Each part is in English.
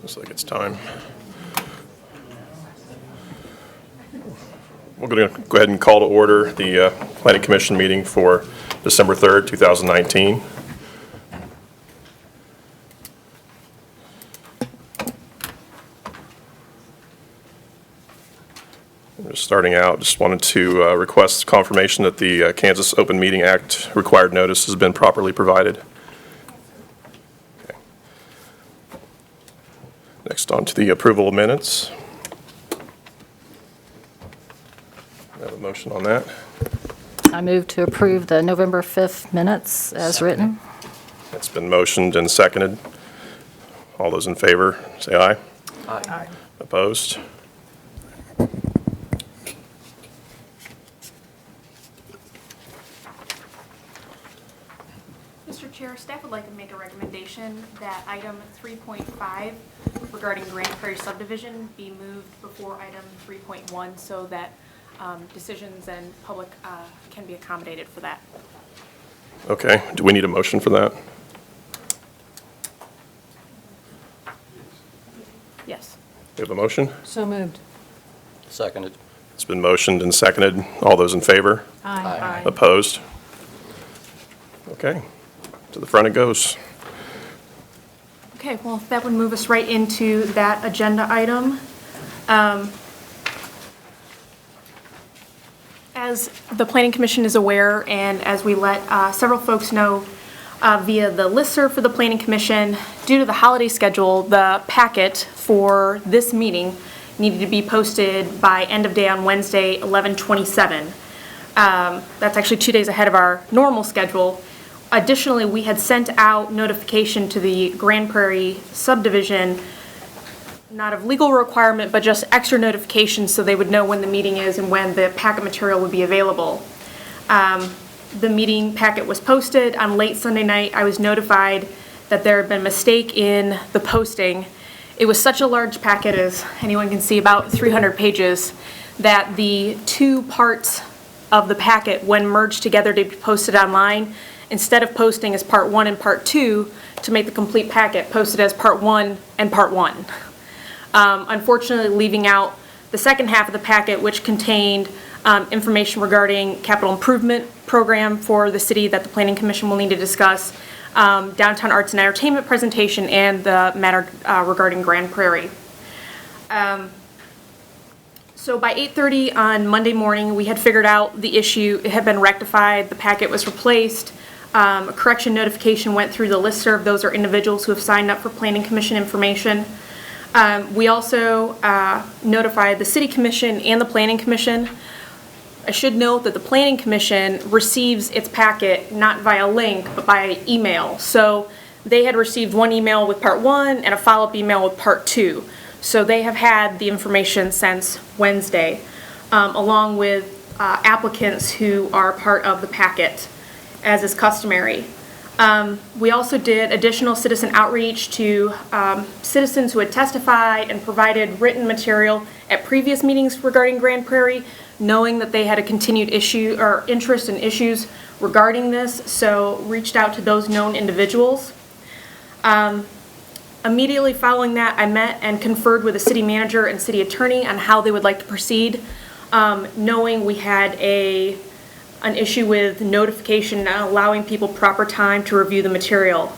Looks like it's time. We're going to go ahead and call to order the Planning Commission meeting for December 3rd, 2019. Just starting out, just wanted to request confirmation that the Kansas Open Meeting Act required notice has been properly provided. Okay. Next, on to the approval of minutes. I have a motion on that. I move to approve the November 5th minutes as written. It's been motioned and seconded. All those in favor, say aye. Aye. Opposed? Mr. Chair, staff would like to make a recommendation that item 3.5 regarding Grand Prairie subdivision be moved before item 3.1 so that decisions and public can be accommodated for that. Okay, do we need a motion for that? Yes. We have a motion? So moved. Seconded. It's been motioned and seconded. All those in favor? Aye. Opposed? Okay, to the front it goes. Okay, well, that would move us right into that agenda item. As the Planning Commission is aware, and as we let several folks know via the listserv for the Planning Commission, due to the holiday schedule, the packet for this meeting needed to be posted by end of day on Wednesday, 11/27. That's actually 2 days ahead of our normal schedule. Additionally, we had sent out notification to the Grand Prairie subdivision, not of legal requirement, but just extra notification so they would know when the meeting is and when the packet material would be available. The meeting packet was posted on late Sunday night. I was notified that there had been a mistake in the posting. It was such a large packet, as anyone can see, about 300 pages, that the two parts of the packet, when merged together to be posted online, instead of posting as part 1 and part 2 to make the complete packet, posted as part 1 and part 1. Unfortunately, leaving out the second half of the packet, which contained information regarding capital improvement program for the city that the Planning Commission will need to discuss, downtown arts and entertainment presentation, and the matter regarding Grand Prairie. So by 8:30 on Monday morning, we had figured out the issue. It had been rectified. The packet was replaced. A correction notification went through the listserv. Those are individuals who have signed up for Planning Commission information. We also notified the City Commission and the Planning Commission. I should note that the Planning Commission receives its packet not via link, but by email. So they had received one email with part 1 and a follow-up email with part 2. So they have had the information since Wednesday, along with applicants who are part of the packet, as is customary. We also did additional citizen outreach to citizens who had testified and provided written material at previous meetings regarding Grand Prairie, knowing that they had a continued issue or interest in issues regarding this, so reached out to those known individuals. Immediately following that, I met and conferred with the city manager and city attorney on how they would like to proceed, knowing we had an issue with notification not allowing people proper time to review the material.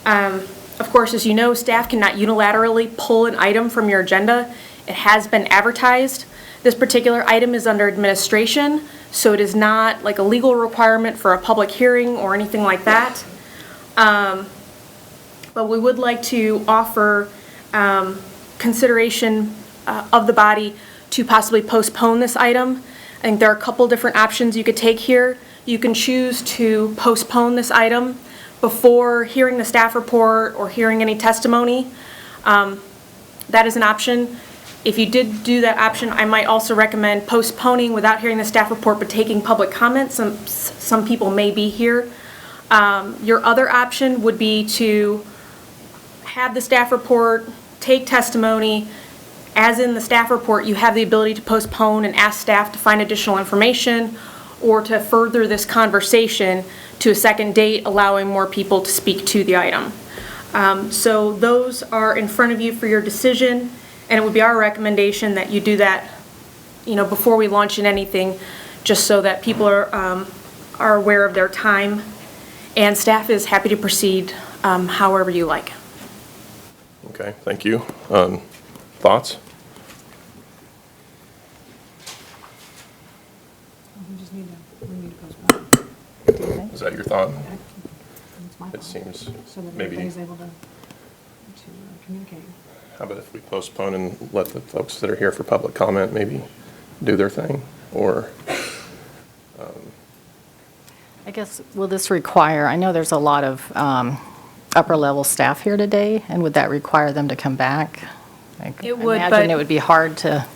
Of course, as you know, staff cannot unilaterally pull an item from your agenda. It has been advertised. This particular item is under administration, so it is not like a legal requirement for a public hearing or anything like that. But we would like to offer consideration of the body to possibly postpone this item. I think there are a couple different options you could take here. You can choose to postpone this item before hearing the staff report or hearing any testimony. That is an option. If you did do that option, I might also recommend postponing without hearing the staff report but taking public comments. Some people may be here. Your other option would be to have the staff report, take testimony. As in the staff report, you have the ability to postpone and ask staff to find additional information or to further this conversation to a second date, allowing more people to speak to the item. So those are in front of you for your decision, and it would be our recommendation that you do that, before we launch in anything, just so that people are aware of their time, and staff is happy to proceed however you like. Okay, thank you. Thoughts? We need to postpone. Is that your thought? That's my It thought. seems So that maybe, everybody's able to communicate. how about if we postpone and let the folks that are here for public comment maybe do their thing? Or, I guess, will this require, I know there's a lot of upper-level staff here today, and would that require them to come back? It would, I imagine but- it would be hard to,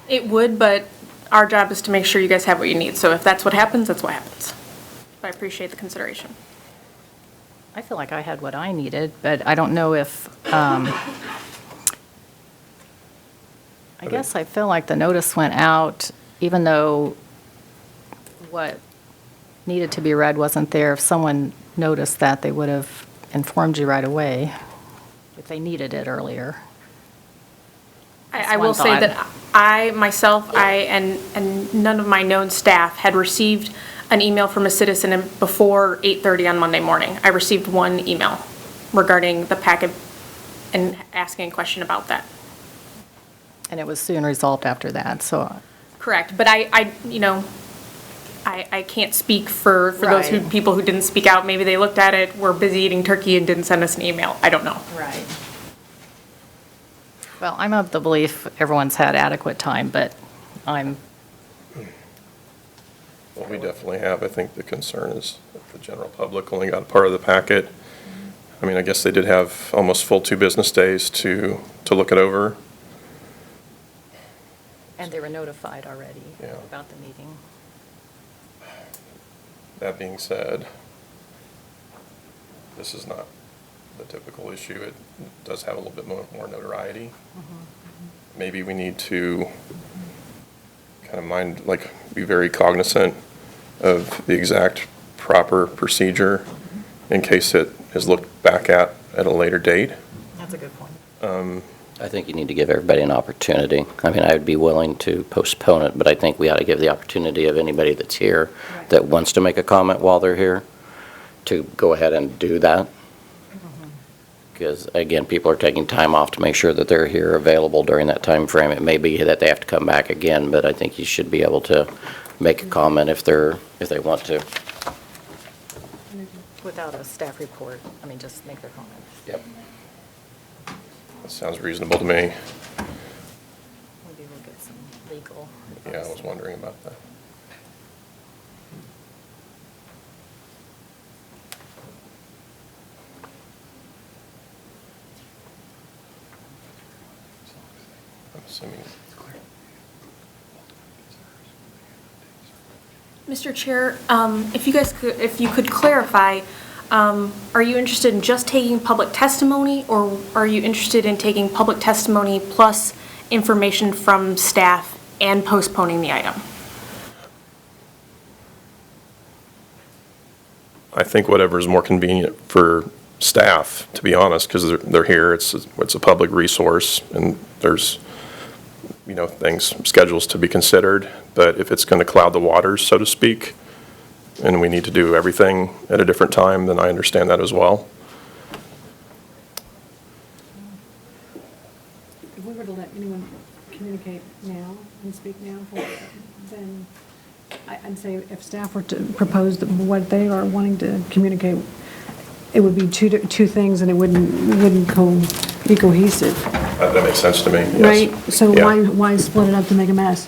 It would, but our job is to make sure you guys have what you need. So if that's what happens, that's what happens. But I appreciate the consideration. I feel like I had what I needed, but I don't know if, I guess I feel like the notice went out, even though what needed to be read wasn't there. If someone noticed that, they would have informed you right away if they needed it earlier. I will one say thought. that and none of my known staff had received an email from a citizen before 8:30 on Monday morning. I received one email regarding the packet and asking a question about that. And it was soon resolved after that, so, Correct, but I can't speak for those Right. people who didn't speak out. Maybe they looked at it, were busy eating turkey and didn't send us an email. I don't know. Right. Well, I'm of the belief everyone's had adequate time, but I'm, well, we definitely have. I think the concern is that the general public only got part of the packet. I mean, I guess they did have almost full 2 business days to look it over. and they were notified already Yeah. about the meeting. That being said, this is not the typical issue. It does have a little bit more notoriety. Maybe we need to kind of be very cognizant of the exact proper procedure in case it is looked back at a later date. That's a good point. I think you need to give everybody an opportunity. I mean, I would be willing to postpone it, but I think we ought to give the opportunity of anybody that's here Right. that wants to make a comment while they're here to go ahead and do that. Because, again, people are taking time off to make sure that they're here available during that time frame. It may be that they have to come back again, but I think you should be able to make a comment if they want to. Without a staff report, I mean, just make their comments. Yep. That sounds reasonable to me. Maybe we'll get some legal. Yeah, I was wondering about that. I'm assuming. Mr. Chair, if you could clarify, are you interested in just taking public testimony, or are you interested in taking public testimony plus information from staff and postponing the item? I think whatever is more convenient for staff, to be honest, because they're here, it's a public resource, and there's, things, schedules to be considered, but if it's going to cloud the waters, so to speak, and we need to do everything at a different time, then I understand that as well. If we were to let anyone communicate now and speak now, then I'd say if staff were to propose what they are wanting to communicate, it would be two things, and it wouldn't be cohesive, That makes sense to me, yes. right? So Yeah. why split it up to make a mess?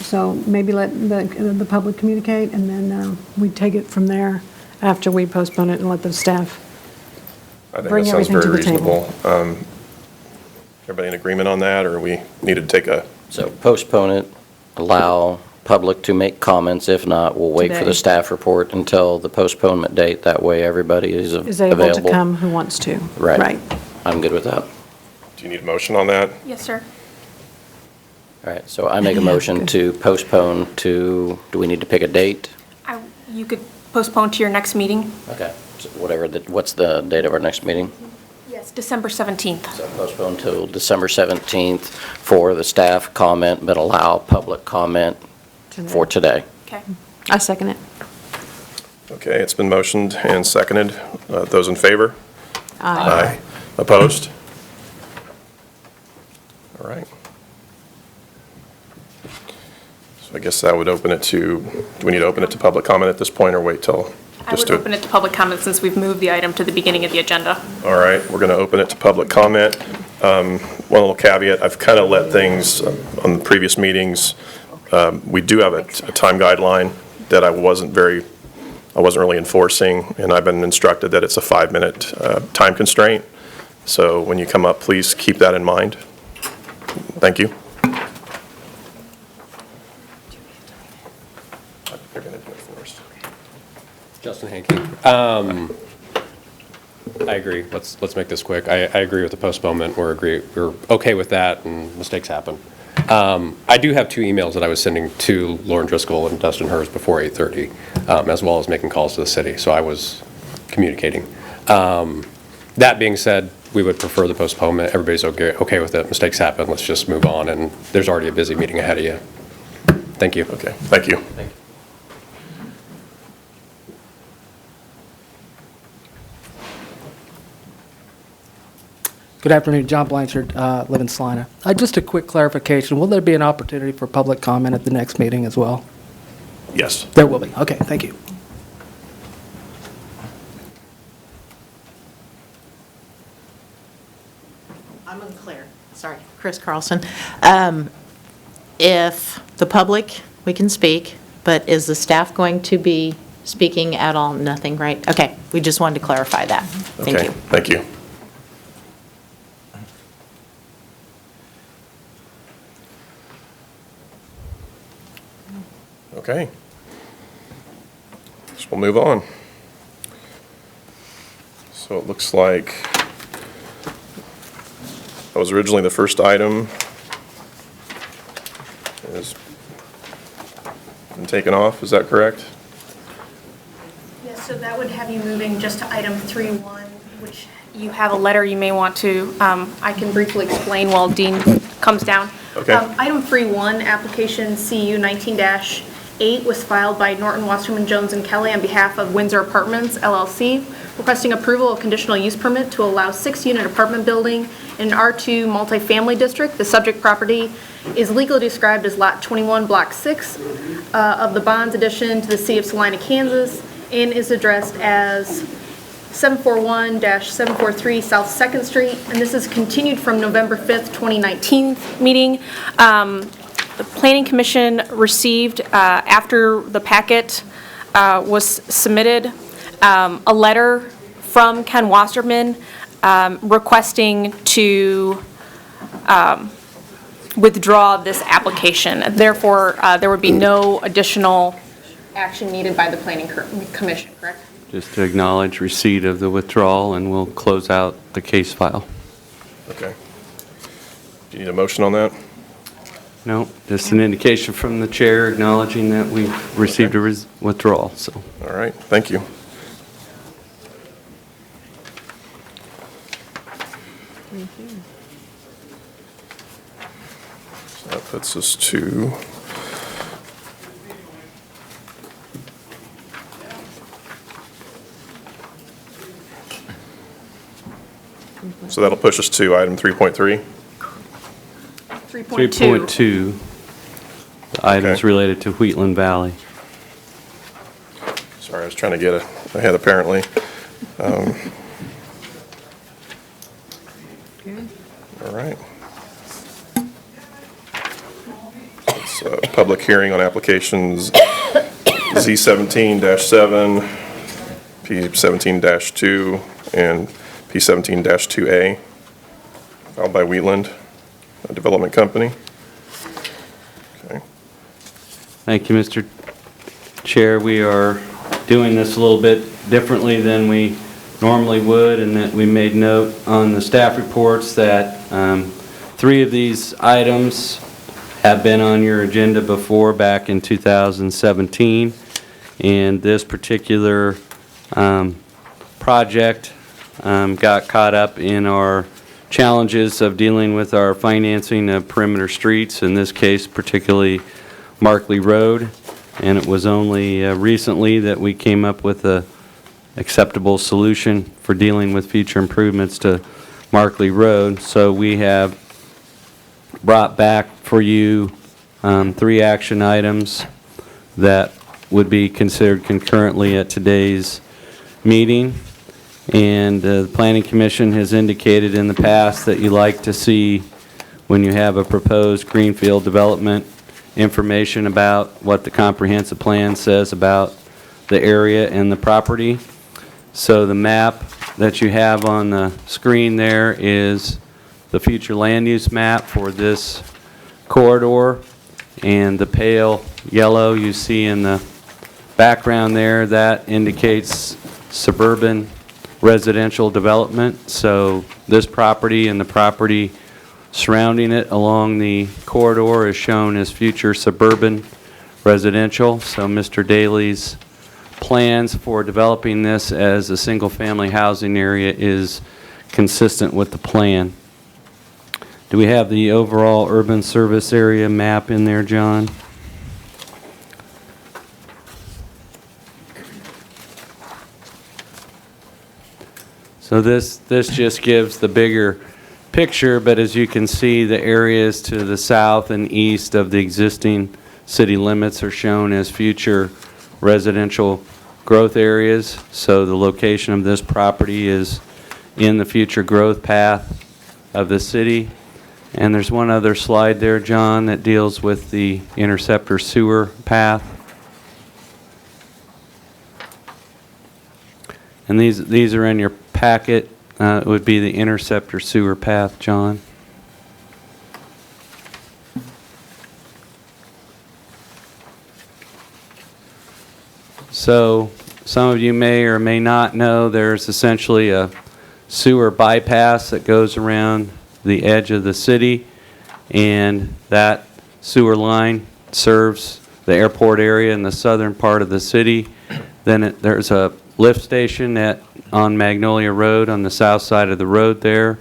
So maybe let the public communicate, and then we take it from there after we postpone it and let the staff. I think bring that sounds everything to very the table. reasonable. Everybody in agreement on that, or we need to take a, So postpone it, allow public to make comments. If not, we'll wait for Today. the staff report until the postponement date. That way, everybody is Is available. able to come who wants to. Right. I'm good with that. do you need a motion on that? Yes, sir. All right, so I make a motion good. to postpone to, do we need to pick a date? You could postpone to your next meeting. Okay, so what's the date of our next meeting? December 17th. So postpone until December 17th for the staff comment, but allow public comment for today. Okay. I second it. Okay, it's been motioned and seconded. Those in favor? Aye. Opposed? All right. So I guess that would open it to, do we need to open it to public comment at this point or wait till? I would open it to public comment since we've moved the item to the beginning of the agenda. All right, we're going to open it to public comment. One little caveat, I've kind of let things on the previous meetings. We do have a time guideline that I wasn't really enforcing, and I've been instructed that it's a 5-minute time constraint. So when you come up, please keep that in mind. Thank you. They're going to do it first. Justin Hankey. I agree. Let's make this quick. I agree with the postponement. We're okay with that, and mistakes happen. I do have 2 emails that I was sending to Lauren Driscoll and Dustin Hurst before 8:30, as well as making calls to the city. So I was communicating. That being said, we would prefer the postponement. Everybody's okay with it. Mistakes happen. Let's just move on. And there's already a busy meeting ahead of you. Thank you. Okay, thank you. Good afternoon, John Blanchard, live in Salina. Just a quick clarification, will there be an opportunity for public comment at the next meeting as well? Yes. There will be, okay, thank you. I'm unclear. Sorry, Chris Carlson. If the public, we can speak, but is the staff going to be speaking at all? Nothing, right? Okay, we just wanted to clarify that. Thank Okay, you. thank you. Okay. So we'll move on. So it looks like that was originally the first item. It's been taken off, is that correct? Yes, so that would have you moving just to item 3.1, which you have a letter you may want to, I can briefly explain while Dean comes down. Okay. Item 3.1, application CU 19-8 was filed by Norton, Wasserman, Jones, and Kelly on behalf of Windsor Apartments LLC, requesting approval of conditional use permit to allow 6-unit apartment building in an R2 multifamily district. The subject property is legally described as Lot 21, Block 6 of the Bonds addition to the city of Salina, Kansas, and is addressed as 741-743 South 2nd Street, and this is continued from November 5th, 2019 meeting. The Planning Commission received, after the packet was submitted, a letter from Ken Wasserman requesting to withdraw this application. Therefore, there would be no additional action needed by the Planning Commission, correct? Just to acknowledge receipt of the withdrawal, and we'll close out the case file. Okay. Do you need a motion on that? No, just an indication from the chair acknowledging that we've received a withdrawal, so. All right, thank you. So that puts us to so that'll push us to item 3.3. 3.2. 3.2, the items Okay. related to Wheatland Valley. Sorry, I was trying to get ahead apparently. All right. It's a public hearing on applications Z17-7, P17-2, and P17-2A, filed by Wheatland Development Company. Okay. Thank you, Mr. Chair. We are doing this a little bit differently than we normally would, in that we made note on the staff reports that 3 of these items have been on your agenda before, back in 2017. And this particular project got caught up in our challenges of dealing with our financing of perimeter streets, in this case particularly Markley Road. And it was only recently that we came up with a acceptable solution for dealing with future improvements to Markley Road. So we have brought back for you 3 action items that would be considered concurrently at today's meeting. And the Planning Commission has indicated in the past that you like to see, when you have a proposed greenfield development, information about what the comprehensive plan says about the area and the property. So the map that you have on the screen there is the future land use map for this corridor, and the pale yellow you see in the background there, that indicates suburban residential development. So this property and the property surrounding it along the corridor is shown as future suburban residential. So Mr. Daly's plans for developing this as a single-family housing area is consistent with the plan. Do we have the overall urban service area map in there, John? So this just gives the bigger picture, but as you can see, the areas to the south and east of the existing city limits are shown as future residential growth areas. So the location of this property is in the future growth path of the city. And there's one other slide there, John, that deals with the Interceptor sewer path. And these are in your packet. It would be the Interceptor sewer path, John. So some of you may or may not know there's essentially a sewer bypass that goes around the edge of the city, and that sewer line serves the airport area in the southern part of the city. Then there's a lift station on Magnolia Road on the south side of the road there,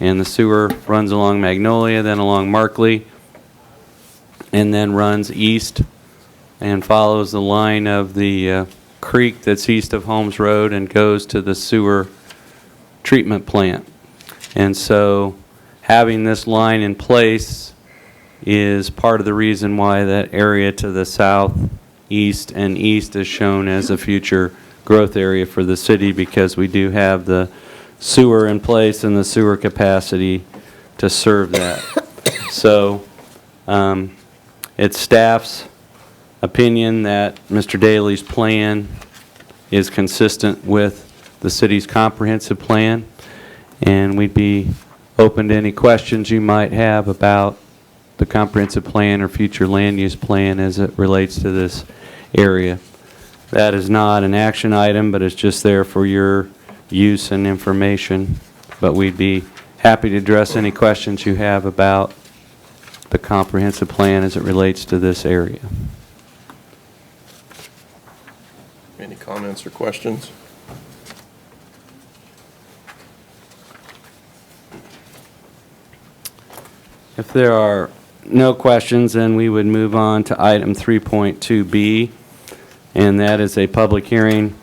and the sewer runs along Magnolia, then along Markley, and then runs east and follows the line of the creek that's east of Holmes Road and goes to the sewer treatment plant. And so having this line in place is part of the reason why that area to the south, east, and east is shown as a future growth area for the city, because we do have the sewer in place and the sewer capacity to serve that. So it's staff's opinion that Mr. Daly's plan is consistent with the city's comprehensive plan, and we'd be open to any questions you might have about the comprehensive plan or future land use plan as it relates to this area. That is not an action item, but it's just there for your use and information. But we'd be happy to address any questions you have about the comprehensive plan as it relates to this area. Any comments or questions? If there are no questions, then we would move on to item 3.2B, and that is a public hearing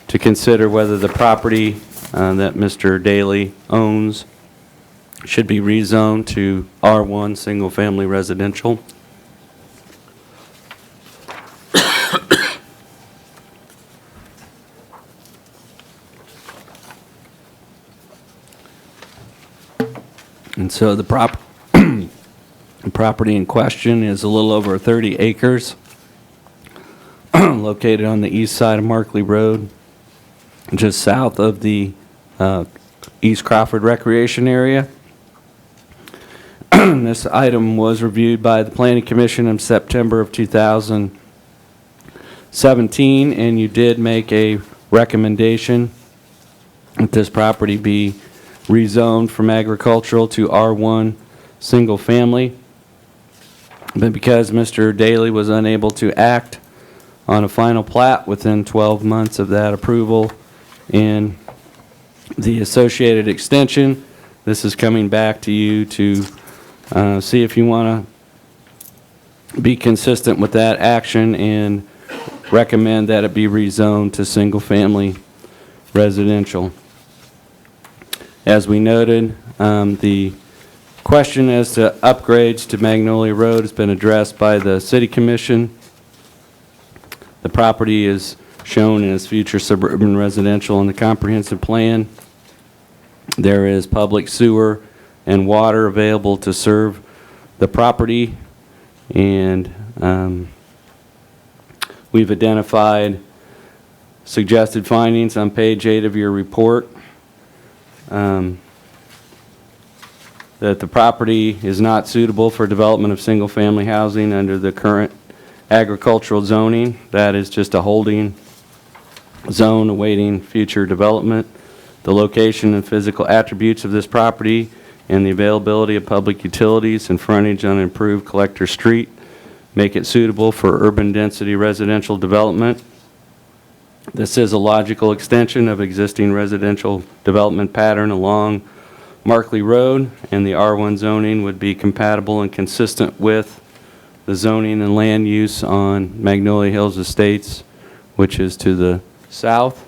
to consider whether the property that Mr. Daly owns should be rezoned to R1 single-family residential. And so the property in question is a little over 30 acres, located on the east side of Markley Road, just south of the East Crawford Recreation Area. This item was reviewed by the Planning Commission in September of 2017, and you did make a recommendation that this property be rezoned from agricultural to R1 single family. But because Mr. Daly was unable to act on a final plat within 12 months of that approval in the associated extension. This is coming back to you to see if you want to be consistent with that action and recommend that it be rezoned to single-family residential. As we noted, the question as to upgrades to Magnolia Road has been addressed by the City Commission. The property is shown as future suburban residential in the comprehensive plan. There is public sewer and water available to serve the property, and we've identified suggested findings on page 8 of your report. That the property is not suitable for development of single-family housing under the current agricultural zoning. That is just a holding zone awaiting future development. The location and physical attributes of this property and the availability of public utilities and frontage on improved Collector Street make it suitable for urban density residential development. This is a logical extension of existing residential development pattern along Markley Road, and the R1 zoning would be compatible and consistent with the zoning and land use on Magnolia Hills Estates, which is to the south.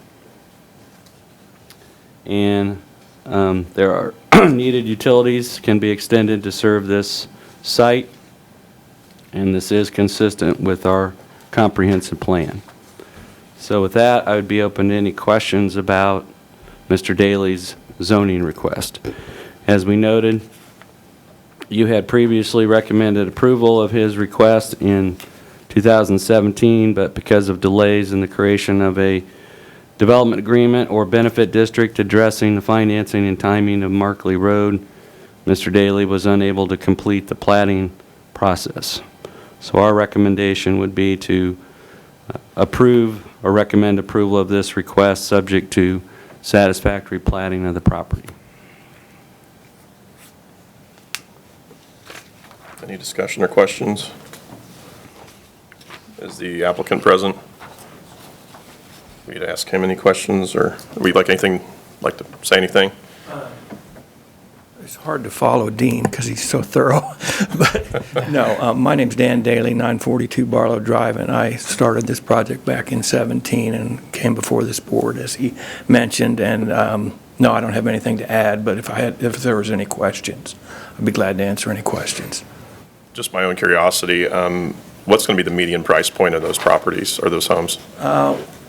And there are needed utilities can be extended to serve this site, and this is consistent with our comprehensive plan. So with that, I would be open to any questions about Mr. Daly's zoning request. As we noted, you had previously recommended approval of his request in 2017, but because of delays in the creation of a development agreement or benefit district addressing the financing and timing of Markley Road, Mr. Daly was unable to complete the platting process. So our recommendation would be to approve or recommend approval of this request subject to satisfactory platting of the property. Any discussion or questions? Is the applicant present? We'd ask him any questions, or we'd like to say anything? It's hard to follow Dean because he's so thorough. But no, my name's Dan Daly, 942 Barlow Drive, and I started this project back in 17 and came before this board, as he mentioned. And no, I don't have anything to add, but if there was any questions, I'd be glad to answer any questions. Just my own curiosity, what's going to be the median price point of those properties or those homes?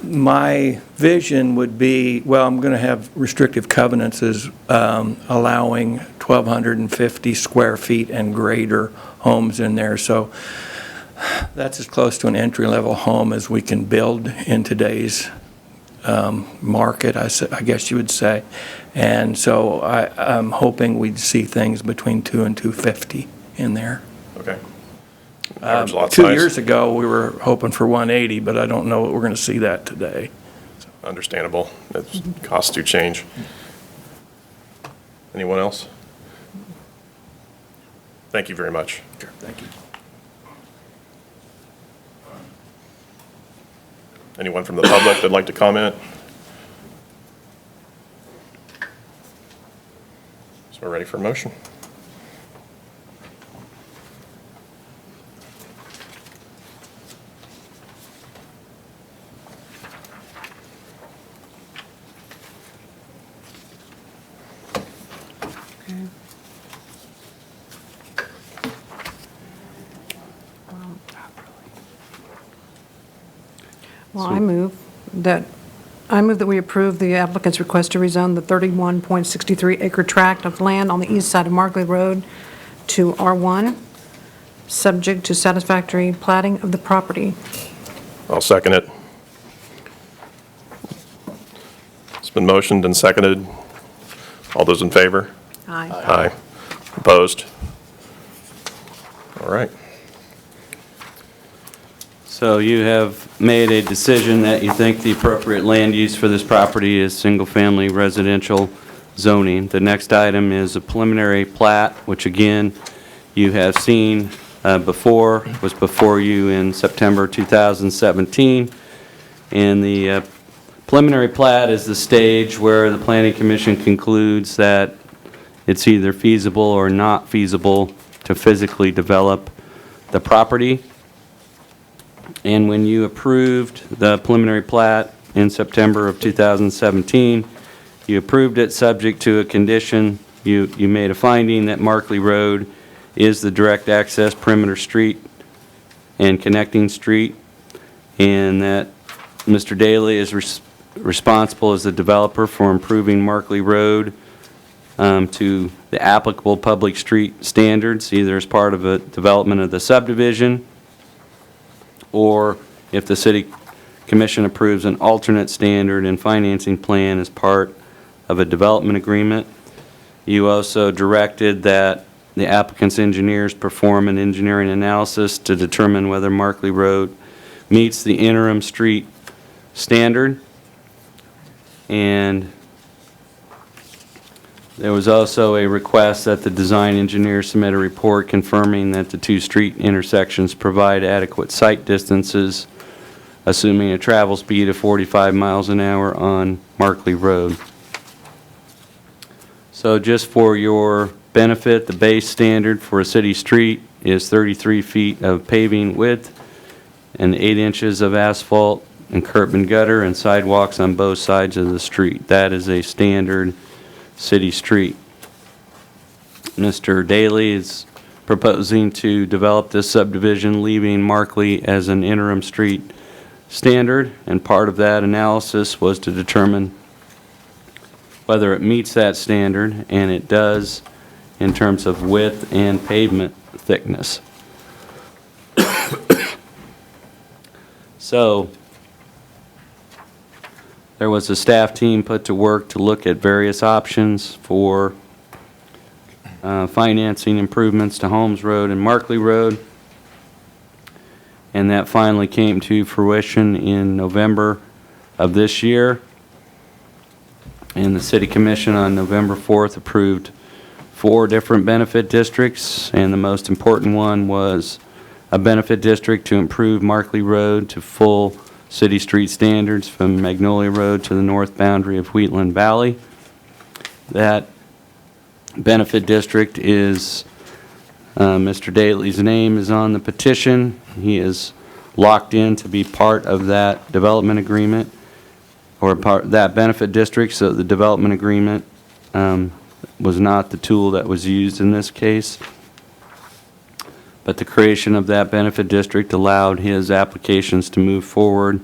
My vision would be, well, I'm going to have restrictive covenants as allowing 1,250 square feet and greater homes in there. So that's as close to an entry-level home as we can build in today's market, I guess you would say. And so I'm hoping we'd see things between 2 and 250 in there. Okay. Average lot 2 size? years ago, we were hoping for 180, but I don't know that we're going to see that today. Understandable. Costs do change. Anyone else? Thank you very much. Sure, thank you. Anyone from the public that'd like to comment? So we're ready for a motion. Well, I move that we approve the applicant's request to rezone the 31.63 acre tract of land on the east side of Markley Road to R1, subject to satisfactory platting of the property. I'll second it. It's been motioned and seconded. All those in favor? Aye. Aye. Opposed? All right. So you have made a decision that you think the appropriate land use for this property is single-family residential zoning. The next item is a preliminary plat, which again, you have seen was before you in September 2017. And the Preliminary plat is the stage where the planning commission concludes that it's either feasible or not feasible to physically develop the property. And when you approved the preliminary plat in September of 2017, you approved it subject to a condition. You made a finding that Markley Road is the direct access perimeter street and connecting street, and that Mr. Daly is responsible as the developer for improving Markley Road to the applicable public street standards, either as part of a development of the subdivision, or if the city commission approves an alternate standard and financing plan as part of a development agreement. You also directed that the applicant's engineers perform an engineering analysis to determine whether Markley Road meets the interim street standard. And there was also a request that the design engineer submit a report confirming that the two street intersections provide adequate sight distances, assuming a travel speed of 45 miles an hour on Markley Road. So just for your benefit, the base standard for a city street is 33 feet of paving width and 8 inches of asphalt and curb and gutter and sidewalks on both sides of the street. That is a standard city street. Mr. Daly is proposing to develop this subdivision, leaving Markley as an interim street standard, and part of that analysis was to determine whether it meets that standard, and it does in terms of width and pavement thickness. So there was a staff team put to work to look at various options for financing improvements to Holmes Road and Markley Road, and that finally came to fruition in November of this year. And the City Commission on November 4th approved 4 different benefit districts, and the most important one was a benefit district to improve Markley Road to full city street standards from Magnolia Road to the north boundary of Wheatland Valley. That benefit district is, Mr. Daly's name is on the petition. He is locked in to be part of that development agreement, or part that benefit district, so the development agreement was not the tool that was used in this case. But the creation of that benefit district allowed his applications to move forward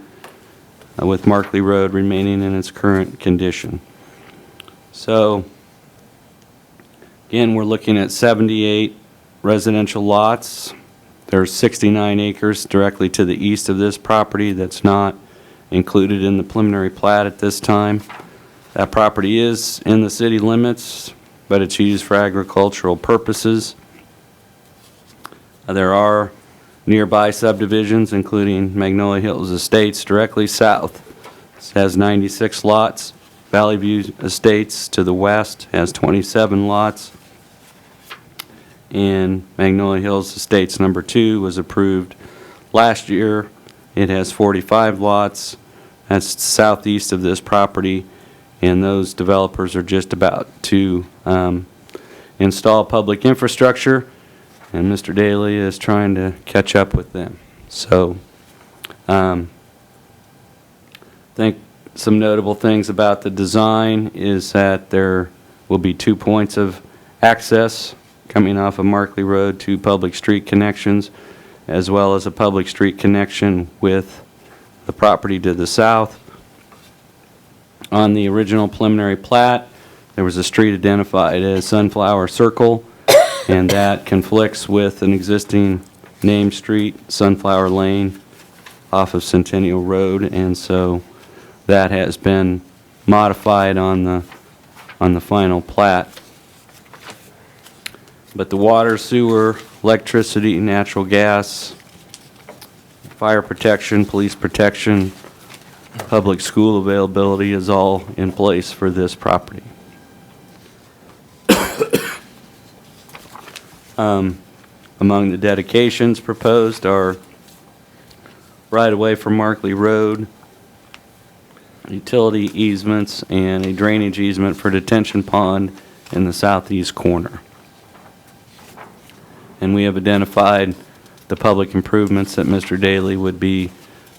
with Markley Road remaining in its current condition. So, again, we're looking at 78 residential lots. There's 69 acres directly to the east of this property that's not included in the preliminary plat at this time. That property is in the city limits, but it's used for agricultural purposes. There are nearby subdivisions, including Magnolia Hills Estates directly south. This has 96 lots. Valley View Estates to the west has 27 lots. And Magnolia Hills Estates number 2 was approved last year. It has 45 lots. That's southeast of this property, and those developers are just about to install public infrastructure, and Mr. Daly is trying to catch up with them. So, I think some notable things about the design is that there will be 2 points of access coming off of Markley Road, 2 public street connections, as well as a public street connection with the property to the south. On the original preliminary plat, there was a street identified as Sunflower Circle, and that conflicts with an existing named street, Sunflower Lane, off of Centennial Road, and so that has been modified on the final plat. But the water, sewer, electricity, natural gas, fire protection, police protection, public school availability is all in place for this property. Among the dedications proposed are right-of-way for Markley Road, utility easements, and a drainage easement for detention pond in the southeast corner. And we have identified the public improvements that Mr. Daly would be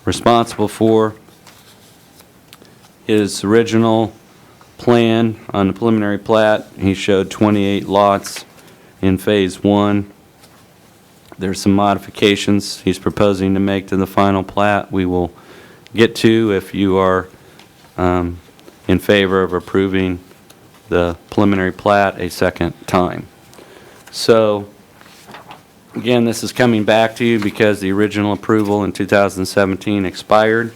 responsible for. His original plan on the preliminary plat, he showed 28 lots in Phase 1. There's some modifications he's proposing to make to the final plat we will get to if you are in favor of approving the preliminary plat a second time. So, again, this is coming back to you because the original approval in 2017 expired.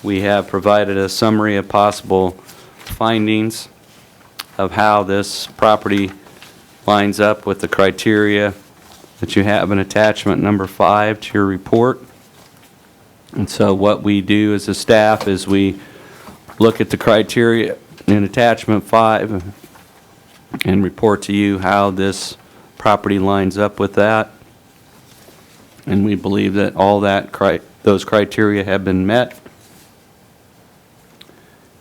We have provided a summary of possible findings of how this property lines up with the criteria that you have in attachment number 5 to your report. And so what we do as a staff is we look at the criteria in attachment 5 and report to you how this property lines up with that. And we believe that all those criteria have been met.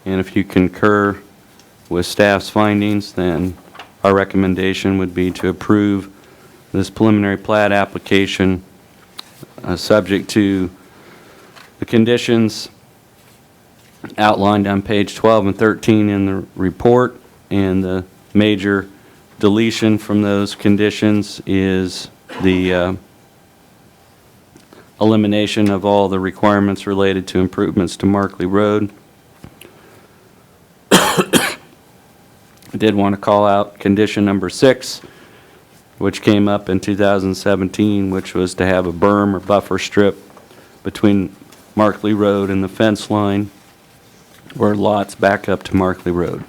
And if you concur with staff's findings, then our recommendation would be to approve this preliminary plat application subject to the conditions outlined on page 12 and 13 in the report. And the major deletion from those conditions is the elimination of all the requirements related to improvements to Markley Road. I did want to call out condition number 6, which came up in 2017, which was to have a berm or buffer strip between Markley Road and the fence line where lots back up to Markley Road.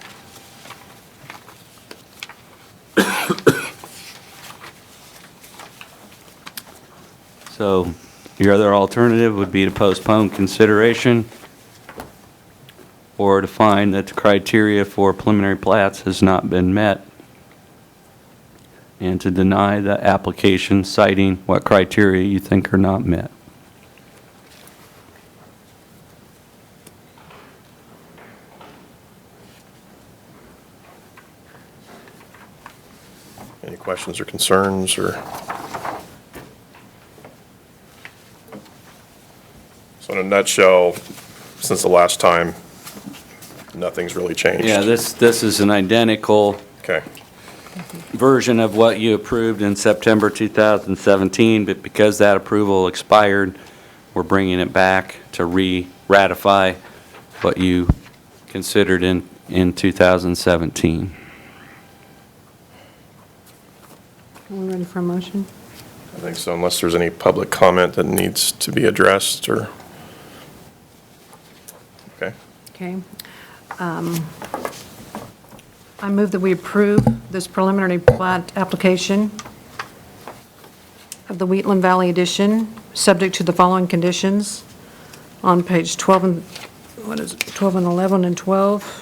So your other alternative would be to postpone consideration or to find that the criteria for preliminary plats has not been met and to deny the application citing what criteria you think are not met. Any questions or concerns, or? So in a nutshell, since the last time, nothing's really changed? Yeah, this is an identical Okay. version of what you approved in September 2017, but because that approval expired, we're bringing it back to re-ratify what you considered in 2017. Are we ready for a motion? I think so, unless there's any public comment that needs to be addressed, or? Okay. Okay. I move that we approve this preliminary plat application of the Wheatland Valley addition, subject to the following conditions on page 12 and, 12 and 11 and 12.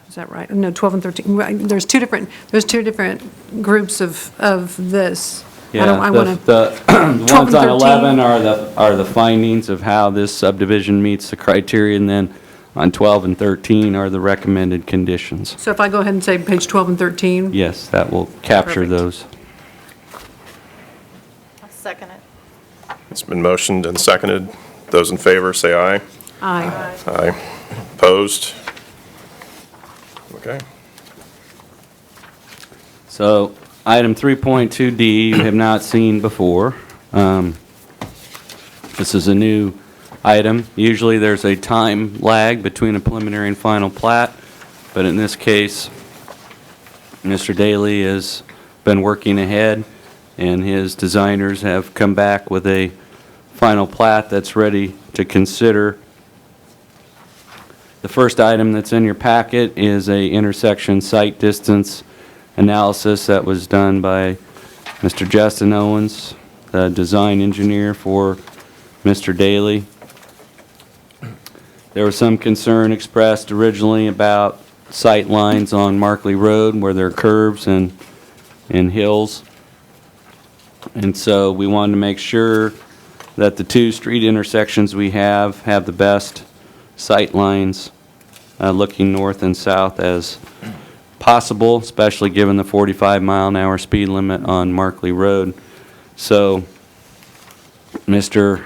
Is that right? No, 12 and 13. Right, there's two different groups of this. Yeah, the ones on 11 are the findings of how this subdivision meets the criteria, and then on 12 and 13 are the recommended conditions. So if I go ahead and say page 12 and 13? Yes, that will capture Perfect. those. I'll second it. It's been motioned and seconded. Those in favor, say aye. Aye. Aye. Opposed? Okay. So, item 3.2D, you have not seen before. This is a new item. Usually there's a time lag between a preliminary and final plat, but in this case, Mr. Daly has been working ahead, and his designers have come back with a final plat that's ready to consider. The first item that's in your packet is a intersection site distance analysis that was done by Mr. Justin Owens, the design engineer for Mr. Daly. There was some concern expressed originally about sight lines on Markley Road where there are curves and hills. And so we wanted to make sure that the two street intersections we have the best sight lines looking north and south as possible, especially given the 45-mile-an-hour speed limit on Markley Road. So Mr.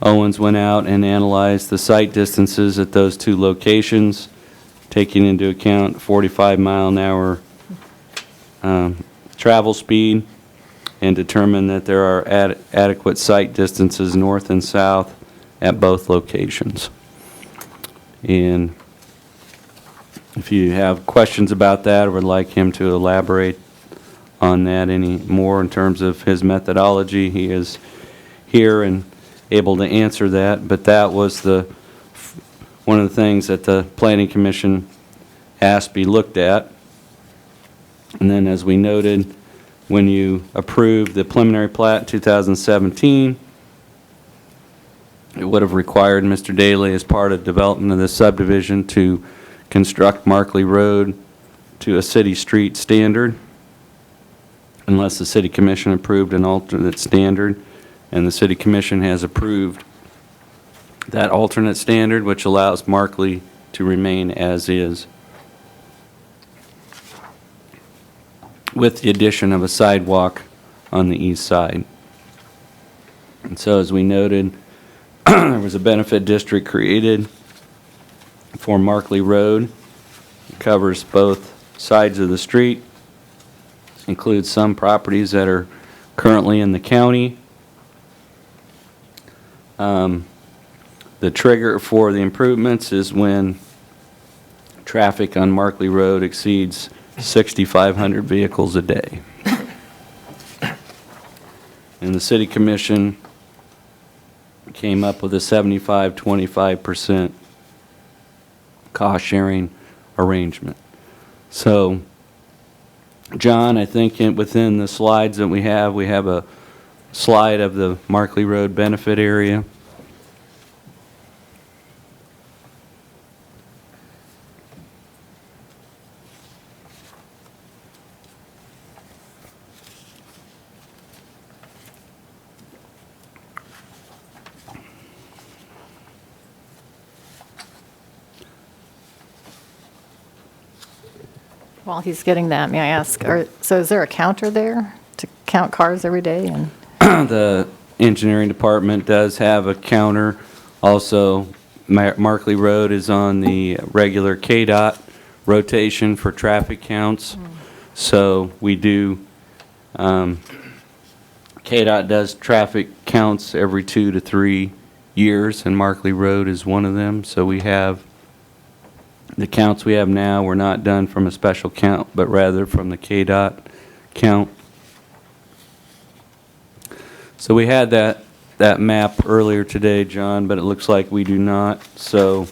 Owens went out and analyzed the sight distances at those two locations, taking into account 45-mile-an-hour travel speed, and determined that there are adequate sight distances north and south at both locations. And if you have questions about that or would like him to elaborate on that any more in terms of his methodology, he is here and able to answer that. But that was one of the things that the Planning Commission asked be looked at. And then, as we noted, when you approved the preliminary plat in 2017, it would have required Mr. Daly, as part of development of this subdivision, to construct Markley Road to a city street standard, unless the City Commission approved an alternate standard, and the City Commission has approved that alternate standard, which allows Markley to remain as is, with the addition of a sidewalk on the east side. And so, as we noted, there was a benefit district created for Markley Road. It covers both sides of the street, includes some properties that are currently in the county. The trigger for the improvements is when traffic on Markley Road exceeds 6,500 vehicles a day. And the City Commission came up with a 75-25% cost-sharing arrangement. So, John, I think within the slides that we have a slide of the Markley Road benefit area. While he's getting that, may I ask, so is there a counter there to count cars every day? And The engineering department does have a counter. Also, Markley Road is on the regular KDOT rotation for traffic counts. So we do, KDOT does traffic counts every 2 to 3 years, and Markley Road is one of them. So we have, the counts we have now were not done from a special count, but rather from the KDOT count. So we had that map earlier today, John, but it looks like we do not. So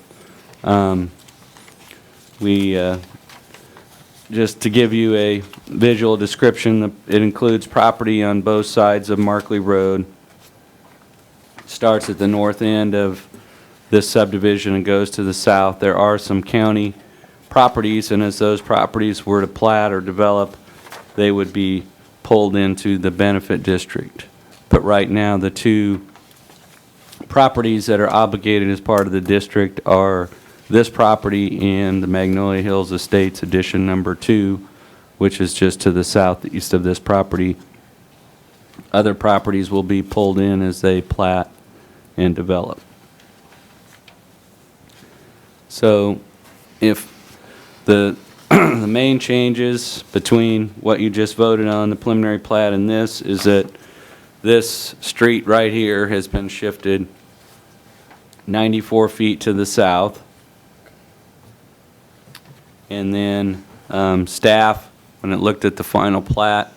just to give you a visual description, it includes property on both sides of Markley Road. Starts at the north end of this subdivision and goes to the south. There are some county properties, and as those properties were to plat or develop, they would be pulled into the benefit district. But right now, the two properties that are obligated as part of the district are this property and the Magnolia Hills Estates Addition Number 2, which is just to the southeast of this property. Other properties will be pulled in as they plat and develop. So if the main changes between what you just voted on, the preliminary plat, and this, is that this street right here has been shifted 94 feet to the south. And then staff, when it looked at the final plat,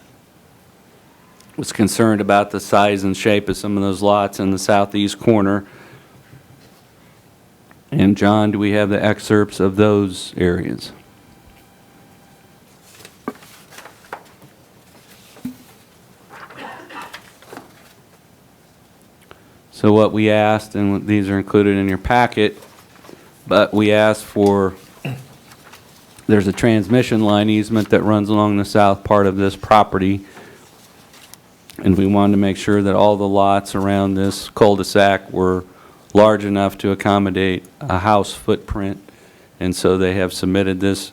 was concerned about the size and shape of some of those lots in the southeast corner. And John, do we have the excerpts of those areas? So what we asked, and these are included in your packet, but we asked for, there's a transmission line easement that runs along the south part of this property. And we wanted to make sure that all the lots around this cul-de-sac were large enough to accommodate a house footprint. And so they have submitted this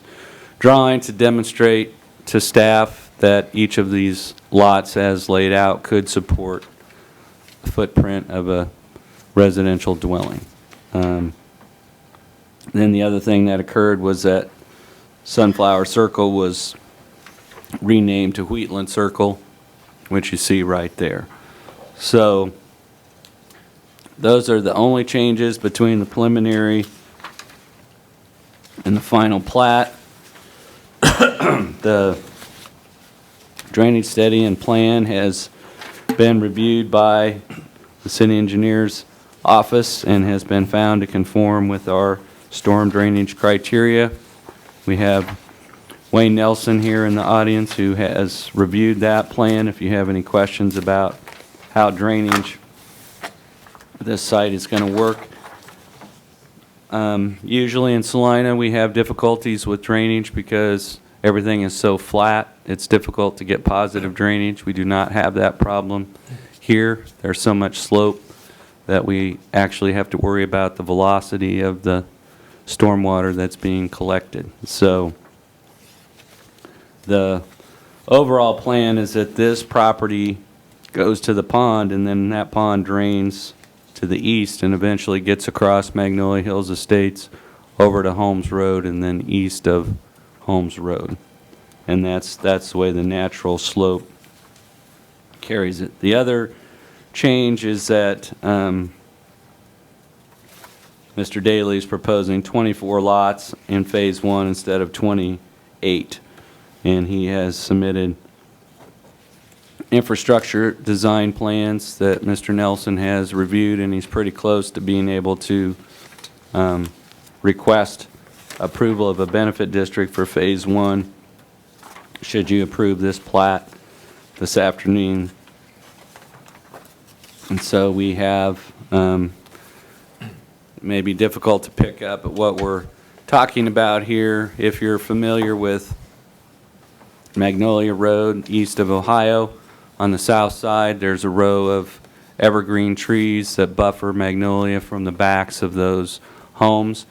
drawing to demonstrate to staff that each of these lots as laid out could support a footprint of a residential dwelling. Then the other thing that occurred was that Sunflower Circle was renamed to Wheatland Circle, which you see right there. So those are the only changes between the preliminary and the final plat. The drainage study and plan has been reviewed by the city engineer's office and has been found to conform with our storm drainage criteria. We have Wayne Nelson here in the audience who has reviewed that plan. If you have any questions about how drainage this site is going to work. Usually in Salina we have difficulties with drainage because everything is so flat. It's difficult to get positive drainage. We do not have that problem here. There's so much slope that we actually have to worry about the velocity of the stormwater that's being collected. So the overall plan is that this property goes to the pond, and then that pond drains to the east and eventually gets across Magnolia Hills Estates over to Holmes Road and then east of Holmes Road. And that's the way the natural slope carries it. The other change is that Mr. Daly is proposing 24 lots in Phase 1 instead of 28. And he has submitted infrastructure design plans that Mr. Nelson has reviewed, and he's pretty close to being able to request approval of a benefit district for Phase 1, should you approve this plat this afternoon. And so we have, it may be difficult to pick up at what we're talking about here. If you're familiar with Magnolia Road east of Ohio, on the south side there's a row of evergreen trees that buffer Magnolia from the backs of those homes.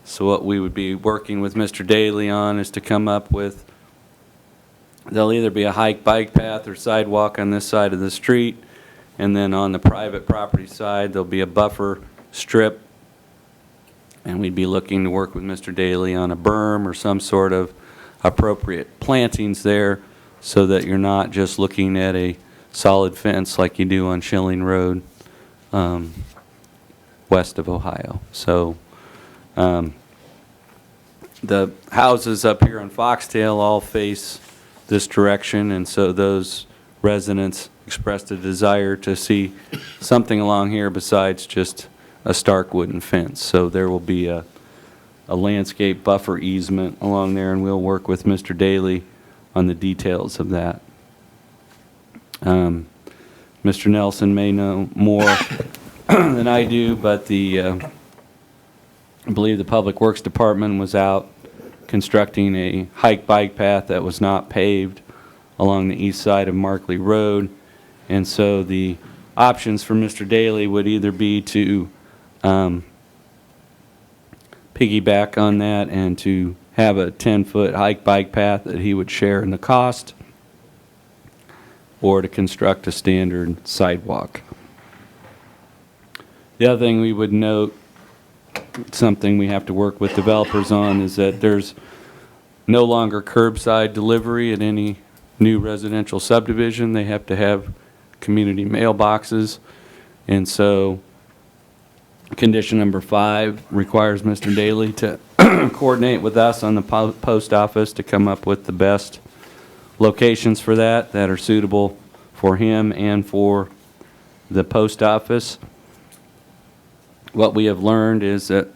So what we would be working with Mr. Daly on is to come up with, there'll either be a hike bike path or sidewalk on this side of the street, and then on the private property side there'll be a buffer strip, and we'd be looking to work with Mr. Daly on a berm or some sort of appropriate plantings there so that you're not just looking at a solid fence like you do on Schilling Road west of Ohio. So the houses up here on Foxtail all face this direction, and so those residents expressed a desire to see something along here besides just a stark wooden fence. So there will be a landscape buffer easement along there, and we'll work with Mr. Daly on the details of that. Mr. Nelson may know more than I do, but I believe the Public Works Department was out constructing a hike bike path that was not paved along the east side of Markley Road. And so the options for Mr. Daly would either be to piggyback on that and to have a 10-foot hike bike path that he would share in the cost, or to construct a standard sidewalk. The other thing we would note, something we have to work with developers on, is that there's no longer curbside delivery at any new residential subdivision. They have to have community mailboxes, and so condition number 5 requires Mr. Daly to coordinate with us on the post office to come up with the best locations for that are suitable for him and for the post office. What we have learned is that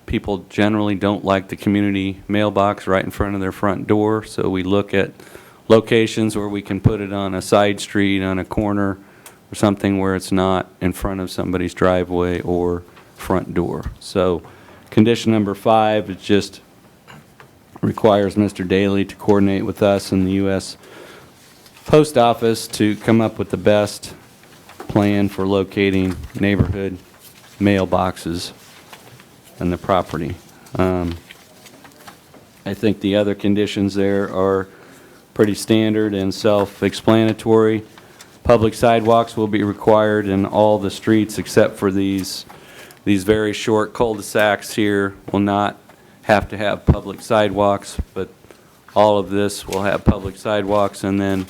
people generally don't like the community mailbox right in front of their front door, so we look at locations where we can put it on a side street, on a corner, or something where it's not in front of somebody's driveway or front door. So condition number 5 is just requires Mr. Daly to coordinate with us and the U.S. post office to come up with the best plan for locating neighborhood mailboxes on the property. I think the other conditions there are pretty standard and self-explanatory. Public sidewalks will be required in all the streets except for these very short cul-de-sacs here will not have to have public sidewalks, but all of this will have public sidewalks. And then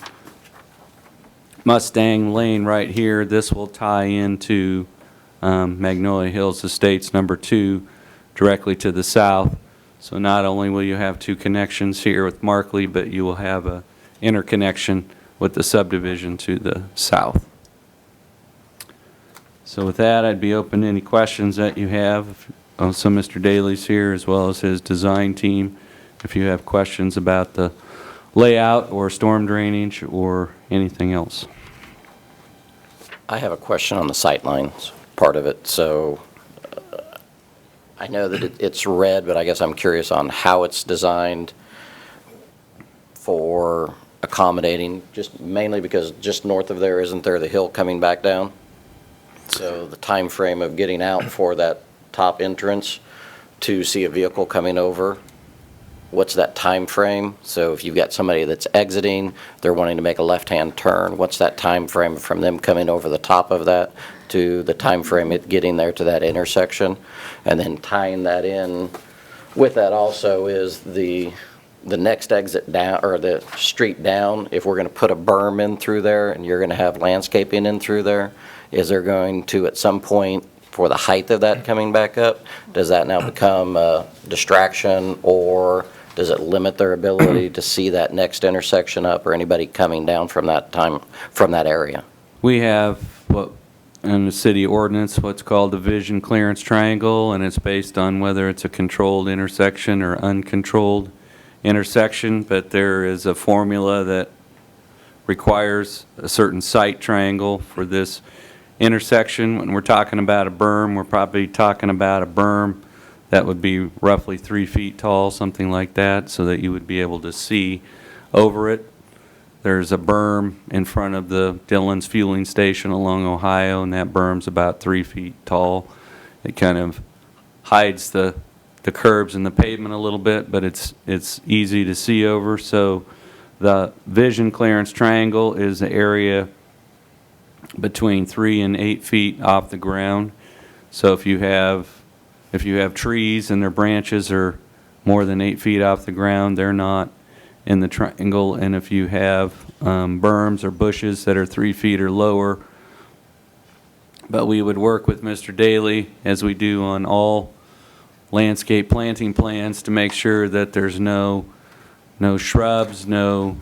Mustang Lane right here, this will tie into Magnolia Hills Estates number 2 directly to the south. So not only will you have 2 connections here with Markley, but you will have a interconnection with the subdivision to the south. So with that, I'd be open to any questions that you have. Also, Mr. Daly's here as well as his design team. If you have questions about the layout or storm drainage or anything else. I have a question on the sightlines part of it. So I know that it's red, but I guess I'm curious on how it's designed for accommodating, just mainly because just north of there, isn't there the hill coming back down? So the time frame of getting out for that top entrance to see a vehicle coming over, what's that time frame? So if you've got somebody that's exiting, they're wanting to make a left-hand turn, what's that time frame from them coming over the top of that to the time frame it getting there to that intersection? And then tying that in with that also is the next exit down, or the street down, if we're going to put a berm in through there and you're going to have landscaping in through there, is there going to, at some point, for the height of that coming back up, does that now become a distraction, or does it limit their ability to see that next intersection up, or anybody coming down from that area? We have what in the city ordinance, what's called the vision clearance triangle, and it's based on whether it's a controlled intersection or uncontrolled intersection, but there is a formula that requires a certain sight triangle for this intersection. When we're talking about a berm, we're probably talking about a berm that would be roughly 3 feet tall, something like that, so that you would be able to see over it. There's a berm in front of the Dillon's fueling station along Ohio, and that berm's about 3 feet tall. It kind of hides the curbs and the pavement a little bit, but it's easy to see over. So the vision clearance triangle is the area between 3 and 8 feet off the ground. So if you have trees and their branches are more than 8 feet off the ground, they're not in the triangle. And if you have berms or bushes that are 3 feet or lower, but we would work with Mr. Daly, as we do on all landscape planting plans, to make sure that there's no shrubs, no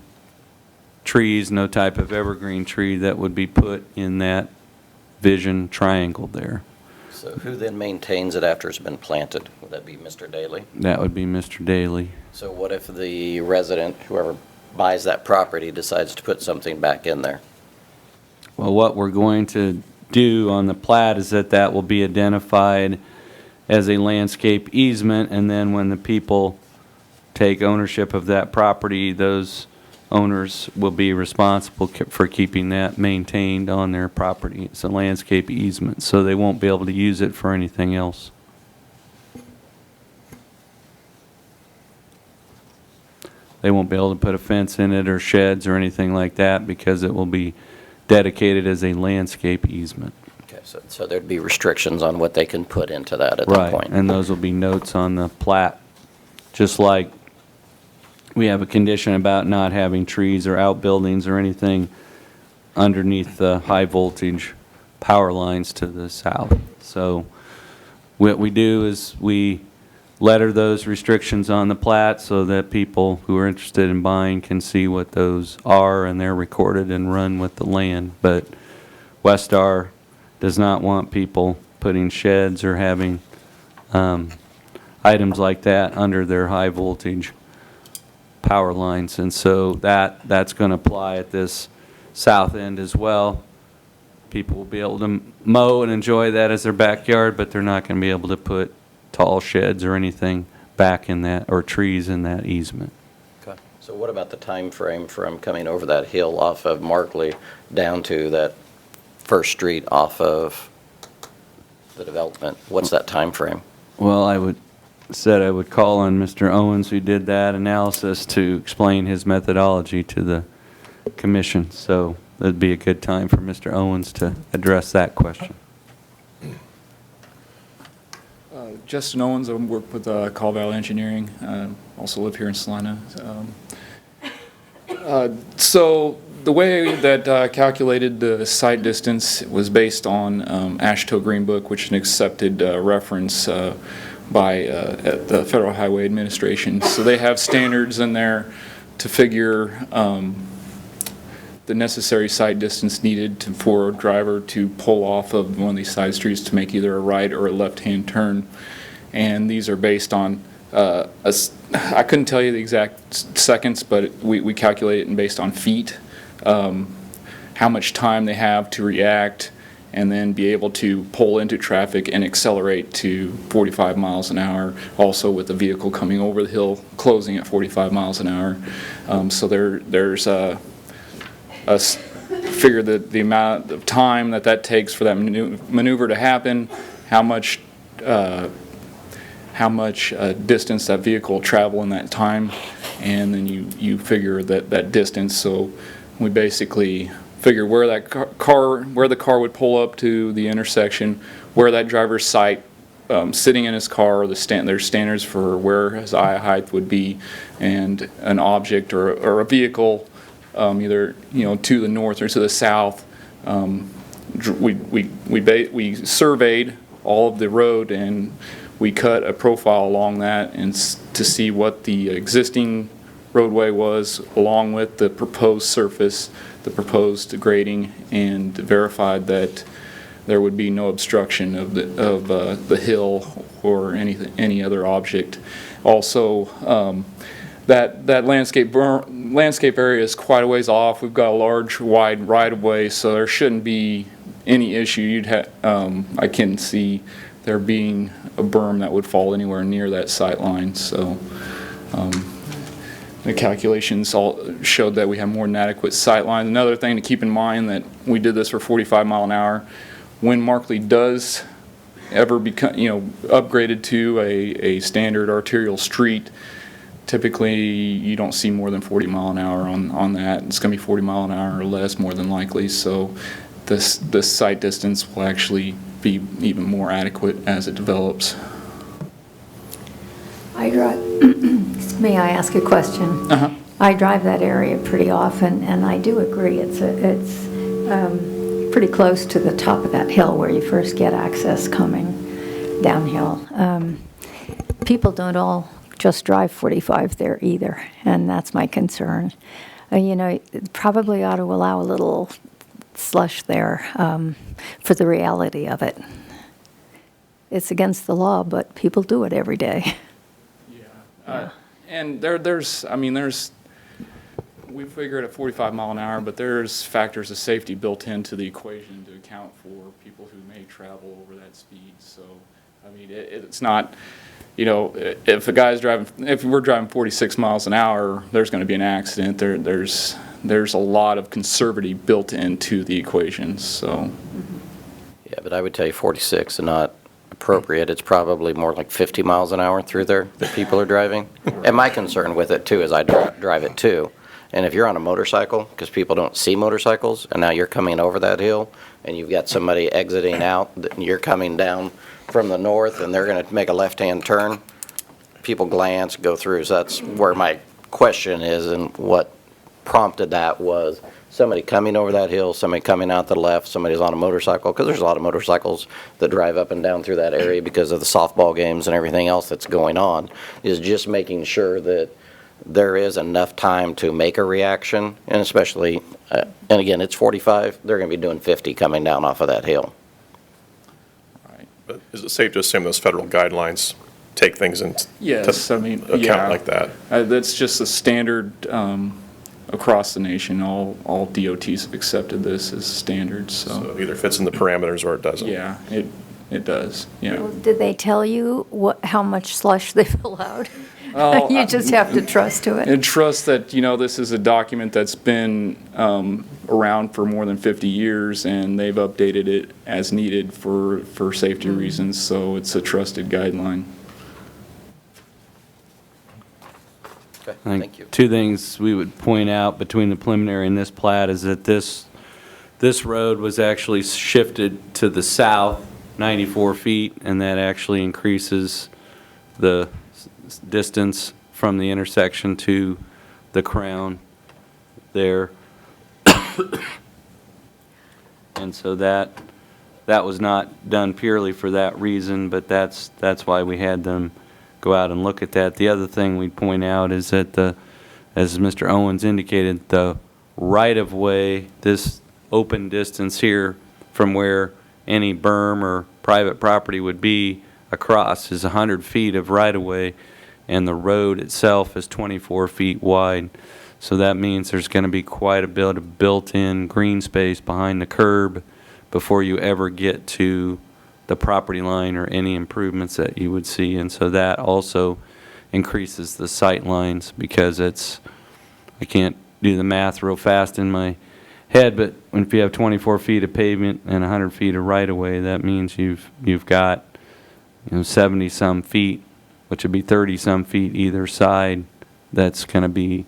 trees, no type of evergreen tree that would be put in that vision triangle there. So who then maintains it after it's been planted? Would that be Mr. Daly? That would be Mr. Daly. So what if the resident, whoever buys that property, decides to put something back in there? Well, what we're going to do on the plat is that will be identified as a landscape easement, and then when the people take ownership of that property, those owners will be responsible for keeping that maintained on their property. It's a landscape easement, so they won't be able to use it for anything else. They won't be able to put a fence in it or sheds or anything like that, because it will be dedicated as a landscape easement. Okay, so there'd be restrictions on what they can put into that at that point. Right, and those will be notes on the plat, just like we have a condition about not having trees or outbuildings or anything underneath the high voltage power lines to the south. So what we do is we letter those restrictions on the plat so that people who are interested in buying can see what those are, and they're recorded and run with the land. But Westar does not want people putting sheds or having items like that under their high voltage power lines, and so that's going to apply at this south end as well. People will be able to mow and enjoy that as their backyard, but they're not going to be able to put tall sheds or anything back in that, or trees in that easement. Okay. So what about the time frame from coming over that hill off of Markley down to that first street off of the development? What's that time frame? Well, I would call on Mr. Owens, who did that analysis, to explain his methodology to the commission. So that'd be a good time for Mr. Owens to address that question. Justin Owens, I work with Call Valley Engineering, also live here in Salina. So the way that I calculated the site distance was based on AASHTO Green Book, which is an accepted reference by the Federal Highway Administration. So they have standards in there to figure the necessary site distance needed for a driver to pull off of one of these side streets to make either a right or a left-hand turn. And these are based on, I couldn't tell you the exact seconds, but we calculate it based on feet, how much time they have to react, and then be able to pull into traffic and accelerate to 45 miles an hour, also with the vehicle coming over the hill, closing at 45 miles an hour. So there's figure the amount of time that takes for that maneuver to happen, how much distance that vehicle will travel in that time, and then you figure that distance. So we basically figure where that where the car would pull up to the intersection, where that driver's sight sitting in his car, there's standards for where his eye height would be, and an object or a vehicle either to the north or to the south. We surveyed all of the road, and we cut a profile along that and to see what the existing roadway was along with the proposed surface, the proposed grading, and verified that there would be no obstruction of the hill or any other object. Also, that landscape area is quite a ways off. We've got a large, wide right-of-way, so there shouldn't be any issue. I can see there being a berm that would fall anywhere near that sight line. So the calculations all showed that we have more than adequate sight lines. Another thing to keep in mind that we did this for 45 mile an hour. When Markley does ever become, upgraded to a standard arterial street, typically you don't see more than 40 mile an hour on that. It's going to be 40 mile an hour or less more than likely. So this sight distance will actually be even more adequate as it develops. I drive, may I ask a question? Uh-huh. I drive that area pretty often, and I do agree it's pretty close to the top of that hill where you first get access coming downhill. People don't all just drive 45 there either, and that's my concern. Probably ought to allow a little slush there for the reality of it. It's against the law, but people do it every day. Yeah. And we figure it at 45 mile an hour, but there's factors of safety built into the equation to account for people who may travel over that speed. So, it's not, if we're driving 46 miles an hour, there's going to be an accident. There's a lot of conservative built into the equation. So. Yeah, but I would tell you 46 is not appropriate. It's probably more like 50 miles an hour through there that people are driving. And my concern with it too is I drive it too. And if you're on a motorcycle, because people don't see motorcycles, and now you're coming over that hill, and you've got somebody exiting out, and you're coming down from the north, and they're going to make a left-hand turn, people glance, go through. So that's where my question is, and what prompted that was somebody coming over that hill, somebody coming out to the left, somebody's on a motorcycle, because there's a lot of motorcycles that drive up and down through that area because of the softball games and everything else that's going on, is just making sure that there is enough time to make a reaction, and especially, and again, it's 45, they're going to be doing 50 coming down off of that hill. Right. But is it safe to assume those federal guidelines take things into Yes, account like that? That's just a standard across the nation. All DOTs have accepted this as standard. So it either fits in the parameters or it doesn't? Yeah, it does. Yeah. Did they tell you how much slush they've allowed? Oh, You just have to trust to it. And trust that, this is a document that's been around for more than 50 years, and they've updated it as needed for safety reasons, so it's a trusted guideline. Okay, I think thank you. two things we would point out between the preliminary and this plat is that this road was actually shifted to the south 94 feet, and that actually increases the distance from the intersection to the crown there. And so that was not done purely for that reason, but that's why we had them go out and look at that. The other thing we'd point out is that as Mr. Owens indicated, the right-of-way, this open distance here from where any berm or private property would be across is 100 feet of right-of-way, and the road itself is 24 feet wide. So that means there's going to be quite a bit of built-in green space behind the curb before you ever get to the property line or any improvements that you would see. And so that also increases the sight lines, because I can't do the math real fast in my head, but if you have 24 feet of pavement and 100 feet of right-of-way, that means you've got 70-some feet, which would be 30-some feet either side. That's going to be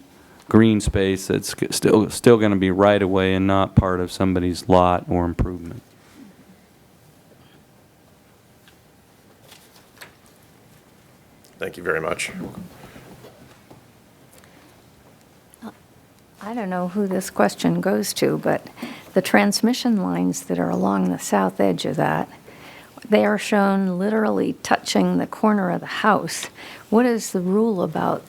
green space that's still going to be right-of-way and not part of somebody's lot or improvement. Thank you very much. I don't know who this question goes to, but the transmission lines that are along the south edge of that, they are shown literally touching the corner of the house. What is the rule about?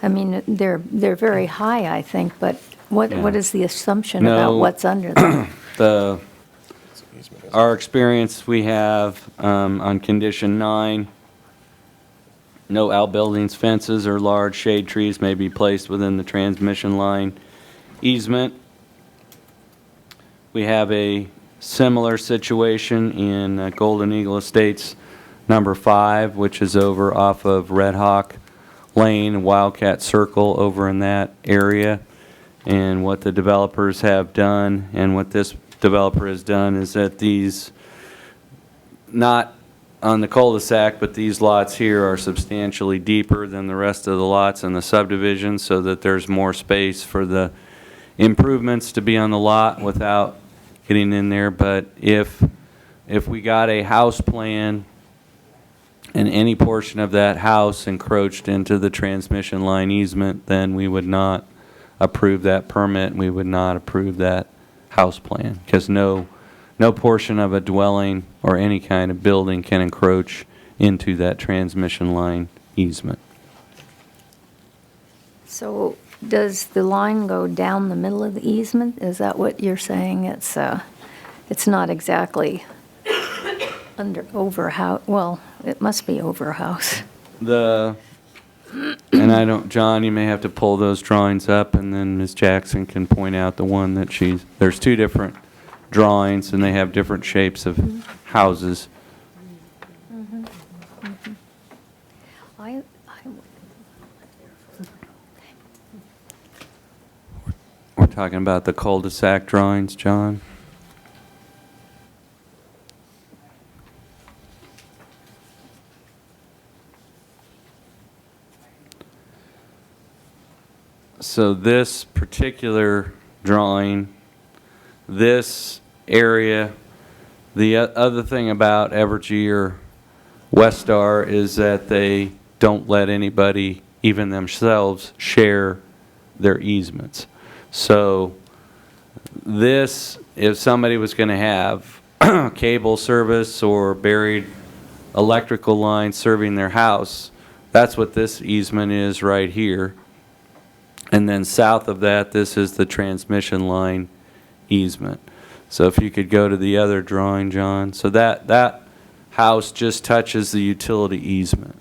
I mean, they're very high, I think, but what is the assumption about what's under them? Our experience we have on condition 9, no outbuildings, fences, or large shade trees may be placed within the transmission line easement. We have a similar situation in Golden Eagle Estates number 5, which is over off of Red Hawk Lane, Wildcat Circle, over in that area. And what the developers have done, and what this developer has done, is that these, not on the cul-de-sac, but these lots here are substantially deeper than the rest of the lots in the subdivision, so that there's more space for the improvements to be on the lot without getting in there. But if we got a house plan and any portion of that house encroached into the transmission line easement, then we would not approve that permit, and we would not approve that house plan, because no portion of a dwelling or any kind of building can encroach into that transmission line easement. So does the line go down the middle of the easement? Is that what you're saying? It's not exactly over house. Well, it must be over house. And I don't, John, you may have to pull those drawings up, and then Ms. Jackson can point out the one that there's two different drawings, and they have different shapes of houses. We're talking about the cul-de-sac drawings, John? So this particular drawing, this area, the other thing about Evergy or Westar is that they don't let anybody, even themselves, share their easements. So this, if somebody was going to have cable service or buried electrical lines serving their house, that's what this easement is right here. And then south of that, this is the transmission line easement. So if you could go to the other drawing, John. So that house just touches the utility easement.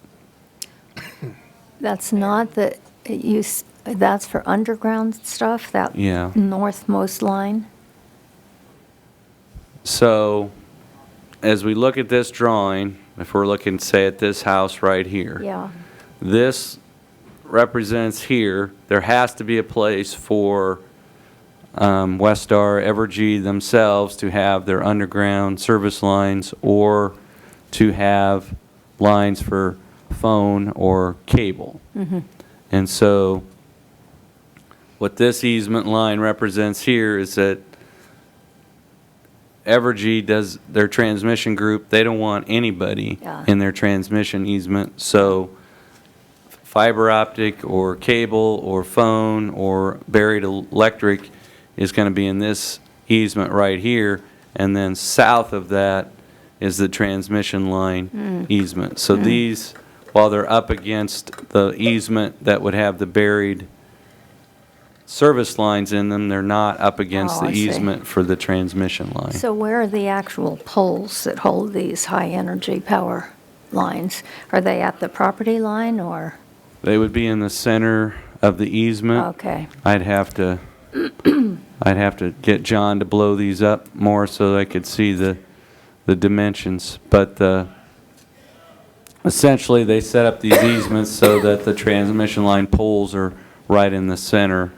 That's not that's for underground stuff, that Yeah. northmost line? So as we look at this drawing, if we're looking, say, at this house right here. Yeah. This represents here, there has to be a place for Westar, Evergy themselves to have their underground service lines or to have lines for phone or cable. And so what this easement line represents here is that Evergy does their transmission group, they don't want anybody Yeah. in their transmission easement. So fiber optic or cable or phone or buried electric is going to be in this easement right here. And then south of that is the transmission line easement. So these, while they're up against the easement that would have the buried service lines in them, they're not up against Oh, the I see. easement for the transmission line. So where are the actual poles that hold these high-energy power lines? Are they at the property line, or? They would be in the center of the easement. Okay. I'd have to get John to blow these up more so that I could see the dimensions. But essentially, they set up these easements so that the transmission line poles are right in the center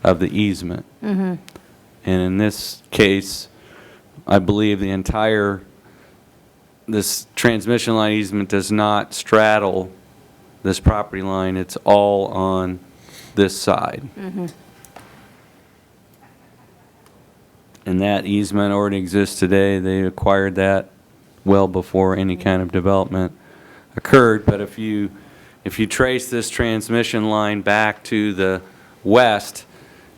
of the easement. And in this case, I believe this transmission line easement does not straddle this property line. It's all on this side. And that easement already exists today. They acquired that well before any kind of development occurred. But if you trace this transmission line back to the west,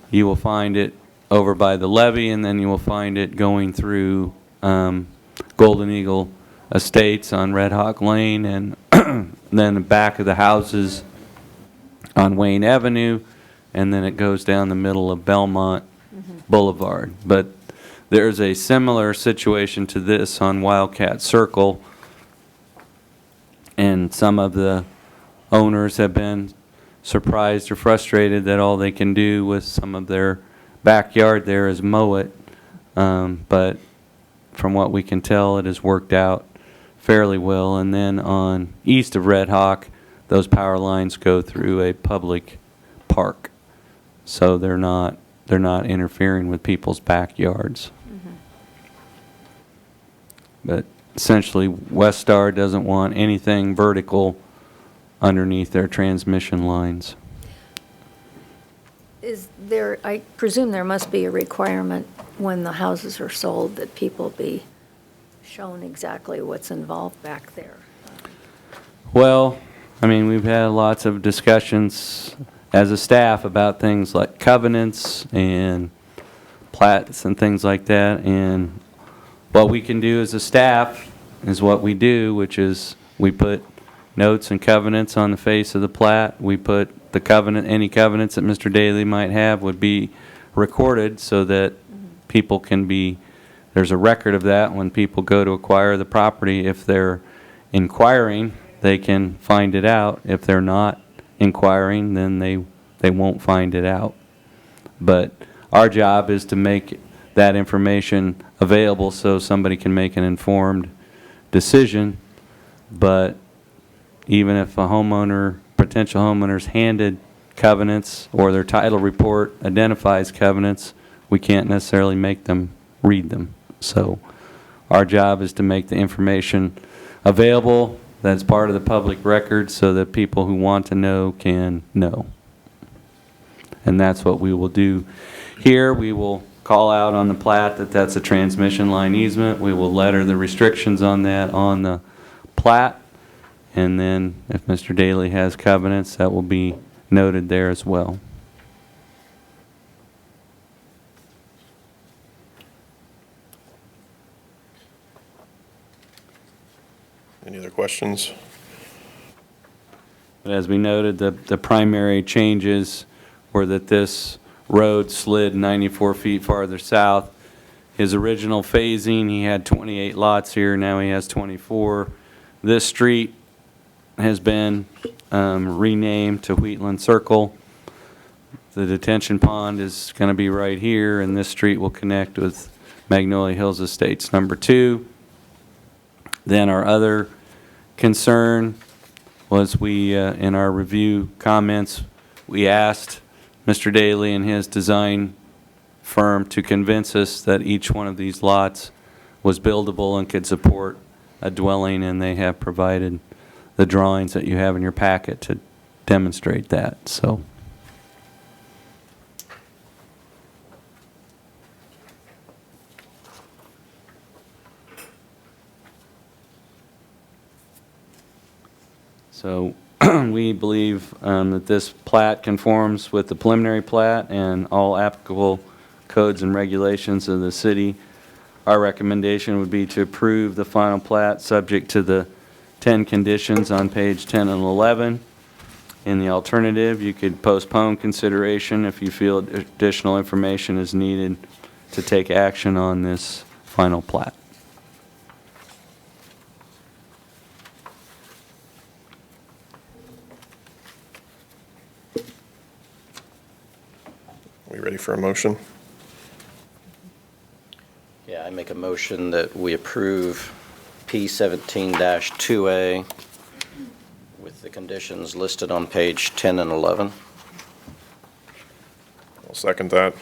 you will find it over by the levee, and then you will find it going through Golden Eagle Estates on Red Hawk Lane, and then the back of the houses on Wayne Avenue, and then it goes down the middle of Belmont Boulevard. But there's a similar situation to this on Wildcat Circle, and some of the owners have been surprised or frustrated that all they can do with some of their backyard there is mow it. But from what we can tell, it has worked out fairly well. And then on east of Red Hawk, those power lines go through a public park. So they're not interfering with people's backyards. But essentially, Westar doesn't want anything vertical underneath their transmission lines. Is there, I presume there must be a requirement when the houses are sold that people be shown exactly what's involved back there? Well, I mean, we've had lots of discussions as a staff about things like covenants and plats and things like that. And what we can do as a staff is what we do, which is we put notes and covenants on the face of the plat. We put the covenant, any covenants that Mr. Daly might have would be recorded so that people can be, there's a record of that when people go to acquire the property. If they're inquiring, they can find it out. If they're not inquiring, then they won't find it out. But our job is to make that information available so somebody can make an informed decision. But even if a homeowner, potential homeowner's handed covenants or their title report identifies covenants, we can't necessarily make them read them. So our job is to make the information available that's part of the public record so that people who want to know can know. And that's what we will do here. We will call out on the plat that that's a transmission line easement. We will letter the restrictions on that on the plat. And then if Mr. Daly has covenants, that will be noted there as well. Any other questions? But as we noted, the primary changes were that this road slid 94 feet farther south. His original phasing, he had 28 lots here, now he has 24. This street has been renamed to Wheatland Circle. The detention pond is going to be right here, and this street will connect with Magnolia Hills Estates number 2. Then our other concern was we, in our review comments, we asked Mr. Daly and his design firm to convince us that each one of these lots was buildable and could support a dwelling, and they have provided the drawings that you have in your packet to demonstrate that, so. So we believe that this plat conforms with the preliminary plat and all applicable codes and regulations of the city. Our recommendation would be to approve the final plat subject to the 10 conditions on page 10 and 11. In the alternative, you could postpone consideration if you feel additional information is needed to take action on this final plat. We ready for a motion? Yeah, I make a motion that we approve P17-2A with the conditions listed on page 10 and 11. I'll second that.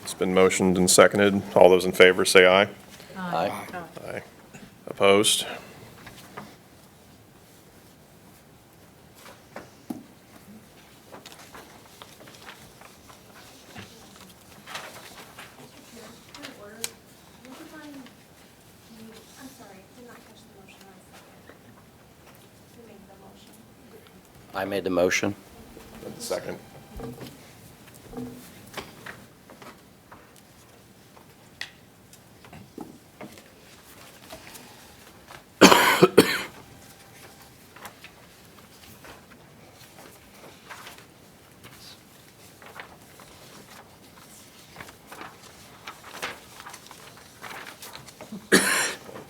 It's been motioned and seconded. All those in favor say aye. Aye. Aye. Opposed? I made the motion. Second.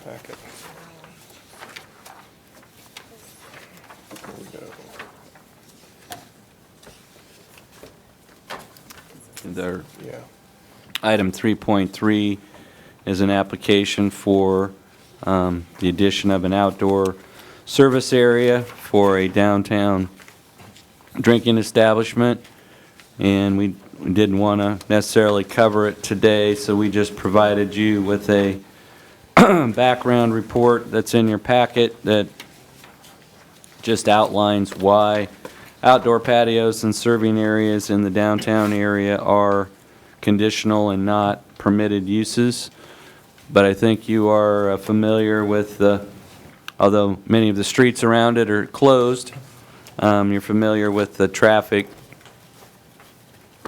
Packet. Here we go. There. Yeah. Item 3.3 is an application for the addition of an outdoor service area for a downtown drinking establishment. And we didn't want to necessarily cover it today, so we just provided you with a background report that's in your packet that just outlines why outdoor patios and serving areas in the downtown area are conditional and not permitted uses. But I think you are familiar with although many of the streets around it are closed, you're familiar with the traffic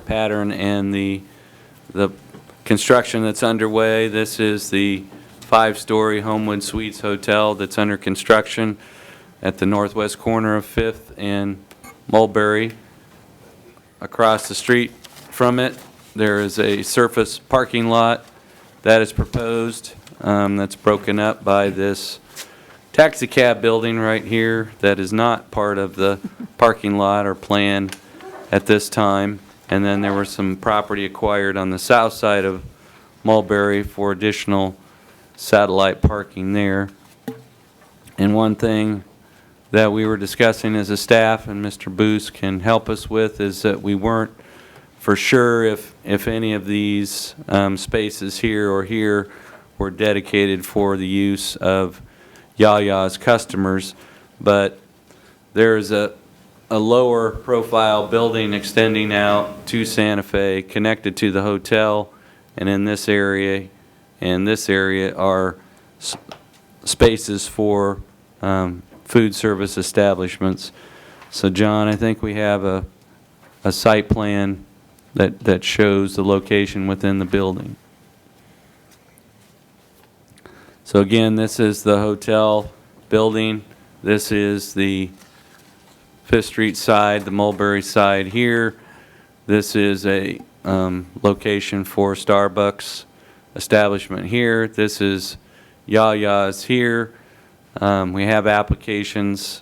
pattern and the construction that's underway. This is the 5-story Homewood Suites Hotel that's under construction at the northwest corner of 5th and Mulberry. Across the street from it, there is a surface parking lot that is proposed that's broken up by this taxi cab building right here that is not part of the parking lot or plan at this time. And then there was some property acquired on the south side of Mulberry for additional satellite parking there. And one thing that we were discussing as a staff, and Mr. Boos can help us with, is that we weren't for sure if any of these spaces here or here were dedicated for the use of YaYa's customers. But there's a lower profile building extending out to Santa Fe connected to the hotel, and in this area and this area are spaces for food service establishments. So John, I think we have a site plan that shows the location within the building. So again, this is the hotel building. This is the 5th Street side, the Mulberry side here. This is a location for Starbucks establishment here. This is YaYa's here. We have applications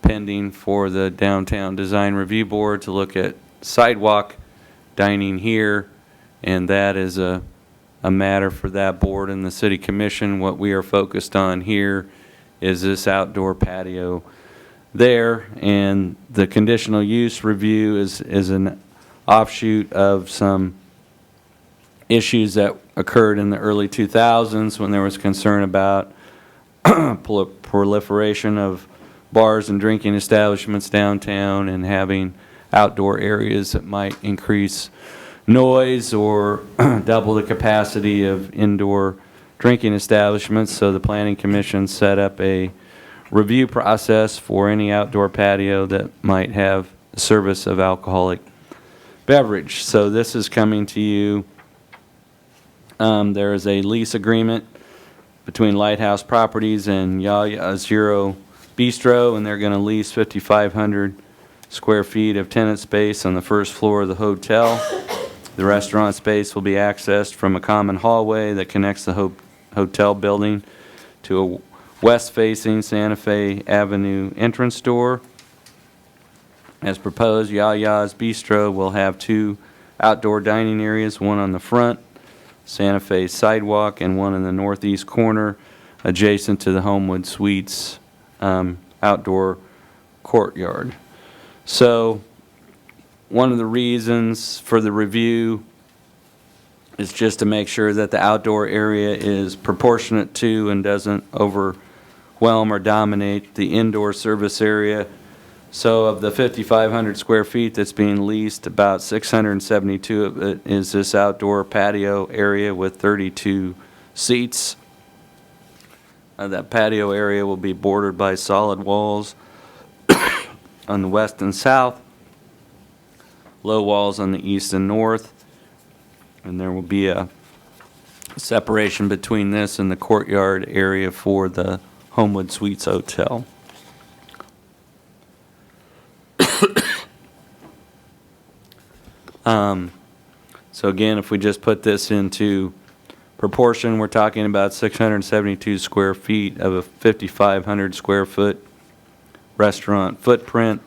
pending for the Downtown Design Review Board to look at sidewalk dining here, and that is a matter for that board and the City Commission. What we are focused on here is this outdoor patio there. And the conditional use review is an offshoot of some issues that occurred in the early 2000s when there was concern about proliferation of bars and drinking establishments downtown and having outdoor areas that might increase noise or double the capacity of indoor drinking establishments. So the Planning Commission set up a review process for any outdoor patio that might have service of alcoholic beverage. So this is coming to you. There is a lease agreement between Lighthouse Properties and YaYa Zero Bistro, and they're going to lease 5,500 square feet of tenant space on the first floor of the hotel. The restaurant space will be accessed from a common hallway that connects the hotel building to a west-facing Santa Fe Avenue entrance door. As proposed, YaYa's Bistro will have 2 outdoor dining areas, one on the front Santa Fe sidewalk and one in the northeast corner adjacent to the Homewood Suites outdoor courtyard. So one of the reasons for the review is just to make sure that the outdoor area is proportionate to and doesn't overwhelm or dominate the indoor service area. So of the 5,500 square feet that's being leased, about 672 of it is this outdoor patio area with 32 seats. That patio area will be bordered by solid walls on the west and south, low walls on the east and north, and there will be a separation between this and the courtyard area for the Homewood Suites Hotel. So again, if we just put this into proportion, we're talking about 672 square feet of a 5,500 square foot restaurant footprint.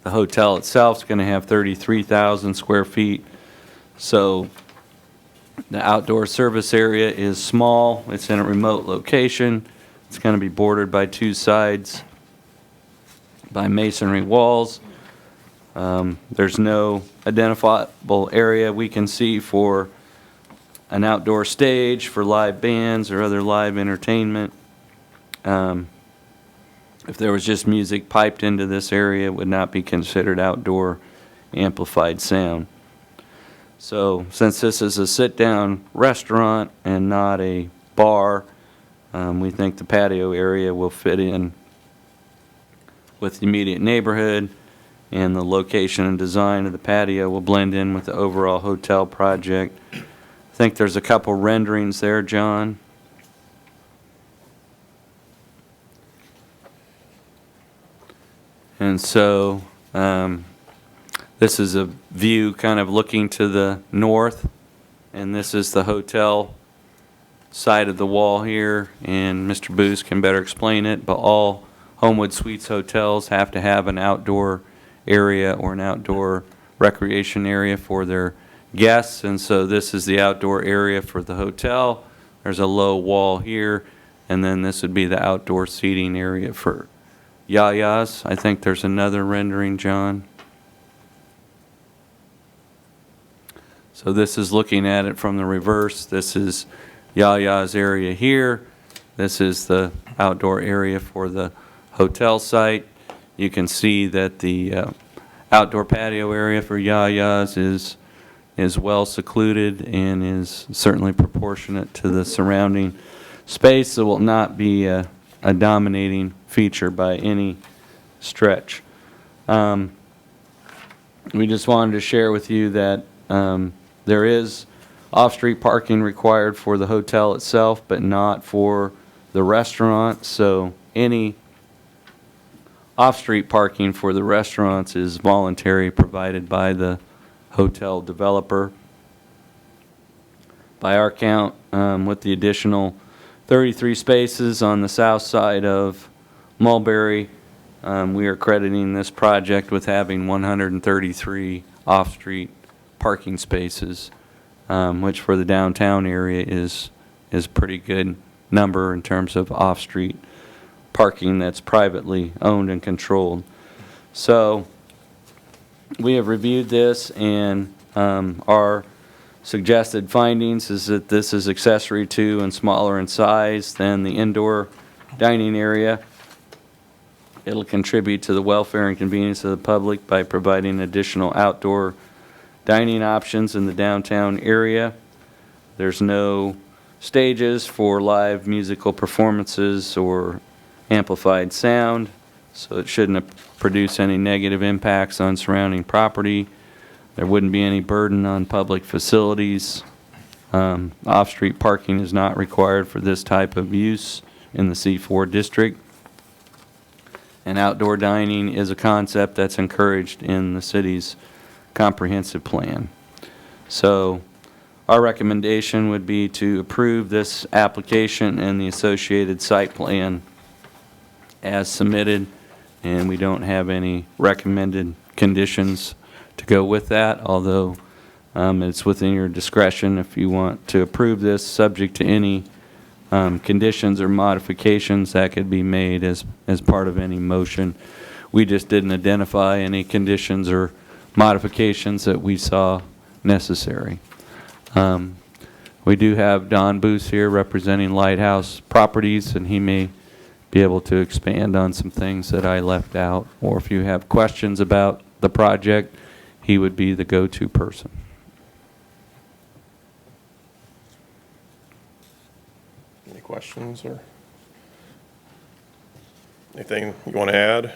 The hotel itself is going to have 33,000 square feet. So the outdoor service area is small. It's in a remote location. It's going to be bordered by 2 sides by masonry walls. There's no identifiable area we can see for an outdoor stage for live bands or other live entertainment. If there was just music piped into this area, it would not be considered outdoor amplified sound. So since this is a sit-down restaurant and not a bar, we think the patio area will fit in with the immediate neighborhood, and the location and design of the patio will blend in with the overall hotel project. I think there's a couple renderings there, John. And so this is a view kind of looking to the north, and this is the hotel side of the wall here, and Mr. Booth can better explain it, but all Homewood Suites hotels have to have an outdoor area or an outdoor recreation area for their guests, and so this is the outdoor area for the hotel. There's a low wall here, and then this would be the outdoor seating area for YaYa's. I think there's another rendering, John. So this is looking at it from the reverse. This is YaYa's area here. This is the outdoor area for the hotel site. You can see that the outdoor patio area for YaYa's is well secluded and is certainly proportionate to the surrounding space. It will not be a dominating feature by any stretch. We just wanted to share with you that there is off-street parking required for the hotel itself, but not for the restaurant. So any off-street parking for the restaurants is voluntary, provided by the hotel developer. By our count, with the additional 33 spaces on the south side of Mulberry, we are crediting this project with having 133 off-street parking spaces, which for the downtown area is pretty good number in terms of off-street parking that's privately owned and controlled. So we have reviewed this, and our suggested findings is that this is accessory to and smaller in size than the indoor dining area. It'll contribute to the welfare and convenience of the public by providing additional outdoor dining options in the downtown area. There's no stages for live musical performances or amplified sound, so it shouldn't produce any negative impacts on surrounding property. There wouldn't be any burden on public facilities. Off-street parking is not required for this type of use in the C4 district. And outdoor dining is a concept that's encouraged in the city's comprehensive plan. So our recommendation would be to approve this application and the associated site plan as submitted, and we don't have any recommended conditions to go with that, although it's within your discretion if you want to approve this subject to any conditions or modifications that could be made as part of any motion. We just didn't identify any conditions or modifications that we saw necessary. We do have Don Booth here representing Lighthouse Properties, and he may be able to expand on some things that I left out, or if you have questions about the project, he would be the go-to person. Any questions or anything you want to add?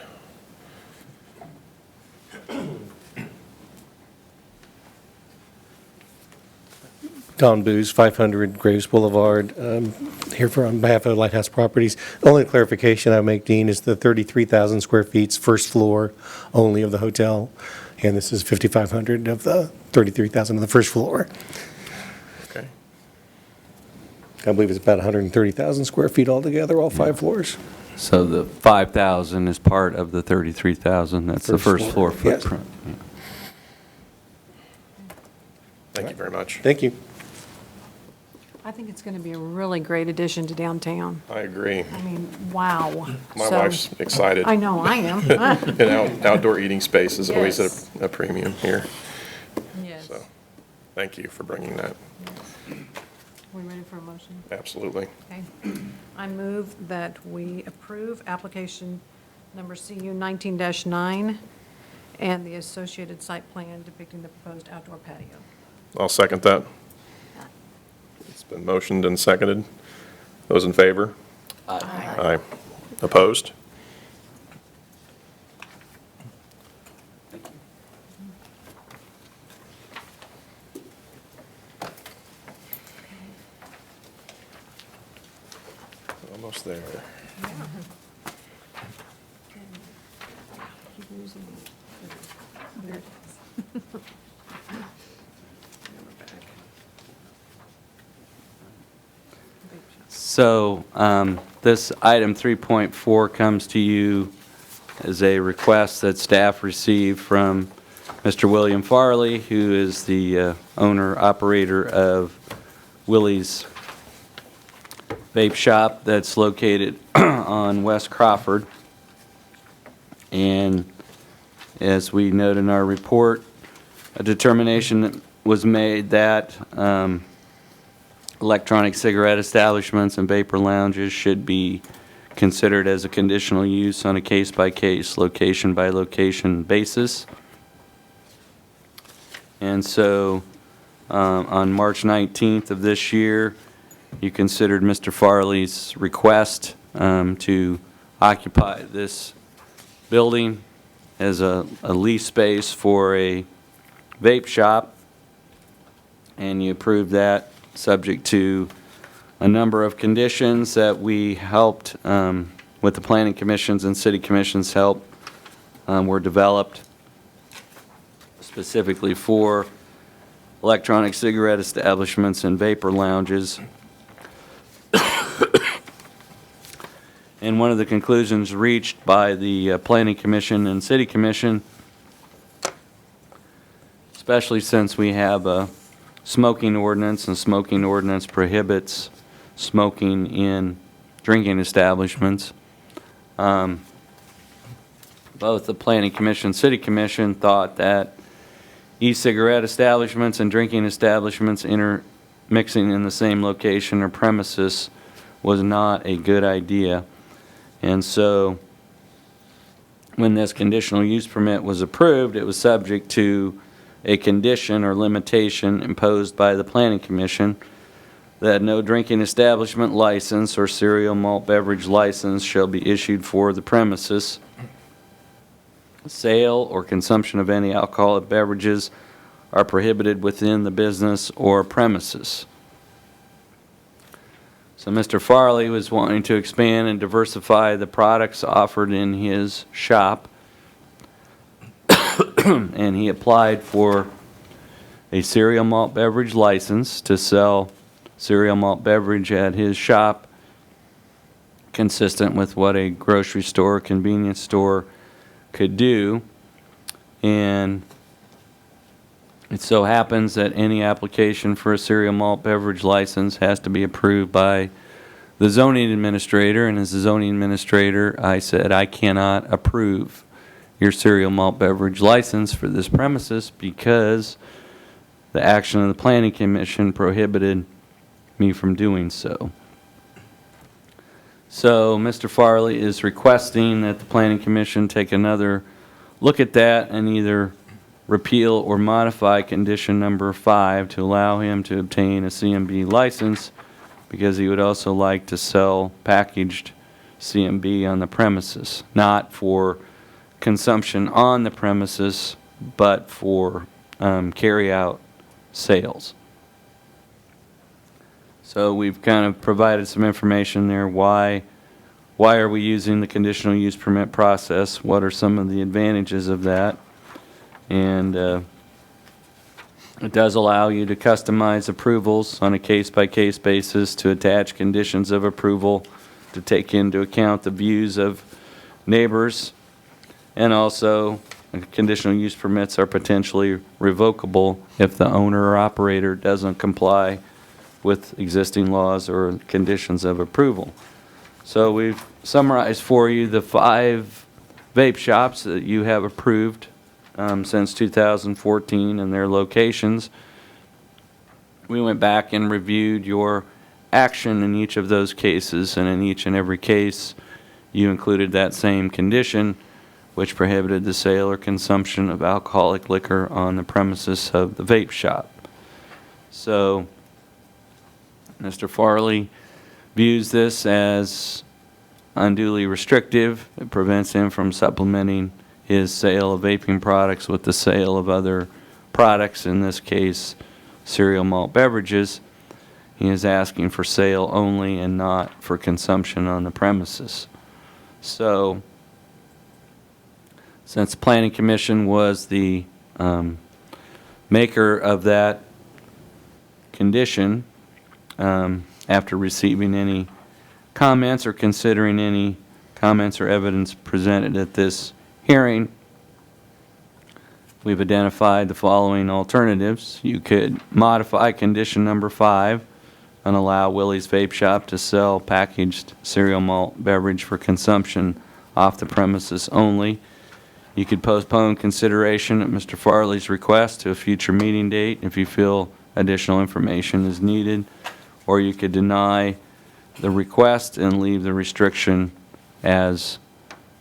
Don Booz, 500 Graves Boulevard, here on behalf of Lighthouse Properties. The only clarification I make, Dean, is the 33,000 square feet, first floor only of the hotel, and this is 5,500 of the 33,000 of the first floor. Okay. I believe it's about 130,000 square feet altogether, all 5 floors. So the 5,000 is part of the 33,000. That's the first floor Yes. footprint. Yeah. Thank you very much. Thank you. I think it's going to be a really great addition to downtown. I agree. I mean, wow. My So- wife's excited. I know, I am. And outdoor eating space is always Yes. a premium here. Yes. So, thank you for bringing that. We ready for a motion? Absolutely. Okay. I move that we approve application number CU 19-9 and the associated site plan depicting the proposed outdoor patio. I'll second that. It's been motioned and seconded. Those in favor? Aye. Aye. Opposed? Almost there. Keep using it. There it is. So this item 3.4 comes to you as a request that staff received from Mr. William Farley, who is the owner-operator of Willie's Vape Shop that's located on West Crawford. And as we note in our report, a determination was made that electronic cigarette establishments and vapor lounges should be considered as a conditional use on a case-by-case, location-by-location basis. And so on March 19th of this year, you considered Mr. Farley's request to occupy this building as a lease space for a vape shop, and you approved that subject to a number of conditions that we helped with the planning commissions and city commissions help were developed specifically for electronic cigarette establishments and vapor lounges. And one of the conclusions reached by the planning commission and city commission, especially since we have a smoking ordinance, and smoking ordinance prohibits smoking in drinking establishments. Both the Planning Commission and City Commission thought that e-cigarette establishments and drinking establishments intermixing in the same location or premises was not a good idea. And so when this conditional use permit was approved, it was subject to a condition or limitation imposed by the Planning Commission that no drinking establishment license or cereal malt beverage license shall be issued for the premises. Sale or consumption of any alcoholic beverages are prohibited within the business or premises. So Mr. Farley was wanting to expand and diversify the products offered in his shop, and he applied for a cereal malt beverage license to sell cereal malt beverage at his shop, consistent with what a grocery store, convenience store could do. And it so happens that any application for a cereal malt beverage license has to be approved by the zoning administrator, and as the zoning administrator, I said, I cannot approve your cereal malt beverage license for this premises because the action of the Planning Commission prohibited me from doing so. So Mr. Farley is requesting that the Planning Commission take another look at that and either repeal or modify condition number 5 to allow him to obtain a CMB license, because he would also like to sell packaged CMB on the premises, not for consumption on the premises, but for carry-out sales. So we've kind of provided some information there. Why are we using the conditional use permit process? What are some of the advantages of that? And it does allow you to customize approvals on a case-by-case basis, to attach conditions of approval, to take into account the views of neighbors, and also conditional use permits are potentially revocable if the owner or operator doesn't comply with existing laws or conditions of approval. So we've summarized for you the 5 vape shops that you have approved since 2014 and their locations. We went back and reviewed your action in each of those cases, and in each and every case you included that same condition, which prohibited the sale or consumption of alcoholic liquor on the premises of the vape shop. So Mr. Farley views this as unduly restrictive. It prevents him from supplementing his sale of vaping products with the sale of other products, in this case cereal malt beverages. He is asking for sale only and not for consumption on the premises. So since the Planning Commission was the maker of that condition, after receiving any comments or considering any comments or evidence presented at this hearing, we've identified the following alternatives. You could modify condition number 5 and allow Willie's Vape Shop to sell packaged cereal malt beverage for consumption off the premises only. You could postpone consideration at Mr. Farley's request to a future meeting date if you feel additional information is needed, or you could deny the request and leave the restriction as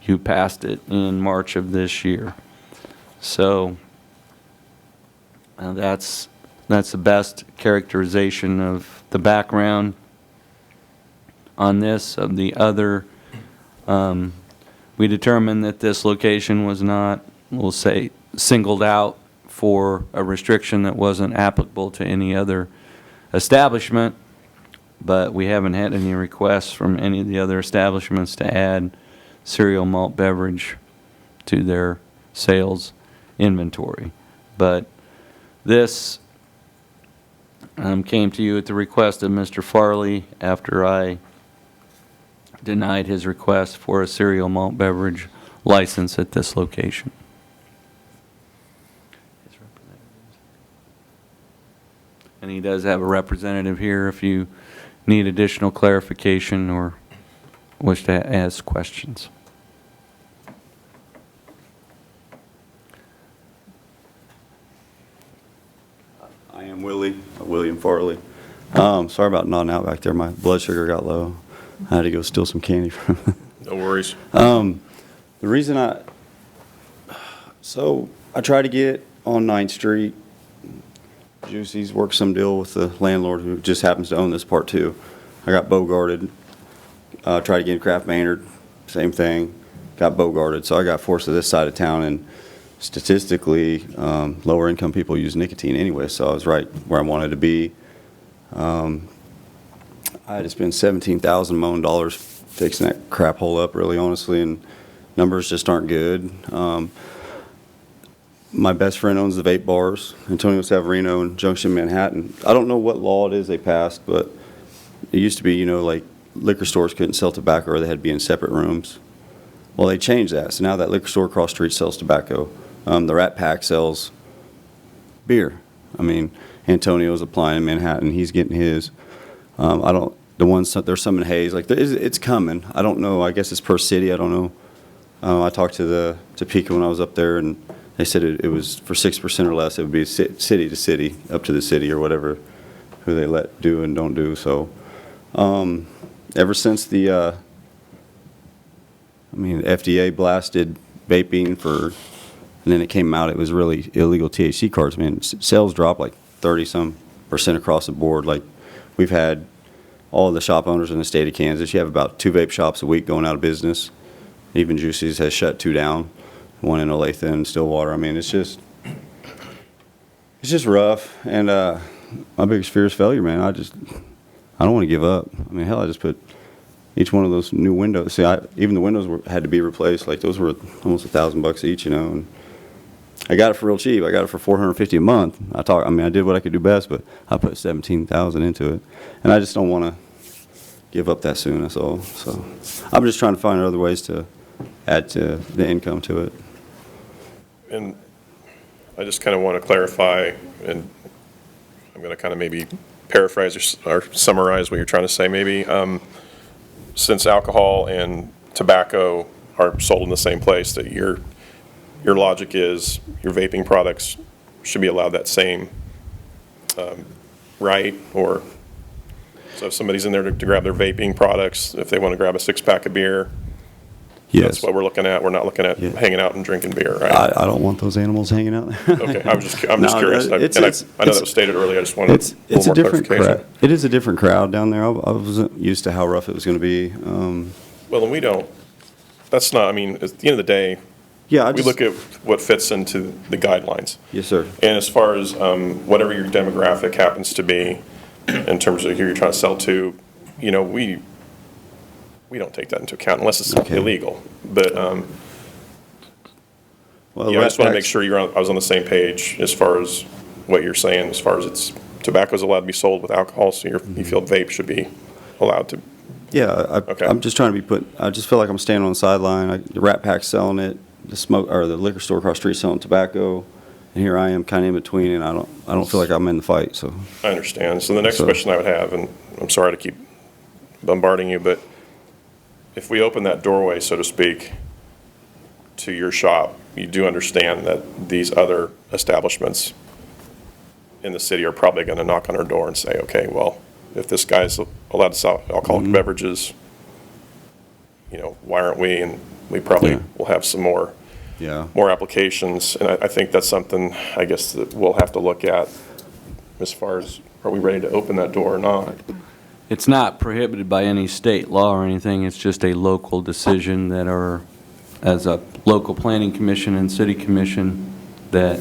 you passed it in March of this year. So that's the best characterization of the background on this. Of the other, we determined that this location was not, we'll say, singled out for a restriction that wasn't applicable to any other establishment, but we haven't had any requests from any of the other establishments to add cereal malt beverage to their sales inventory. But this came to you at the request of Mr. Farley after I denied his request for a cereal malt beverage license at this location. And he does have a representative here if you need additional clarification or wish to ask questions? I am William Farley. Sorry about nodding out back there. My blood sugar got low. I had to go steal some candy from him. No worries. The reason so I tried to get on 9th Street. Juicy's worked some deal with the landlord who just happens to own this part too. I got bogarted. Tried to get in Kraft Maynard, same thing. Got bogarted, so I got forced to this side of town, and statistically, lower income people use nicotine anyway, so I was right where I wanted to be. I had to spend $17,000 mowing dollars fixing that crap hole up, really honestly, and numbers just aren't good. My best friend owns the vape bars, Antonio Savarino in Junction, Manhattan. I don't know what law it is they passed, but it used to be, you know, like liquor stores couldn't sell tobacco or they had to be in separate rooms. Well, they changed that, so now that liquor store across the street sells tobacco. The Rat Pack sells beer. I mean, Antonio's applying in Manhattan, he's getting his. There's some in Hayes, like it's coming. I don't know, I guess it's per city, I don't know. I talked to Topeka when I was up there, and they said it was for 6% or less, it would be city to city, up to the city or whatever, who they let do and don't do. So ever since the FDA blasted vaping and then it came out, it was really illegal THC cards. Man, sales dropped like 30-some% across the board. Like, we've had all of the shop owners in the state of Kansas. You have about 2 vape shops a week going out of business. Even Juicy's has shut 2 down, one in Olathe and Stillwater. I mean, it's just rough. And my biggest fear is failure, man. I don't want to give up. I mean, hell, I just put each one of those new windows. See, even the windows had to be replaced. Like, those were almost $1,000 each, you know. And I got it for real cheap. I got it for $450 a month. I did what I could do best, but I put $17,000 into it, and I just don't want to give up that soon. That's all. So I'm just trying to find other ways to add to the income to it. And I just kind of want to clarify, and I'm going to kind of maybe paraphrase or summarize what you're trying to say maybe. Since alcohol and tobacco are sold in the same place, that your logic is your vaping products should be allowed that same right? Or so if somebody's in there to grab their vaping products, if they want to grab a 6-pack of beer, Yes. that's what we're looking at. We're not looking at hanging out and drinking beer, right? I don't want those animals hanging out there. Okay, I'm just curious. I know that was stated earlier. I just wanted it's a little a more different clarification. crowd. It is a different crowd down there. I wasn't used to how rough it was going to be. Well, and we don't, that's not, I mean, at the end of the day, we look at what fits into the guidelines. Yes, sir. And as far as whatever your demographic happens to be, in terms of who you're trying to sell to, you know, we don't take that into account unless it's illegal. But I just want to make sure I was on the same page as far as what you're saying, as far as tobacco is allowed to be sold with alcohol, so you feel vape should be allowed to. Yeah, I'm just trying to be I just feel like I'm standing on the sideline. The Rat Pack's selling it, the liquor store across the street selling tobacco, and here I am kind of in between, and I don't feel like I'm in the fight. So I understand. So the next question I would have, and I'm sorry to keep bombarding you, but if we open that doorway, so to speak, to your shop, you do understand that these other establishments in the city are probably going to knock on our door and say, okay, well, if this guy's allowed to sell alcoholic beverages, you know, why aren't we? And we probably will have some more applications. And I think that's something, I guess, that we'll have to look at as far as, are we ready to open that door or not? It's not prohibited by any state law or anything. It's just a local decision as a local planning commission and city commission that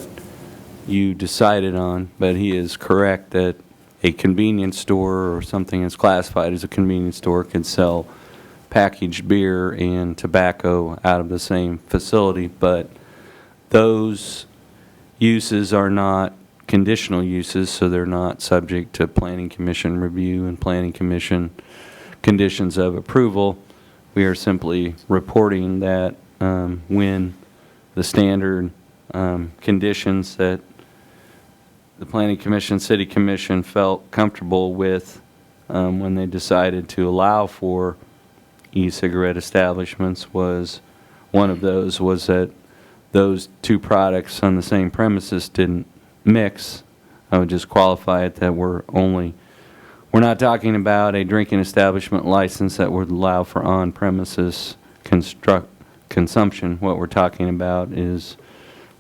you decided on. But he is correct that a convenience store or something that's classified as a convenience store can sell packaged beer and tobacco out of the same facility. But those uses are not conditional uses, so they're not subject to planning commission review and planning commission conditions of approval. We are simply reporting that when the standard conditions that the planning commission, city commission felt comfortable with when they decided to allow for e-cigarette establishments was, one of those was that those two products on the same premises didn't mix. I would just qualify it that we're not talking about a drinking establishment license that would allow for on-premises consumption. What we're talking about is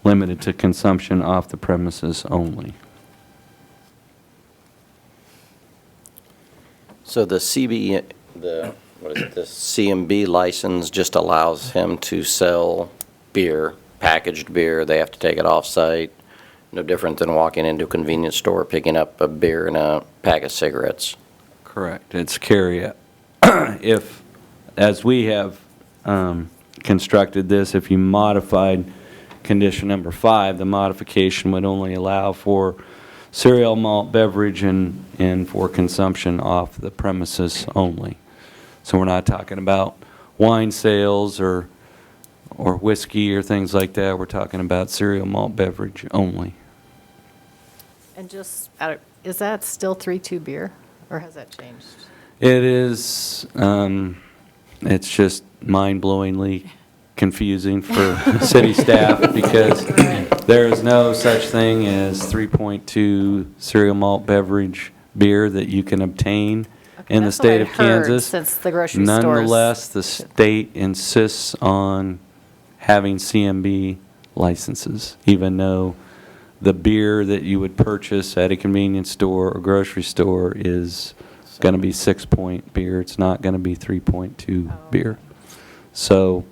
limited to consumption off the premises only. So the CMB license just allows him to sell beer, packaged beer. They have to take it off-site. No different than walking into a convenience store, picking up a beer and a pack of cigarettes. Correct. It's carry out. If, as we have constructed this, if you modified condition number 5, the modification would only allow for cereal malt beverage and for consumption off the premises only. So we're not talking about wine sales or whiskey or things like that. We're talking about cereal malt beverage only. And just, is that still 3-2 beer, or has that changed? It is, it's just mind-blowingly confusing for city staff because there is no such thing as 3.2 cereal malt beverage beer that you can obtain in the state of Kansas. Since the grocery stores. Nonetheless, the state insists on having CMB licenses, even though the beer that you would purchase at a convenience store or grocery store is going to be 6-point beer. It's not going to be 3.2 beer. So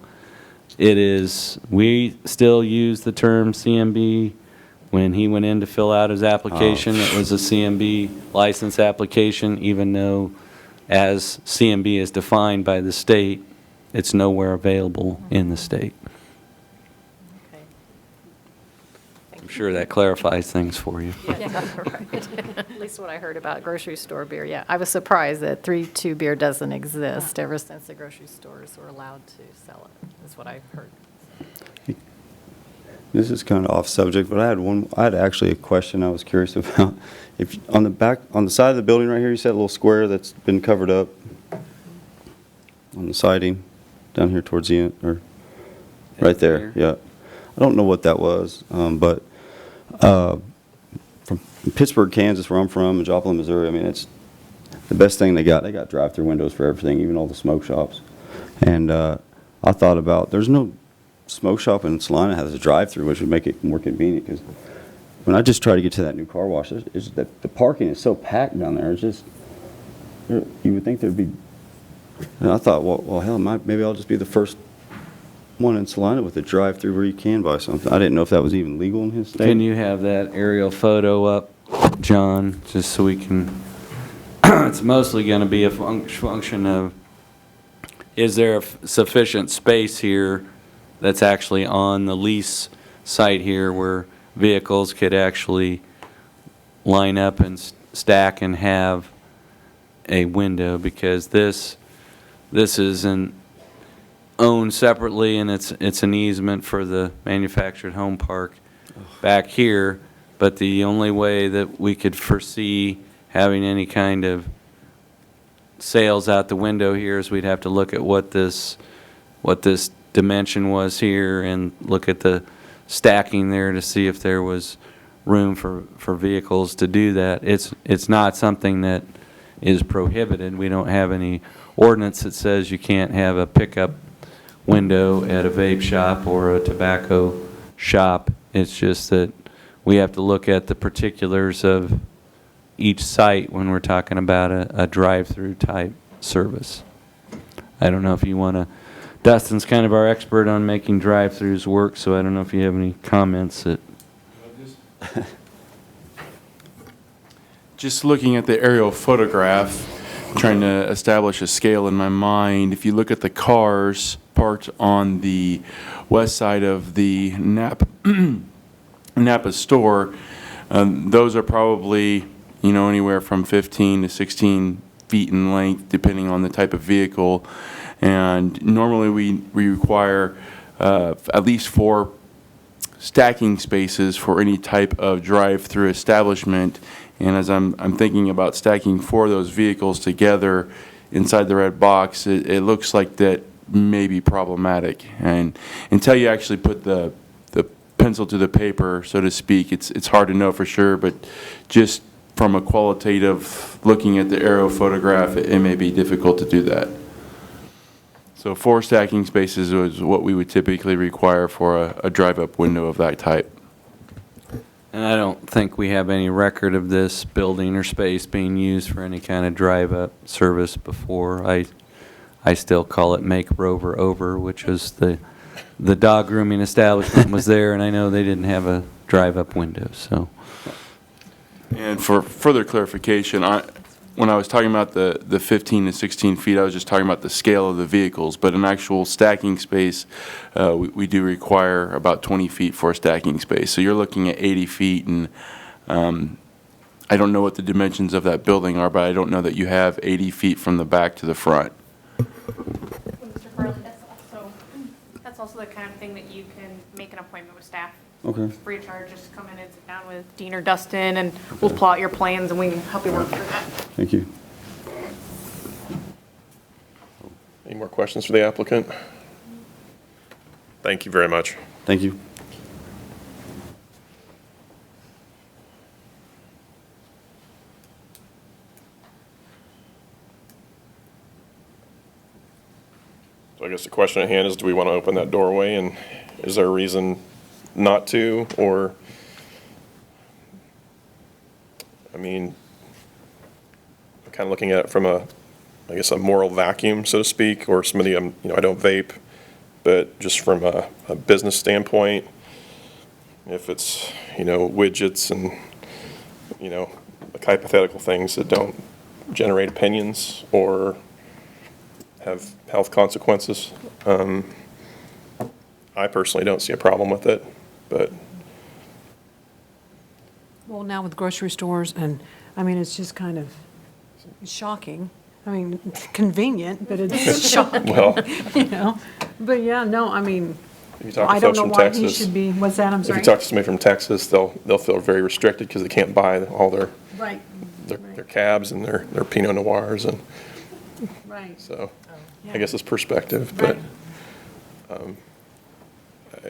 it is, we still use the term CMB. When he went in to fill out his application, it was a CMB license application, even though as CMB is defined by the state, it's nowhere available in the state. Okay. I'm sure that clarifies things for you. Yeah, right. At least what I heard about grocery store beer, yeah. I was surprised that 3-2 beer doesn't exist ever since the grocery stores were allowed to sell it, is what I've heard. This is kind of off subject, but I had actually a question I was curious about. If on the side of the building right here, you said a little square that's been covered up on the siding down here towards the end, or right there, yeah. I don't know what that was, but from Pittsburgh, Kansas, where I'm from, and Joplin, Missouri, I mean, it's the best thing they got. They got drive-through windows for everything, even all the smoke shops. And I thought about, there's no smoke shop in Salina has a drive-through, which would make it more convenient, because when I just try to get to that new car wash, the parking is so packed down there. It's just, you would think there'd be, and I thought, well hell, maybe I'll just be the first one in Salina with a drive-through where you can buy something. I didn't know if that was even legal in his state. Can you have that aerial photo up, John, just so we can, it's mostly going to be a function of, is there sufficient space here that's actually on the lease site here where vehicles could actually line up and stack and have a window, because this isn't owned separately, and it's an easement for the manufactured home park back here, but the only way that we could foresee having any kind of sales out the window here is we'd have to look at what this dimension was here and look at the stacking there to see if there was room for vehicles to do that. It's not something that is prohibited. We don't have any ordinance that says you can't have a pickup window at a vape shop or a tobacco shop. It's just that we have to look at the particulars of each site when we're talking about a drive-through type service. I don't know if you want to, Dustin's kind of our expert on making drive-throughs work, so I don't know if you have any comments that. Just looking at the aerial photograph, trying to establish a scale in my mind. If you look at the cars parked on the west side of the Napa store, those are probably, anywhere from 15 to 16 feet in length, depending on the type of vehicle. And normally we require at least 4 stacking spaces for any type of drive-through establishment. And as I'm thinking about stacking 4 of those vehicles together inside the red box, it looks like that may be problematic. And until you actually put the pencil to the paper, so to speak, it's hard to know for sure, but just from a qualitative looking at the aerial photograph, it may be difficult to do that. So 4 stacking spaces is what we would typically require for a drive-up window of that type. And I don't think we have any record of this building or space being used for any kind of drive-up service before. I still call it Make Rover Over, which was the dog grooming establishment was there, and I know they didn't have a drive-up window, so. And for further clarification, when I was talking about the 15 to 16 feet, I was just talking about the scale of the vehicles, but an actual stacking space, we do require about 20 feet for a stacking space. So you're looking at 80 feet, and I don't know what the dimensions of that building are, but I don't know that you have 80 feet from the back to the front. Mr. Farley, that's also the kind of thing that you can make an appointment with staff. Okay. Free of charge, just come in and sit down with Dean or Dustin, and we'll plot your plans, and we can help you work through that. Thank you. Any more questions for the applicant? Thank you very much. Thank you. So I guess the question at hand is, do we want to open that doorway, and is there a reason not to, or, I mean, I'm kind of looking at it from I guess a moral vacuum, so to speak, or somebody, I don't vape, but just from a business standpoint, if it's, widgets and, like hypothetical things that don't generate opinions or have health consequences, I personally don't see a problem with it, but. Well, now with grocery stores, and, it's just kind of shocking. It's convenient, but it's shocking, Well. But yeah, no, If you talk to I don't folks know from why Texas, he should be, what's that, I'm if sorry? you talk to somebody from Texas, they'll feel very restricted because they can't buy all their Right, their cabs and their Pinot Noirs, and right. so Yeah. I guess it's perspective, but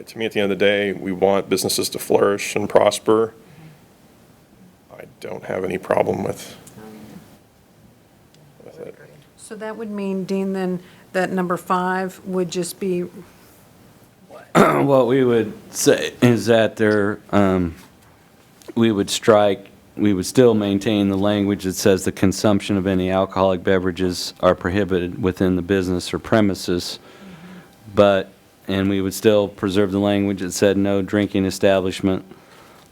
to me, at the end of the day, we want businesses to flourish and prosper. I don't have any problem with it. So that would mean, Dean, then, that number 5 would just be, What we would say is that we would still maintain the language that says the consumption of any alcoholic beverages are prohibited within the business or premises, and we would still preserve the language that said no drinking establishment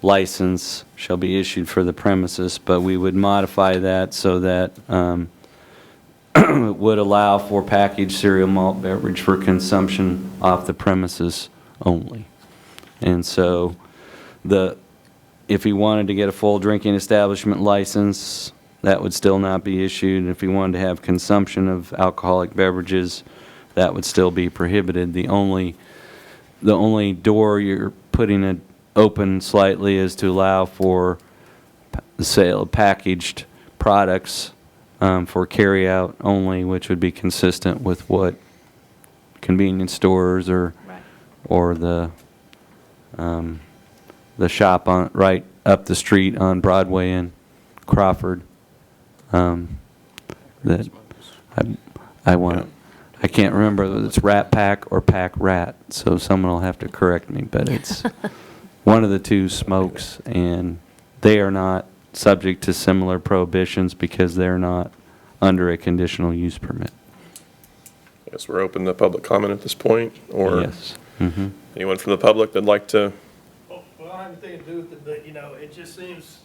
license shall be issued for the premises, but we would modify that so that it would allow for packaged cereal malt beverage for consumption off the premises only. And so if he wanted to get a full drinking establishment license, that would still not be issued. If he wanted to have consumption of alcoholic beverages, that would still be prohibited. The only door you're putting it open slightly is to allow for the sale of packaged products for carry-out only, which would be consistent with what convenience stores or the shop right up the street on Broadway and Crawford. That I can't remember whether it's Rat Pack or Pack Rat, so someone will have to correct me, but it's one of the two smokes, and they are not subject to similar prohibitions because they're not under a conditional use permit. I guess we're open to public comment at this point, or Yes. Mm-hmm. anyone from the public that'd like to. Well, I don't have anything to do with it, but, it just seems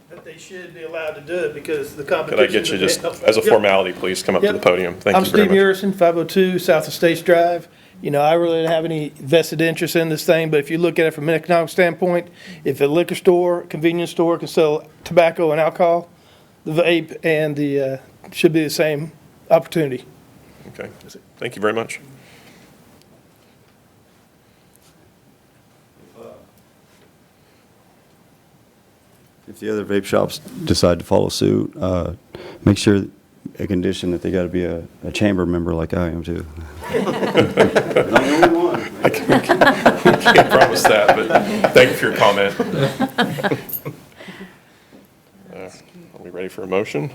that they should be allowed to do it because the competition. Could I get you just, as a formality, please come up to the podium? Thank I'm you very Steve much. Harrison, 502 South of States Drive. I really don't have any vested interest in this thing, but if you look at it from an economic standpoint, if a liquor store, convenience store can sell tobacco and alcohol, the vape and the, should be the same opportunity. Okay, thank you very much. If the other vape shops decide to follow suit, make sure a condition that they got to be a chamber member like I am too. I'm the only one. I can't promise that, but thank you for your comment. Are we ready for a motion?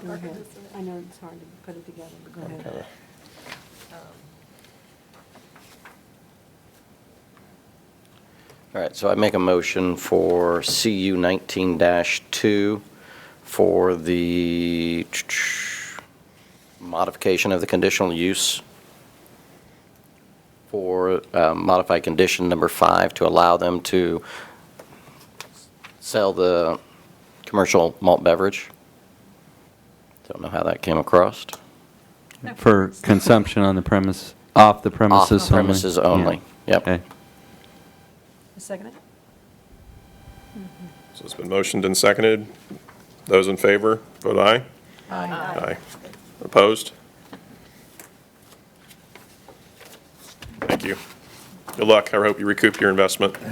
Go ahead. I know it's hard to put it together, but go ahead. Okay. All right, so I make a motion for CU 19-2 for the modification of the conditional use for modified condition number 5 to allow them to sell the commercial malt beverage. Don't know how that came across. For consumption on the premise, off the premises Off the premises only. Yeah. Yep. Okay. Second it? So it's been motioned and seconded. Those in favor, vote aye. Aye. Aye. Opposed? Thank you. Good luck. I hope you recoup your investment. Just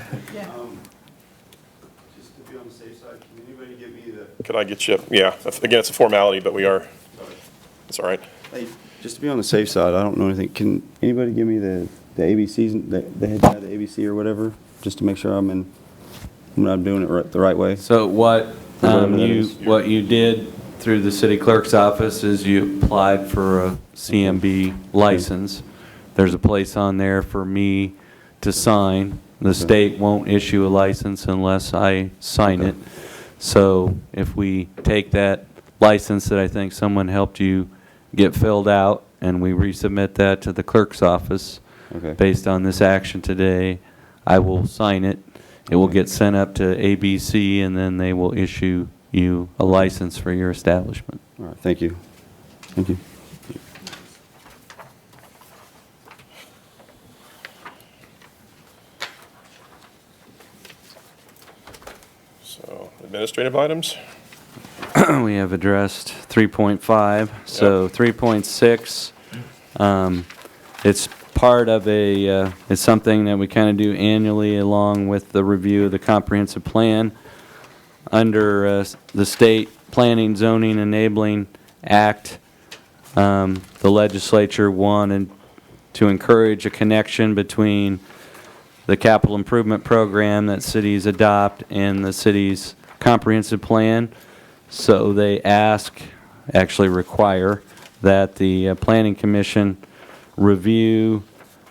to be on the safe side, can anybody give me the, Could I get you, yeah, again, it's a formality, but we are, it's all right. hey, just to be on the safe side, I don't know anything, can anybody give me the ABCs, the head side, the ABC or whatever, just to make sure I'm doing it the right way? So what Whatever that is. what you did through the city clerk's office is you applied for a CMB license. There's a place on there for me to sign. The state won't issue a license unless I sign it. So if we take that license that I think someone helped you get filled out and we resubmit that to the clerk's office based on this action today, I will sign it. It will get sent up to ABC and then they will issue you a license for your establishment. All right, thank you. Thank you. So administrative items? We have addressed 3.5. So 3.6, it's part of it's something that we kind of do annually along with the review of the comprehensive plan. Under the State Planning, Zoning, Enabling Act, the legislature wanted to encourage a connection between the capital improvement program that cities adopt and the city's comprehensive plan. So they actually require, that the Planning Commission review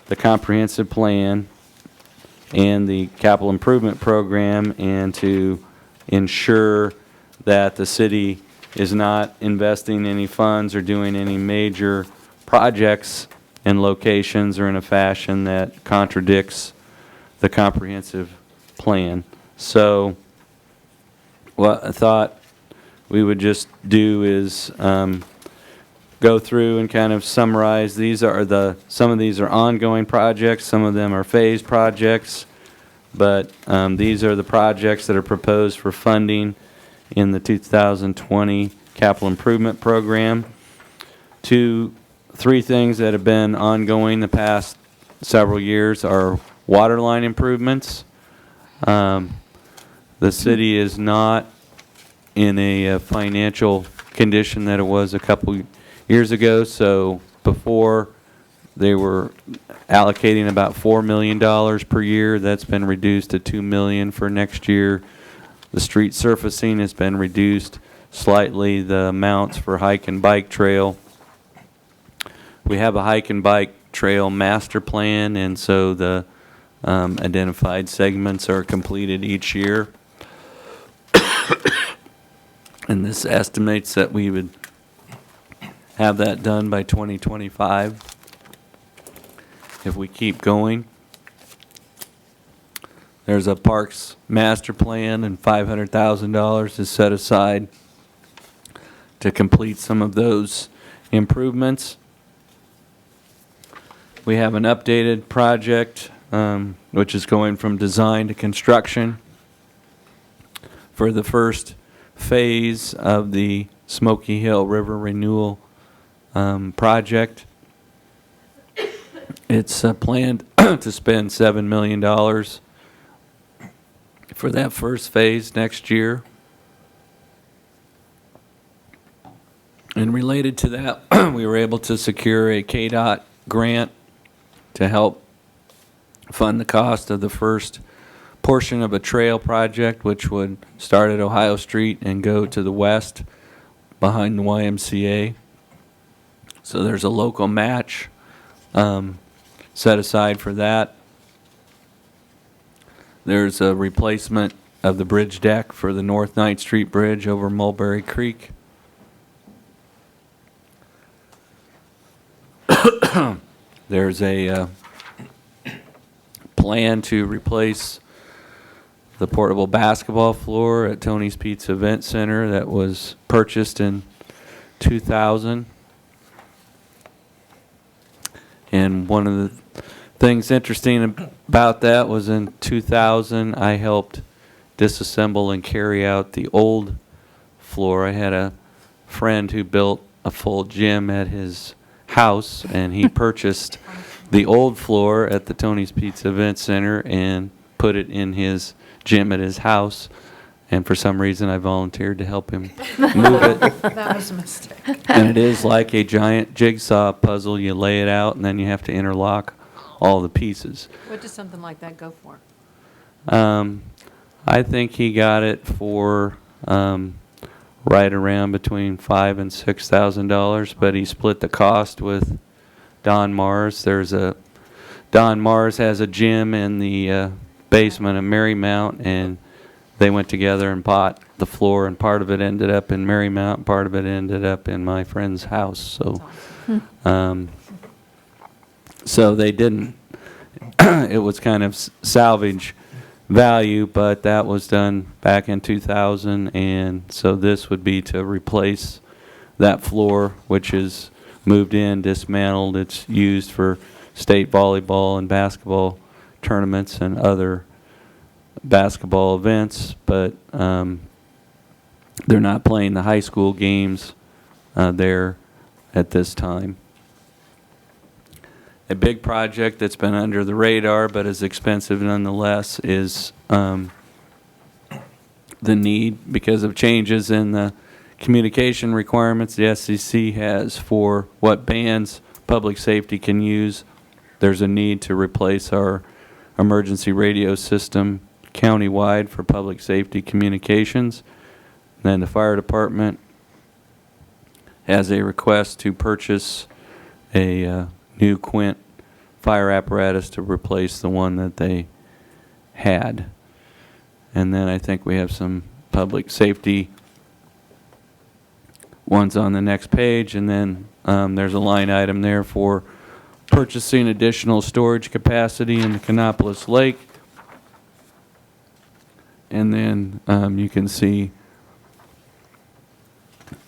the comprehensive plan and the capital improvement program and to ensure that the city is not investing any funds or doing any major projects in locations or in a fashion that contradicts the comprehensive plan. So what I thought we would just do is go through and kind of summarize. Some of these are ongoing projects, some of them are phased projects, but these are the projects that are proposed for funding in the 2020 capital improvement program. Three things that have been ongoing the past several years are water line improvements. The city is not in a financial condition that it was a couple years ago. So before, they were allocating about $4 million per year. That's been reduced to $2 million for next year. The street surfacing has been reduced slightly. The amounts for hike and bike trail. We have a hike and bike trail master plan, and so the identified segments are completed each year. And this estimates that we would have that done by 2025 if we keep going. There's a parks master plan, and $500,000 is set aside to complete some of those improvements. We have an updated project, which is going from design to construction for the first phase of the Smoky Hill River Renewal project. It's planned to spend $7 million for that first phase next year. And related to that, we were able to secure a KDOT grant to help fund the cost of the first portion of a trail project, which would start at Ohio Street and go to the west behind the YMCA. So there's a local match set aside for that. There's a replacement of the bridge deck for the North 9th Street Bridge over Mulberry Creek. There's a plan to replace the portable basketball floor at Tony's Pizza Event Center that was purchased in 2000. And one of the things interesting about that was in 2000, I helped disassemble and carry out the old floor. I had a friend who built a full gym at his house, and he purchased the old floor at the Tony's Pizza Event Center and put it in his gym at his house. And for some reason, I volunteered to help him move it. That was a mistake. And it is like a giant jigsaw puzzle. You lay it out, and then you have to interlock all the pieces. What does something like that go for? I think he got it for right around between $5,000 and $6,000, but he split the cost with Don Mars. Don Mars has a gym in the basement of Marymount, and they went together and bought the floor, and part of it ended up in Marymount, and part of it ended up in my friend's house. So, so they didn't. It was kind of salvage value, but that was done back in 2000, and so this would be to replace that floor, which is moved in, dismantled. It's used for state volleyball and basketball tournaments and other basketball events, but they're not playing the high school games there at this time. A big project that's been under the radar but is expensive nonetheless is the need, because of changes in the communication requirements the SEC has for what bands public safety can use. There's a need to replace our emergency radio system countywide for public safety communications. Then the fire department has a request to purchase a new Quint fire apparatus to replace the one that they had. And then I think we have some public safety ones on the next page, and then there's a line item there for purchasing additional storage capacity in the Canopolis Lake. And then you can see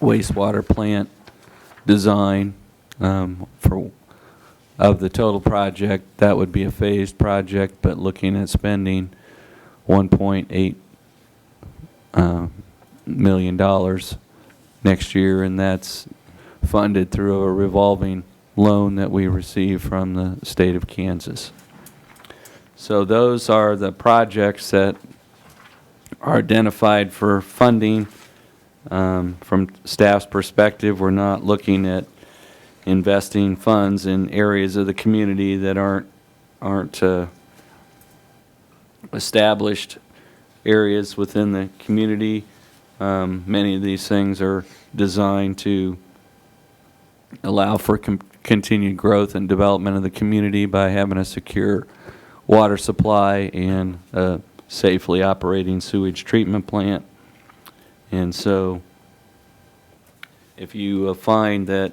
wastewater plant design of the total project. That would be a phased project, but looking at spending $1.8 million next year, and that's funded through a revolving loan that we receive from the state of Kansas. So those are the projects that are identified for funding. From staff's perspective, we're not looking at investing funds in areas of the community that aren't established areas within the community. Many of these things are designed to allow for continued growth and development of the community by having a secure water supply and a safely operating sewage treatment plant. And so if you find that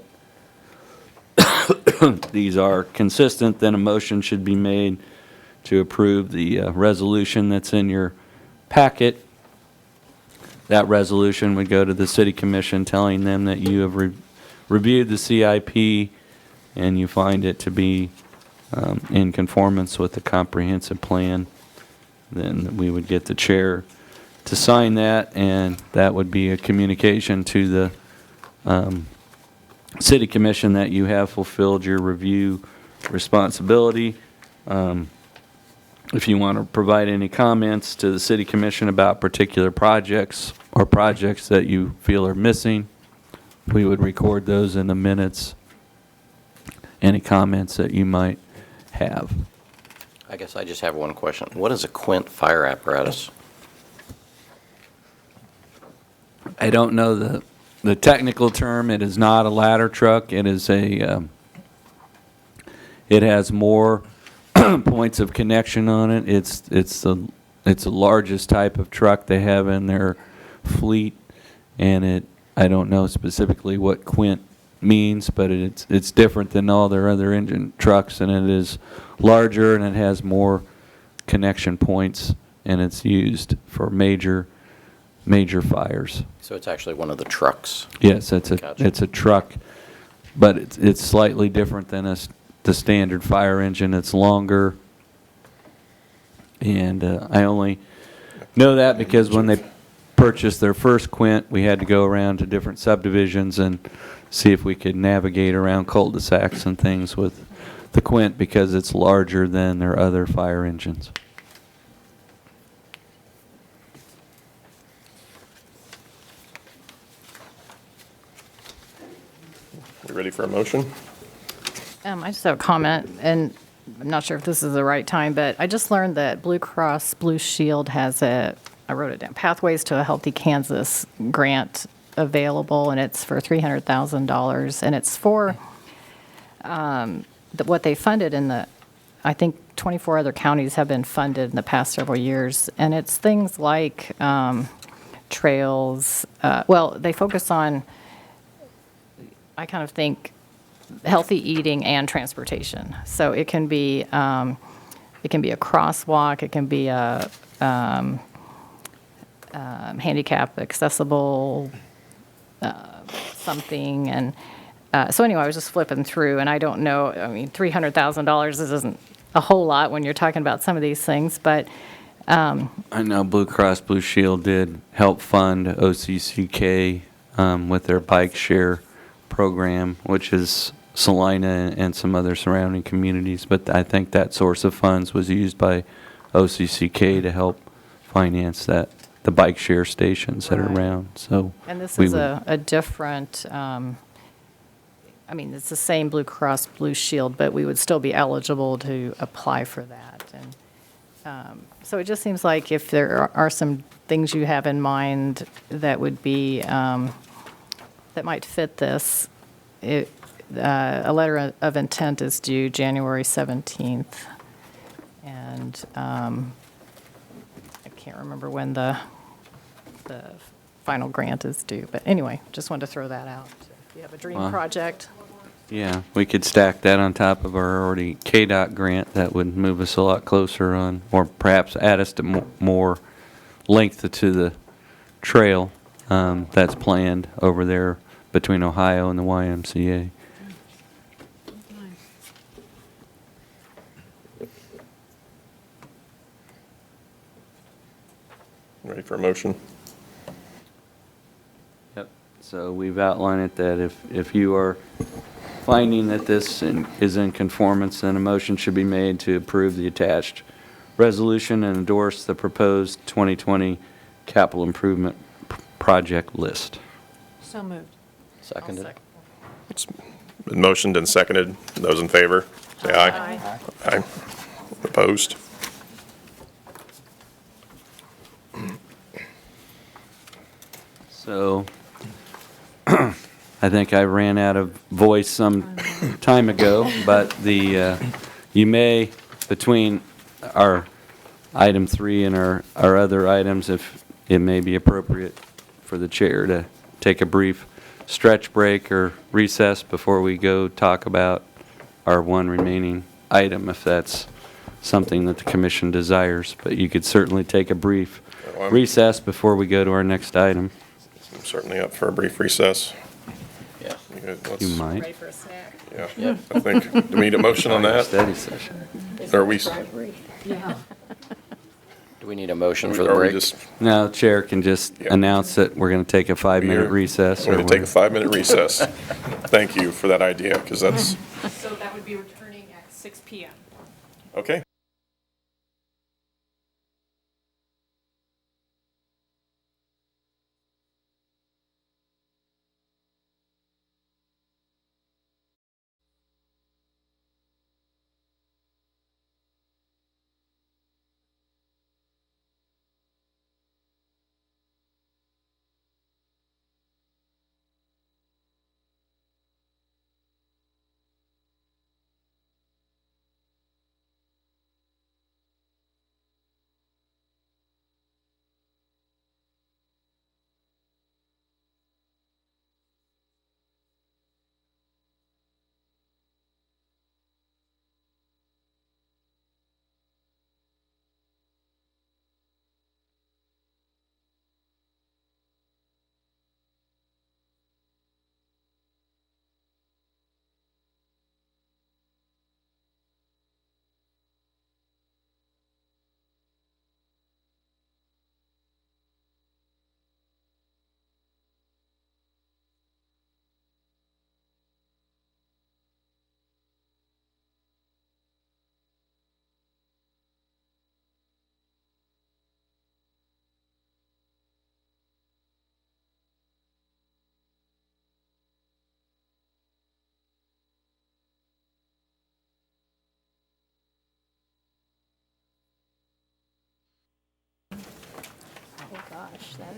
these are consistent, then a motion should be made to approve the resolution that's in your packet. That resolution would go to the City Commission telling them that you have reviewed the CIP and you find it to be in conformance with the comprehensive plan. Then we would get the chair to sign that, and that would be a communication to the City Commission that you have fulfilled your review responsibility. If you want to provide any comments to the City Commission about particular projects or projects that you feel are missing, we would record those in the minutes. Any comments that you might have. I guess I just have one question. What is a Quint fire apparatus? I don't know the technical term. It is not a ladder truck. It is it has more points of connection on it. It's the largest type of truck they have in their fleet, and I don't know specifically what Quint means, but it's different than all their other engine trucks, and it is larger and it has more connection points, and it's used for major fires. So it's actually one of the trucks? Yes, it's Gotcha. a truck, but it's slightly different than the standard fire engine. It's longer, and I only know that because when they purchased their first Quint, we had to go around to different subdivisions and see if we could navigate around cul-de-sacs and things with the Quint because it's larger than their other fire engines. You ready for a motion? I just have a comment, and I'm not sure if this is the right time, but I just learned that Blue Cross Blue Shield has I wrote it down, Pathways to a Healthy Kansas grant available, and it's for $300,000, and it's for what they funded I think 24 other counties have been funded in the past several years, and it's things like trails. Well, they focus on, I kind of think, healthy eating and transportation. So it can be a crosswalk, it can be a handicap accessible something, and so anyway, I was just flipping through, and I don't know, I mean, $300,000 isn't a whole lot when you're talking about some of these things, but I know Blue Cross Blue Shield did help fund OCCK with their bike share program, which is Salina and some other surrounding communities, but I think that source of funds was used by OCCK to help finance the bike share stations that are around, so. And this is a different, I mean, it's the same Blue Cross Blue Shield, but we would still be eligible to apply for that. And so it just seems like if there are some things you have in mind that would be, that might fit this, a letter of intent is due January 17th. And I can't remember when the final grant is due. But anyway, just wanted to throw that out. If you have a dream project. Yeah, we could stack that on top of our already KDOT grant. That would move us a lot closer on, or perhaps add us to more length to the trail that's planned over there between Ohio and the YMCA. Ready for a motion? Yep. So we've outlined it that if you are finding that this is in conformance, then a motion should be made to approve the attached resolution and endorse the proposed 2020 capital improvement project list. So moved. Seconded. It's been motioned and seconded. Those in favor, say aye. Aye. Aye. Opposed? So I think I ran out of voice some time ago, but you may, between our item 3 and our other items, if it may be appropriate for the chair to take a brief stretch break or recess before we go talk about our one remaining item, if that's something that the commission desires. But you could certainly take a brief recess before we go to our next item. I'm certainly up for a brief recess. Yeah. You might. Ready for a snack? Yeah, I think, do we need a motion on that? Study session. Or are we, Do we need a motion for the are we break? just, No, the chair can just Yeah. announce that we're going to take a 5-minute recess. we're going to take a 5-minute recess. Thank you for that idea, because that's, So that would be returning at 6 PM. okay.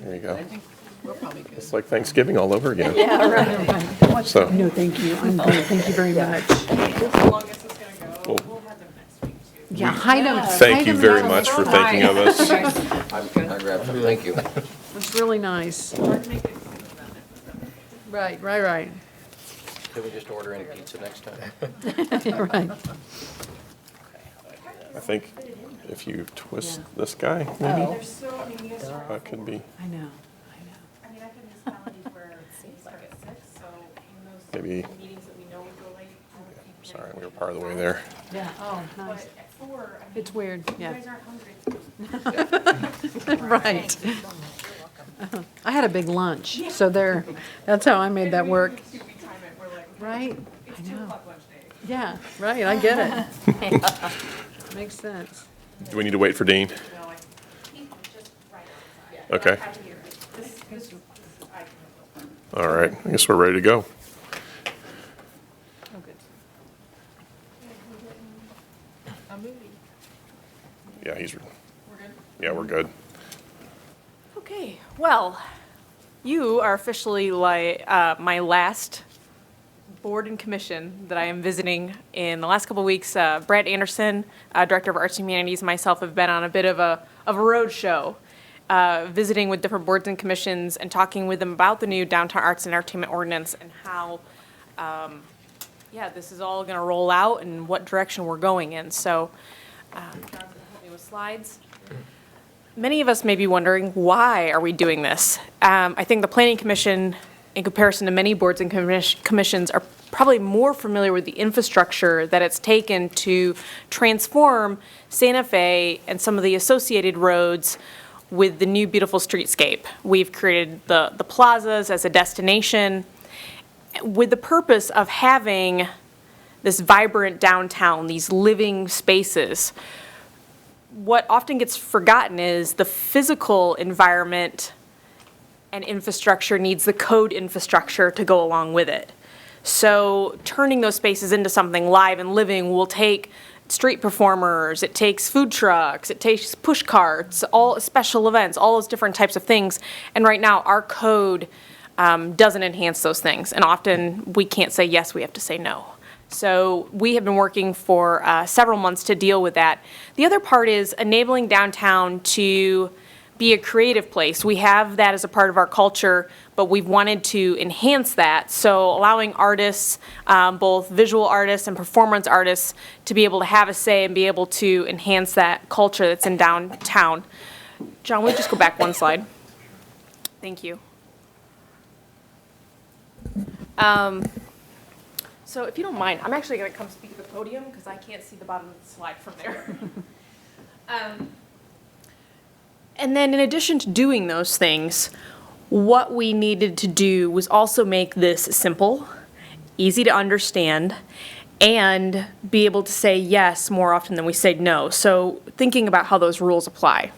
There you go. It's like Thanksgiving all over again. So, No, thank you. I'm good. Thank you very much. well, Yeah, hide them. thank you very much for thinking of us. I grabbed some, thank you. It's really nice. Right. Could we just order any pizza next time? Right. I think if you twist this guy, maybe, that could be, I know. I mean, I've been in municipalities where it seems like at 6, so in those maybe, meetings that we know we go late. sorry, we were part of the way there. Yeah, oh, But nice. at 4, I mean, It's weird, you yeah. guys aren't hungry. Right. I had a big lunch, so there, that's how I made that work. Right? I know. Yeah, right, I get it. Makes sense. Do we need to wait for Dean? Okay. All right, I guess we're ready to go. Yeah, we're good. Okay, well, you are officially like my last board and commission that I am visiting in the last couple of weeks. Brad Anderson, Director of Arts and Humanities, and myself have been on a bit of a road show, visiting with different boards and commissions and talking with them about the new Downtown Arts and Entertainment Ordinance and how, this is all going to roll out and what direction we're going in. So, John's going to help me with slides. Many of us may be wondering, why are we doing this? I think the Planning Commission, in comparison to many boards and commissions, are probably more familiar with the infrastructure that it's taken to transform Santa Fe and some of the associated roads with the new beautiful streetscape. We've created the plazas as a destination with the purpose of having this vibrant downtown, these living spaces. What often gets forgotten is the physical environment and infrastructure needs the code infrastructure to go along with it. So turning those spaces into something live and living will take street performers, it takes food trucks, it takes push carts, all special events, all those different types of things. And right now, our code doesn't enhance those things. And often, we can't say yes, we have to say no. So we have been working for several months to deal with that. The other part is enabling downtown to be a creative place. We have that as a part of our culture, but we've wanted to enhance that. So allowing artists, both visual artists and performance artists, to be able to have a say and be able to enhance that culture that's in downtown. John, will you just go back one slide? Thank you. So if you don't mind, I'm actually going to come speak at the podium because I can't see the bottom of the slide from there. And then in addition to doing those things, what we needed to do was also make this simple easy to understand, and be able to say yes more often than we say no. So thinking about how those rules apply.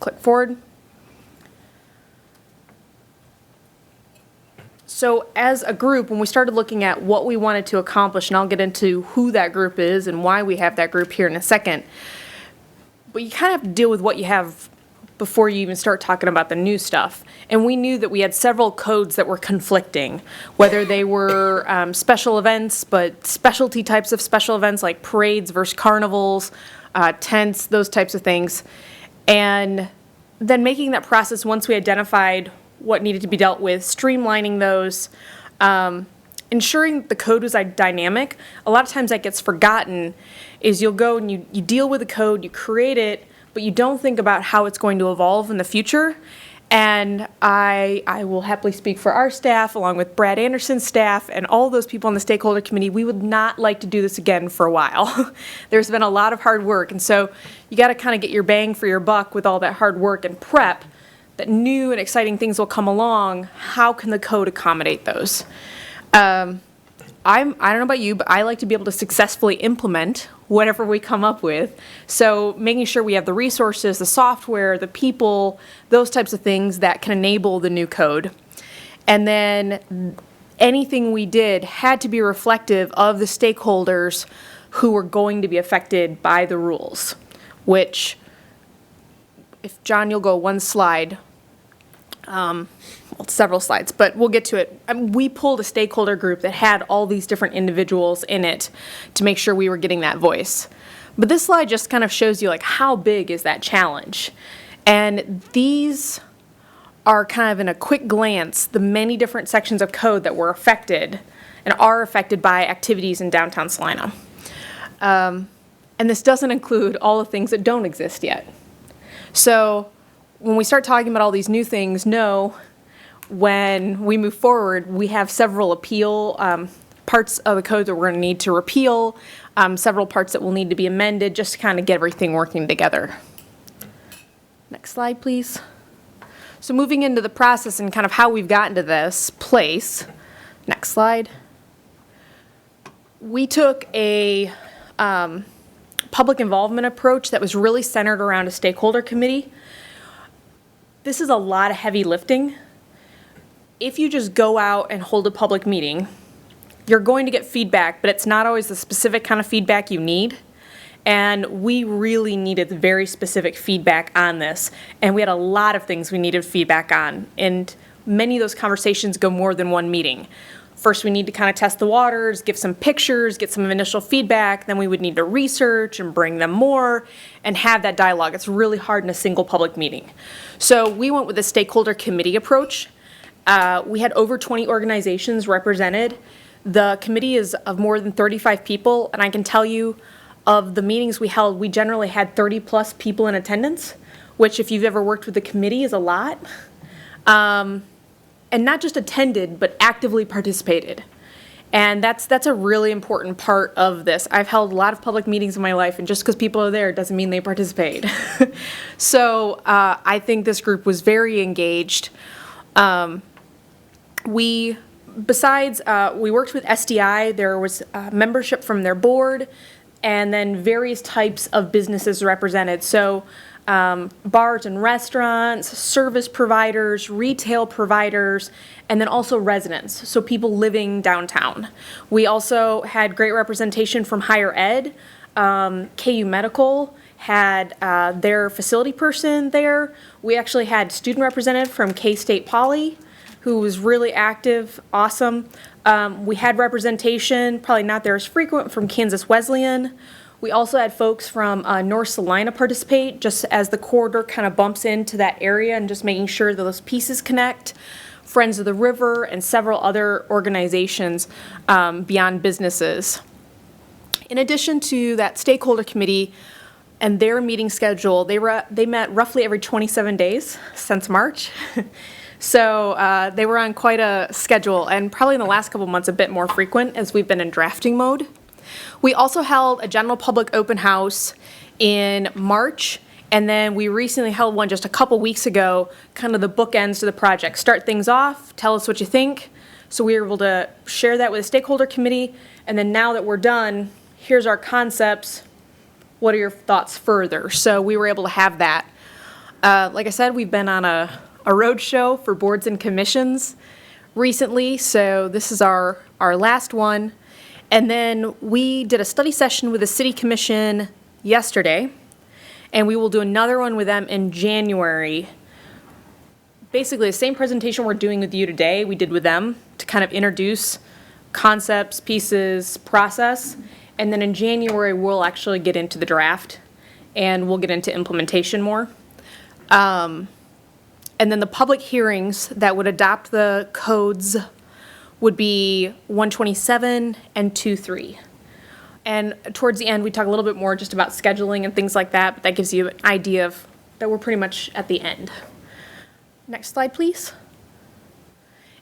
Click forward. So as a group, when we started looking at what we wanted to accomplish, and I'll get into who that group is and why we have that group here in a second, but you kind of have to deal with what you have before you even start talking about the new stuff. And we knew that we had several codes that were conflicting, whether they were special events, but specialty types of special events like parades versus carnivals, tents, those types of things. And then making that process, once we identified what needed to be dealt with, streamlining those, ensuring the code was dynamic. A lot of times that gets forgotten, is you'll go and you deal with the code, you create it, but you don't think about how it's going to evolve in the future. And I will happily speak for our staff, along with Brad Anderson's staff and all those people on the stakeholder committee. We would not like to do this again for a while. There's been a lot of hard work, and so you got to kind of get your bang for your buck with all that hard work and prep, that new and exciting things will come along. How can the code accommodate those? I don't know about you, but I like to be able to successfully implement whatever we come up with. So making sure we have the resources, the software, the people, those types of things that can enable the new code. And then anything we did had to be reflective of the stakeholders who were going to be affected by the rules, which, if John, you'll go one slide, well, several slides, but we'll get to it. We pulled a stakeholder group that had all these different individuals in it to make sure we were getting that voice. But this slide just kind of shows you like how big is that challenge. And these are kind of in a quick glance, the many different sections of code that were affected and are affected by activities in downtown Salina. And this doesn't include all the things that don't exist yet. So when we start talking about all these new things, when we move forward, we have several appeal parts of the code that we're going to need to repeal, several parts that will need to be amended just to kind of get everything working together. Next slide, please. So moving into the process and kind of how we've gotten to this place. Next slide. We took a public involvement approach that was really centered around a stakeholder committee. This is a lot of heavy lifting. If you just go out and hold a public meeting, you're going to get feedback, but it's not always the specific kind of feedback you need. And we really needed very specific feedback on this. And we had a lot of things we needed feedback on. And many of those conversations go more than one meeting. First, we need to kind of test the waters, give some pictures, get some initial feedback. Then we would need to research and bring them more and have that dialogue. It's really hard in a single public meeting. So we went with a stakeholder committee approach. We had over 20 organizations represented. The committee is of more than 35 people, and I can tell you of the meetings we held, we generally had 30 plus people in attendance, which if you've ever worked with the committee is a lot. And not just attended, but actively participated. And that's a really important part of this. I've held a lot of public meetings in my life, and just because people are there doesn't mean they participate. So I think this group was very engaged. We worked with SDI. There was membership from their board, and then various types of businesses represented. So bars and restaurants, service providers, retail providers, and then also residents, so people living downtown. We also had great representation from higher ed. KU Medical had their facility person there. We actually had student representative from K-State Poly, who was really active, awesome. We had representation, probably not there as frequent, from Kansas Wesleyan. We also had folks from North Salina participate, just as the corridor kind of bumps into that area and just making sure that those pieces connect. Friends of the River and several other organizations beyond businesses. In addition to that stakeholder committee and their meeting schedule, they met roughly every 27 days since March. So they were on quite a schedule, and probably in the last couple months a bit more frequent as we've been in drafting mode. We also held a general public open house in March, and then we recently held one just a couple weeks ago, kind of the bookends to the project. Start things off, tell us what you think, So we were able to share that with the stakeholder committee, and then now that we're done, here's our concepts. What are your thoughts further? So we were able to have that. Like I said, we've been on a road show for boards and commissions recently, so this is our last one. And then we did a study session with the city commission yesterday, and we will do another one with them in January. Basically, the same presentation we're doing with you today, we did with them to kind of introduce concepts, pieces, process. And then in January, we'll actually get into the draft and we'll get into implementation more. And then the public hearings that would adopt the codes would be 127 and 23. And towards the end, we talk a little bit more just about scheduling and things like that, but that gives you an idea of that we're pretty much at the end. Next slide, please.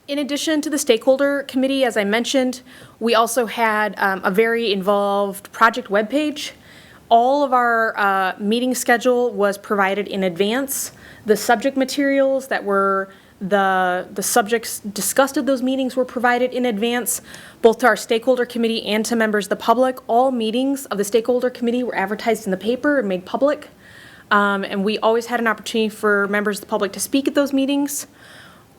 In addition to the stakeholder committee, as I mentioned, we also had a very involved project webpage. All of our meeting schedule was provided in advance. The subject materials that were the subjects discussed at those meetings were provided in advance, both to our stakeholder committee and to members of the public. All meetings of the stakeholder committee were advertised in the paper and made public. And we always had an opportunity for members of the public to speak at those meetings.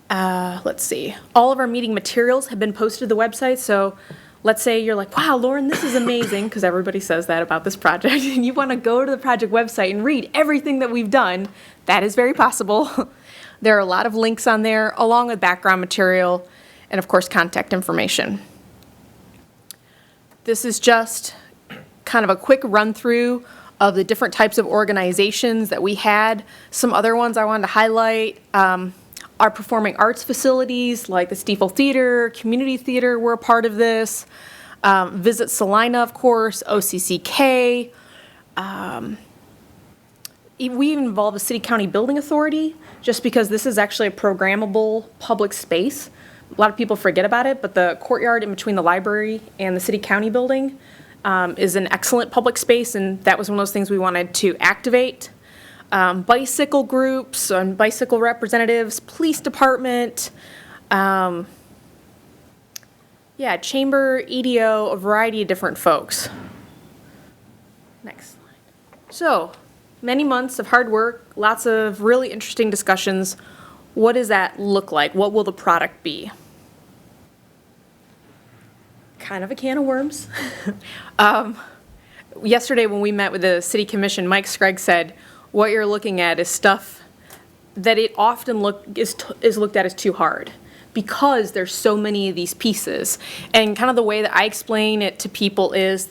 Let's see. All of our meeting materials have been posted to the website, so let's say you're like, wow, Lauren, this is amazing, because everybody says that about this project, and you want to go to the project website and read everything that we've done. That is very possible. There are a lot of links on there, along with background material, and of course, contact information. This is just kind of a quick run-through of the different types of organizations that we had. Some other ones I wanted to highlight. Our performing arts facilities, like the Stiefel Theater, Community Theater, were a part of this. Visit Salina, of course, OCCK. We even involved the City County Building Authority, just because this is actually a programmable public space. A lot of people forget about it, but the courtyard in between the library and the City County building is an excellent public space, and that was one of those things we wanted to activate. Bicycle groups and bicycle representatives, police department, chamber, EDO, a variety of different folks. Next slide. So, many months of hard work, lots of really interesting discussions. What does that look like? What will the product be? Kind of a can of worms. Yesterday when we met with the city commission, Mike Scragg said, what you're looking at is stuff that it often is looked at as too hard because there's so many of these pieces. And kind of the way that I explain it to people is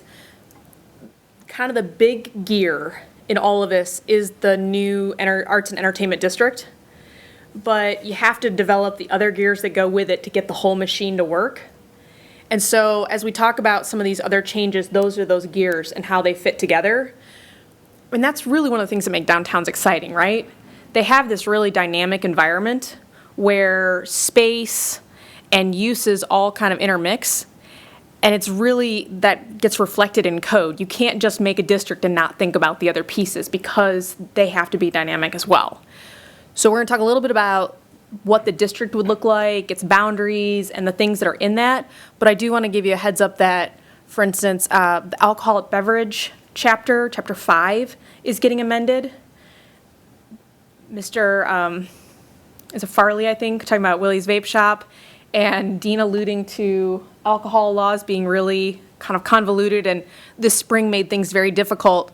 kind of the big gear in all of this is the new arts and entertainment district. But you have to develop the other gears that go with it to get the whole machine to work. And so as we talk about some of these other changes, those are those gears and how they fit together. And that's really one of the things that make downtowns exciting, right? They have this really dynamic environment where space and uses all kind of intermix. And it's really, that gets reflected in code. You can't just make a district and not think about the other pieces because they have to be dynamic as well. So we're going to talk a little bit about what the district would look like, its boundaries, and the things that are in that. But I do want to give you a heads up that, for instance, the alcoholic beverage chapter 5, is getting amended. Mr. Is it Farley, I think, talking about Willie's Vape Shop, and Dean alluding to alcohol laws being really kind of convoluted, and this spring made things very difficult.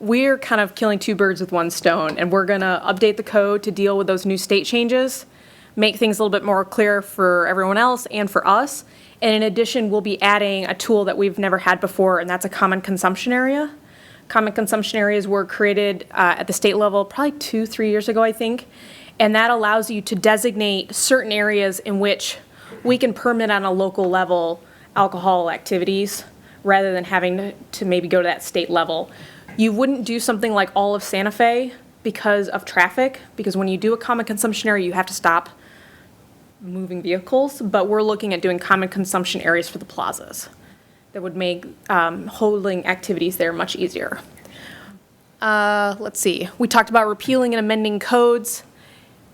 We're kind of killing two birds with one stone, and we're going to update the code to deal with those new state changes, make things a little bit more clear for everyone else and for us. And in addition, we'll be adding a tool that we've never had before, and that's a common consumption area. Common consumption areas were created at the state level probably 2-3 years ago, I think. And that allows you to designate certain areas in which we can permit on a local level alcohol activities rather than having to maybe go to that state level. You wouldn't do something like all of Santa Fe because of traffic, because when you do a common consumption area, you have to stop moving vehicles, but we're looking at doing common consumption areas for the plazas that would make holding activities there much easier. Let's see. We talked about repealing and amending codes,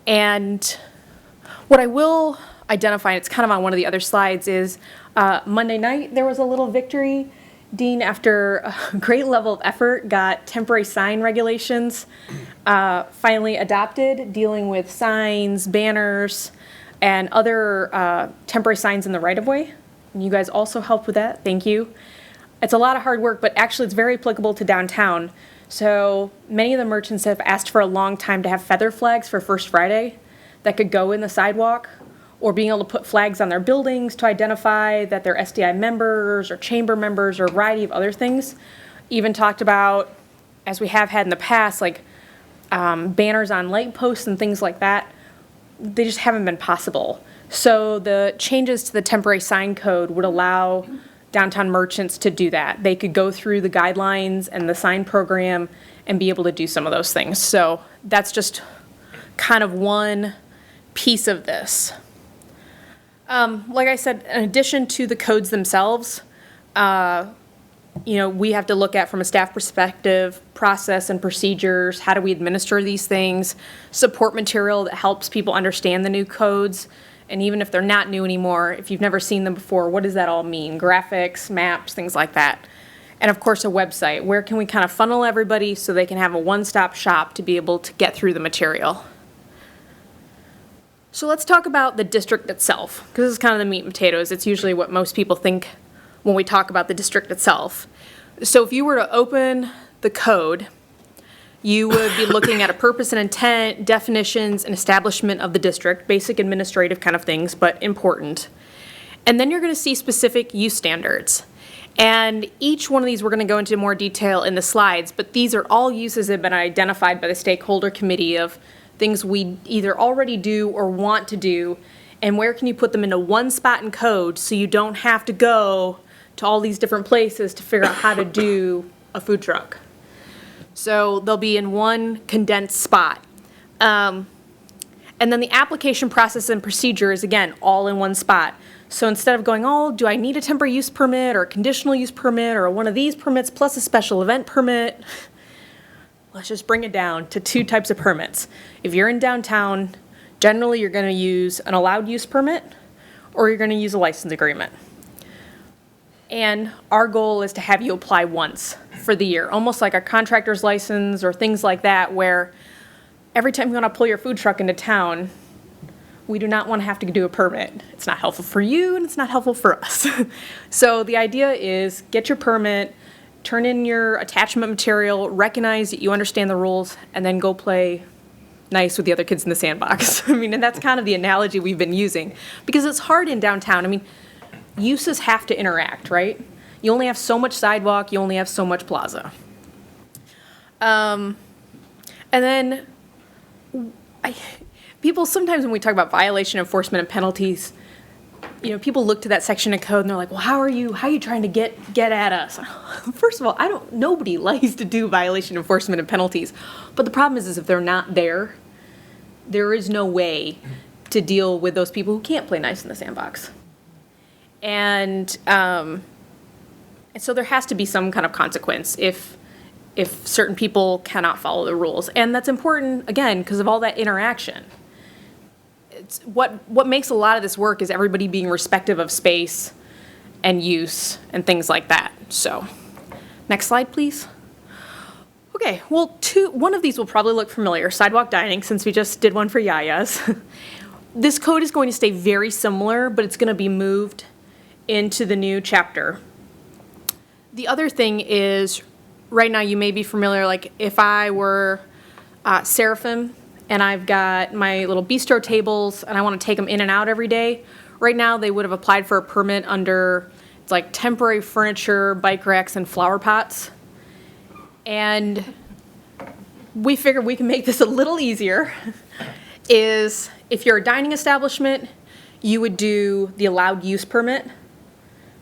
and what I will identify, and it's kind of on one of the other slides, is Monday night, there was a little victory. Dean, after a great level of effort, got temporary sign regulations finally adopted, dealing with signs, banners, and other temporary signs in the right-of-way. And you guys also helped with that. Thank you. It's a lot of hard work, but actually it's very applicable to downtown. So many of the merchants have asked for a long time to have feather flags for First Friday that could go in the sidewalk, or being able to put flags on their buildings to identify that they're SDI members or chamber members or a variety of other things. Even talked about, as we have had in the past, like banners on light posts and things like that. They just haven't been possible. So the changes to the temporary sign code would allow downtown merchants to do that. They could go through the guidelines and the sign program and be able to do some of those things. So that's just kind of one piece of this. Like I said, in addition to the codes themselves, we have to look at, from a staff perspective, process and procedures. How do we administer these things? Support material that helps people understand the new codes. And even if they're not new anymore, if you've never seen them before, what does that all mean? Graphics, maps, things like that. And of course, a website. Where can we kind of funnel everybody so they can have a one-stop shop to be able to get through the material? So let's talk about the district itself, because this is kind of the meat and potatoes. It's usually what most people think when we talk about the district itself. So if you were to open the code, you would be looking at a purpose and intent, definitions, and establishment of the district, basic administrative kind of things, but important. And then you're going to see specific use standards. And each one of these we're going to go into more detail in the slides, but these are all uses that have been identified by the stakeholder committee of things we either already do or want to do, and where can you put them into one spot in code so you don't have to go to all these different places to figure out how to do a food truck. So they'll be in one condensed spot. And then the application process and procedure is, again, all in one spot. So instead of going, oh, do I need a temporary use permit or a conditional use permit or one of these permits plus a special event permit, let's just bring it down to two types of permits. If you're in downtown, generally you're going to use an allowed use permit or you're going to use a license agreement. And our goal is to have you apply once for the year, almost like a contractor's license or things like that, where every time you want to pull your food truck into town, we do not want to have to do a permit. It's not helpful for you and it's not helpful for us. So the idea is get your permit, turn in your attachment material, recognize that you understand the rules, and then go play nice with the other kids in the sandbox. I mean, and that's kind of the analogy we've been using, because it's hard in downtown. I mean, uses have to interact, right? You only have so much sidewalk, you only have so much plaza. And then people, sometimes when we talk about violation enforcement and penalties, people look to that section of code and they're like, well, how are you trying to get at us? First of all, nobody likes to do violation enforcement and penalties. But the problem is if they're not there, there is no way to deal with those people who can't play nice in the sandbox. And so there has to be some kind of consequence if certain people cannot follow the rules. And that's important, again, because of all that interaction. It's what makes a lot of this work is everybody being respectful of space and use and things like that. So, next slide, please. Okay, well, one of these will probably look familiar, Sidewalk Dining, since we just did one for YaYa's. This code is going to stay very similar, but it's going to be moved into the new chapter. The other thing is, right now you may be familiar, like if I were Seraphim and I've got my little bistro tables and I want to take them in and out every day, right now they would have applied for a permit under, it's like temporary furniture, bike racks, and flower pots. And we figured we can make this a little easier, is if you're a dining establishment, you would do the allowed use permit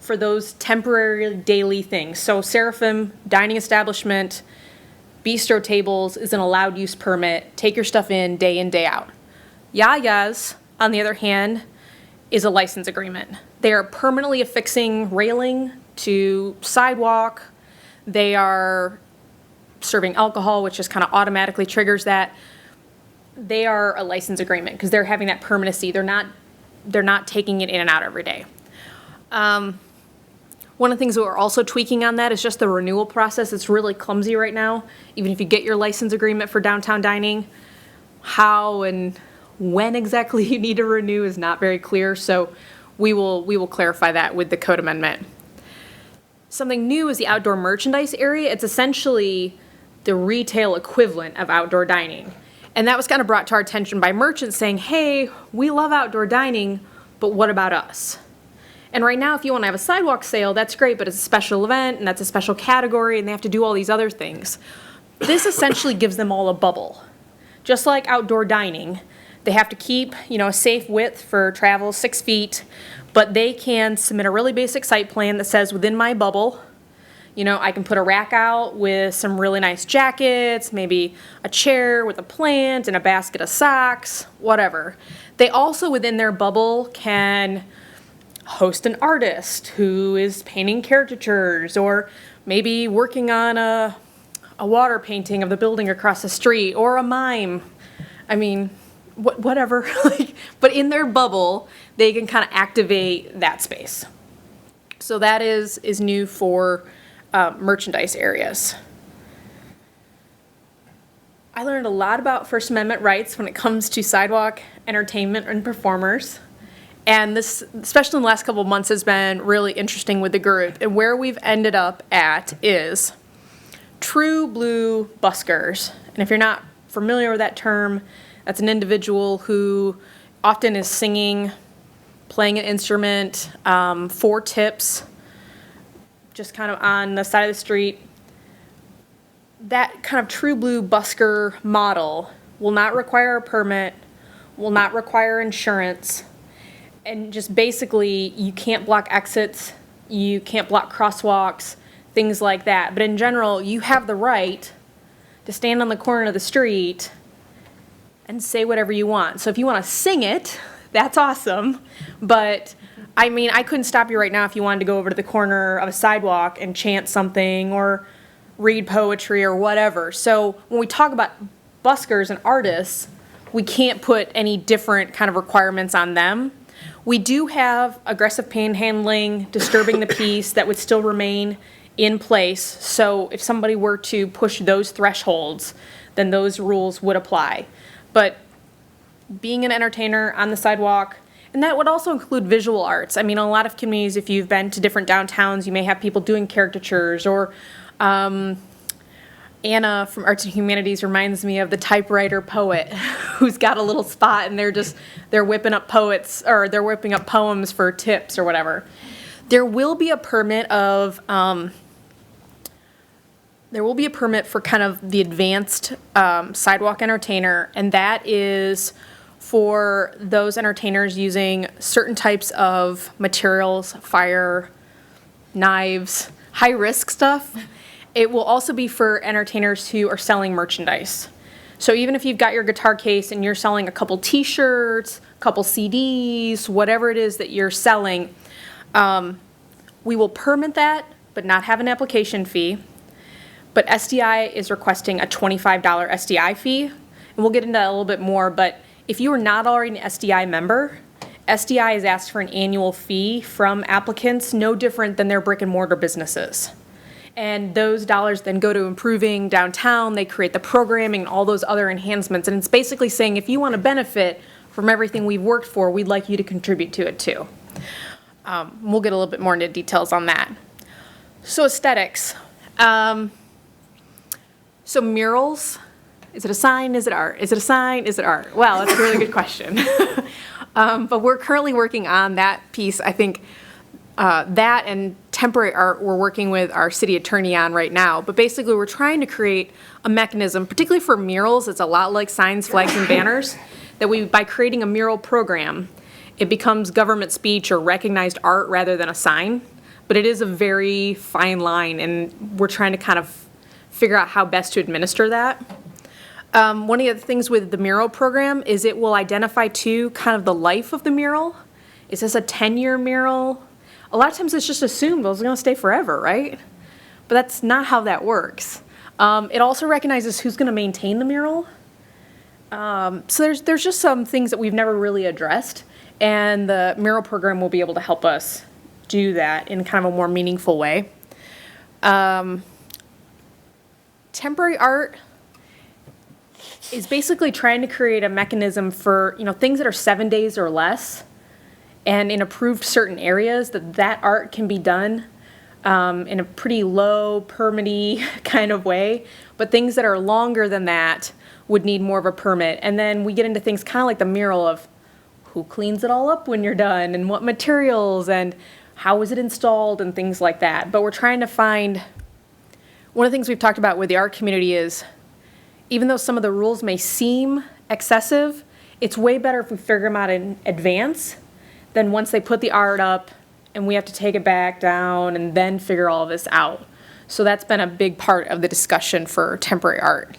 for those temporary daily things. So Seraphim, dining establishment, bistro tables is an allowed use permit. Take your stuff in, day out. YaYa's, on the other hand, is a license agreement. They are permanently affixing railing to sidewalk. They are serving alcohol, which just kind of automatically triggers that. They are a license agreement because they're having that permanency. They're not they're not taking it in and out every day. One of the things that we're also tweaking on that is just the renewal process. It's really clumsy right now. Even if you get your license agreement for downtown dining, how and when exactly you need to renew is not very clear. So we will clarify that with the code amendment. Something new is the outdoor merchandise area. It's essentially the retail equivalent of outdoor dining. And that was kind of brought to our attention by merchants saying, hey, we love outdoor dining, but what about us? And right now, if you want to have a sidewalk sale, that's great, but it's a special event, and that's a special category, and they have to do all these other things. This essentially gives them all a bubble. Just like outdoor dining, they have to keep, a safe width for travel, 6 feet, but they can submit a really basic site plan that says, within my bubble, I can put a rack out with some really nice jackets, maybe a chair with a plant and a basket of socks, whatever. They also, within their bubble, can host an artist who is painting caricatures or maybe working on a water painting of the building across the street or a mime. I mean, whatever. But in their bubble, they can kind of activate that space. So that is new for merchandise areas. I learned a lot about First Amendment rights when it comes to sidewalk entertainment and performers. And this, especially in the last couple of months, has been really interesting with the group. And where we've ended up at is true blue buskers. And if you're not familiar with that term, that's an individual who often is singing, playing an instrument, for tips, just kind of on the side of the street. That kind of true blue busker model will not require a permit, will not require insurance, and just basically you can't block exits, you can't block crosswalks, things like that. But in general, you have the right to stand on the corner of the street and say whatever you want. So if you want to sing it, that's awesome. But I mean, I couldn't stop you right now if you wanted to go over to the corner of a sidewalk and chant something or read poetry or whatever. So when we talk about buskers and artists, we can't put any different kind of requirements on them. We do have aggressive panhandling, disturbing the peace that would still remain in place. So if somebody were to push those thresholds, then those rules would apply. But being an entertainer on the sidewalk, and that would also include visual arts. I mean, a lot of communities, if you've been to different downtowns, you may have people doing caricatures, or Anna from Arts and Humanities reminds me of the typewriter poet who's got a little spot and they're whipping up poets, or they're whipping up poems for tips or whatever. There will be a permit for kind of the advanced sidewalk entertainer, and that is for those entertainers using certain types of materials, fire, knives, high-risk stuff. It will also be for entertainers who are selling merchandise. So even if you've got your guitar case and you're selling a couple t-shirts, a couple CDs, whatever it is that you're selling, we will permit that, but not have an application fee. But SDI is requesting a $25 SDI fee. And we'll get into that a little bit more, but if you are not already an SDI member, SDI has asked for an annual fee from applicants, no different than their brick and mortar businesses. And those dollars then go to improving downtown, they create the programming and all those other enhancements. And it's basically saying, if you want to benefit from everything we've worked for, we'd like you to contribute to it too. We'll get a little bit more into details on that. So aesthetics. So murals, is it a sign, is it art? Is it a sign, is it art? Well, that's a really good question. But we're currently working on that piece. I think that and temporary art we're working with our city attorney on right now. But basically we're trying to create a mechanism, particularly for murals, it's a lot like signs, flags, and banners, that by creating a mural program, it becomes government speech or recognized art rather than a sign. But it is a very fine line, and we're trying to kind of figure out how best to administer that. One of the other things with the mural program is it will identify too kind of the life of the mural. Is this a 10-year mural? A lot of times it's just assumed it's going to stay forever, right? But that's not how that works. It also recognizes who's going to maintain the mural. So there's just some things that we've never really addressed. And the mural program will be able to help us do that in kind of a more meaningful way. Temporary art is basically trying to create a mechanism for, things that are 7 days or less, and in approved certain areas, that art can be done in a pretty low permit-y kind of way. But things that are longer than that would need more of a permit. And then we get into things kind of like the mural of who cleans it all up when you're done, and what materials, and how is it installed, and things like that. But we're trying to find, one of the things we've talked about with the art community is, even though some of the rules may seem excessive, it's way better if we figure them out in advance than once they put the art up and we have to take it back down and then figure all of this out. So that's been a big part of the discussion for temporary art.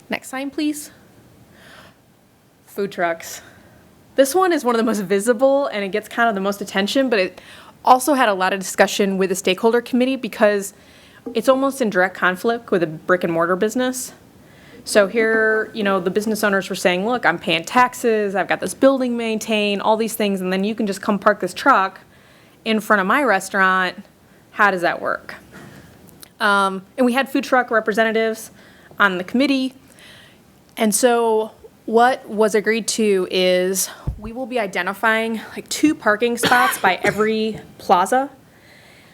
Next slide, please. Food trucks. This one is one of the most visible, and it gets kind of the most attention, but it also had a lot of discussion with the stakeholder committee because it's almost in direct conflict with a brick and mortar business. So here, the business owners were saying, look, I'm paying taxes, I've got this building maintained, all these things, and then you can just come park this truck in front of my restaurant. How does that work? And we had food truck representatives on the committee. And so what was agreed to is we will be identifying like 2 parking spots by every plaza,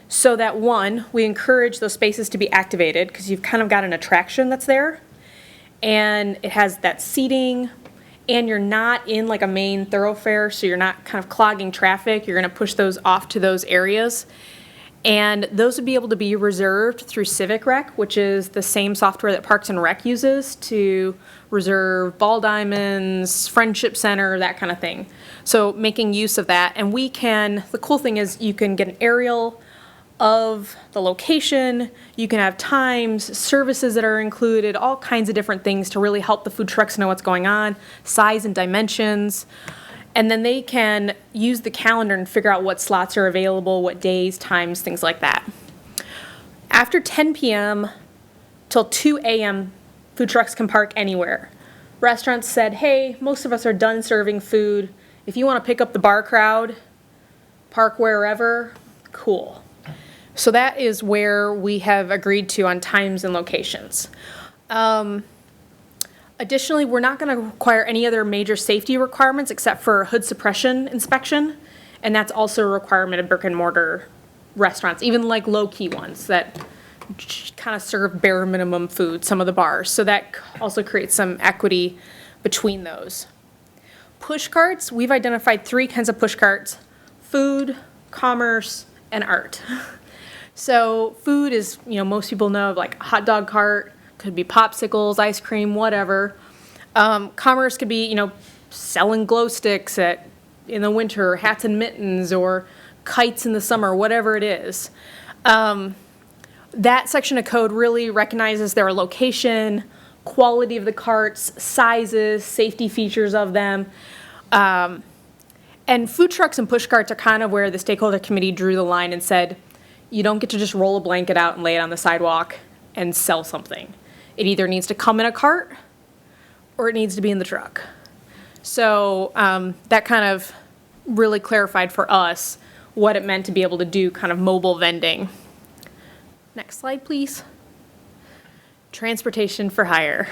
so that one, we encourage those spaces to be activated because you've kind of got an attraction that's there. And it has that seating, and you're not in like a main thoroughfare, so you're not kind of clogging traffic. You're going to push those off to those areas. And those would be able to be reserved through Civic Rec, which is the same software that Parks and Rec uses to reserve ball diamonds, Friendship Center, that kind of thing. So making use of that. And the cool thing is you can get an aerial of the location, you can have times, services that are included, all kinds of different things to really help the food trucks know what's going on, size and dimensions. And then they can use the calendar and figure out what slots are available, what days, times, things like that. After 10 p.m. till 2 a.m., food trucks can park anywhere. Restaurants said, hey, most of us are done serving food. If you want to pick up the bar crowd, park wherever, cool. So that is where we have agreed to on times and locations. Additionally, we're not going to require any other major safety requirements except for hood suppression inspection, and that's also a requirement of brick and mortar restaurants, even like low-key ones that kind of serve bare minimum food, some of the bars. So that also creates some equity between those. Push carts, we've identified 3 kinds of push carts: food, commerce, and art. So food is, most people know of like a hot dog cart, could be popsicles, ice cream, whatever. Commerce could be, selling glow sticks in the winter, hats and mittens, or kites in the summer, whatever it is. That section of code really recognizes their location, quality of the carts, sizes, safety features of them. And food trucks and push carts are kind of where the stakeholder committee drew the line and said, you don't get to just roll a blanket out and lay it on the sidewalk and sell something. It either needs to come in a cart or it needs to be in the truck. So that kind of really clarified for us what it meant to be able to do kind of mobile vending. Next slide, please. Transportation for hire.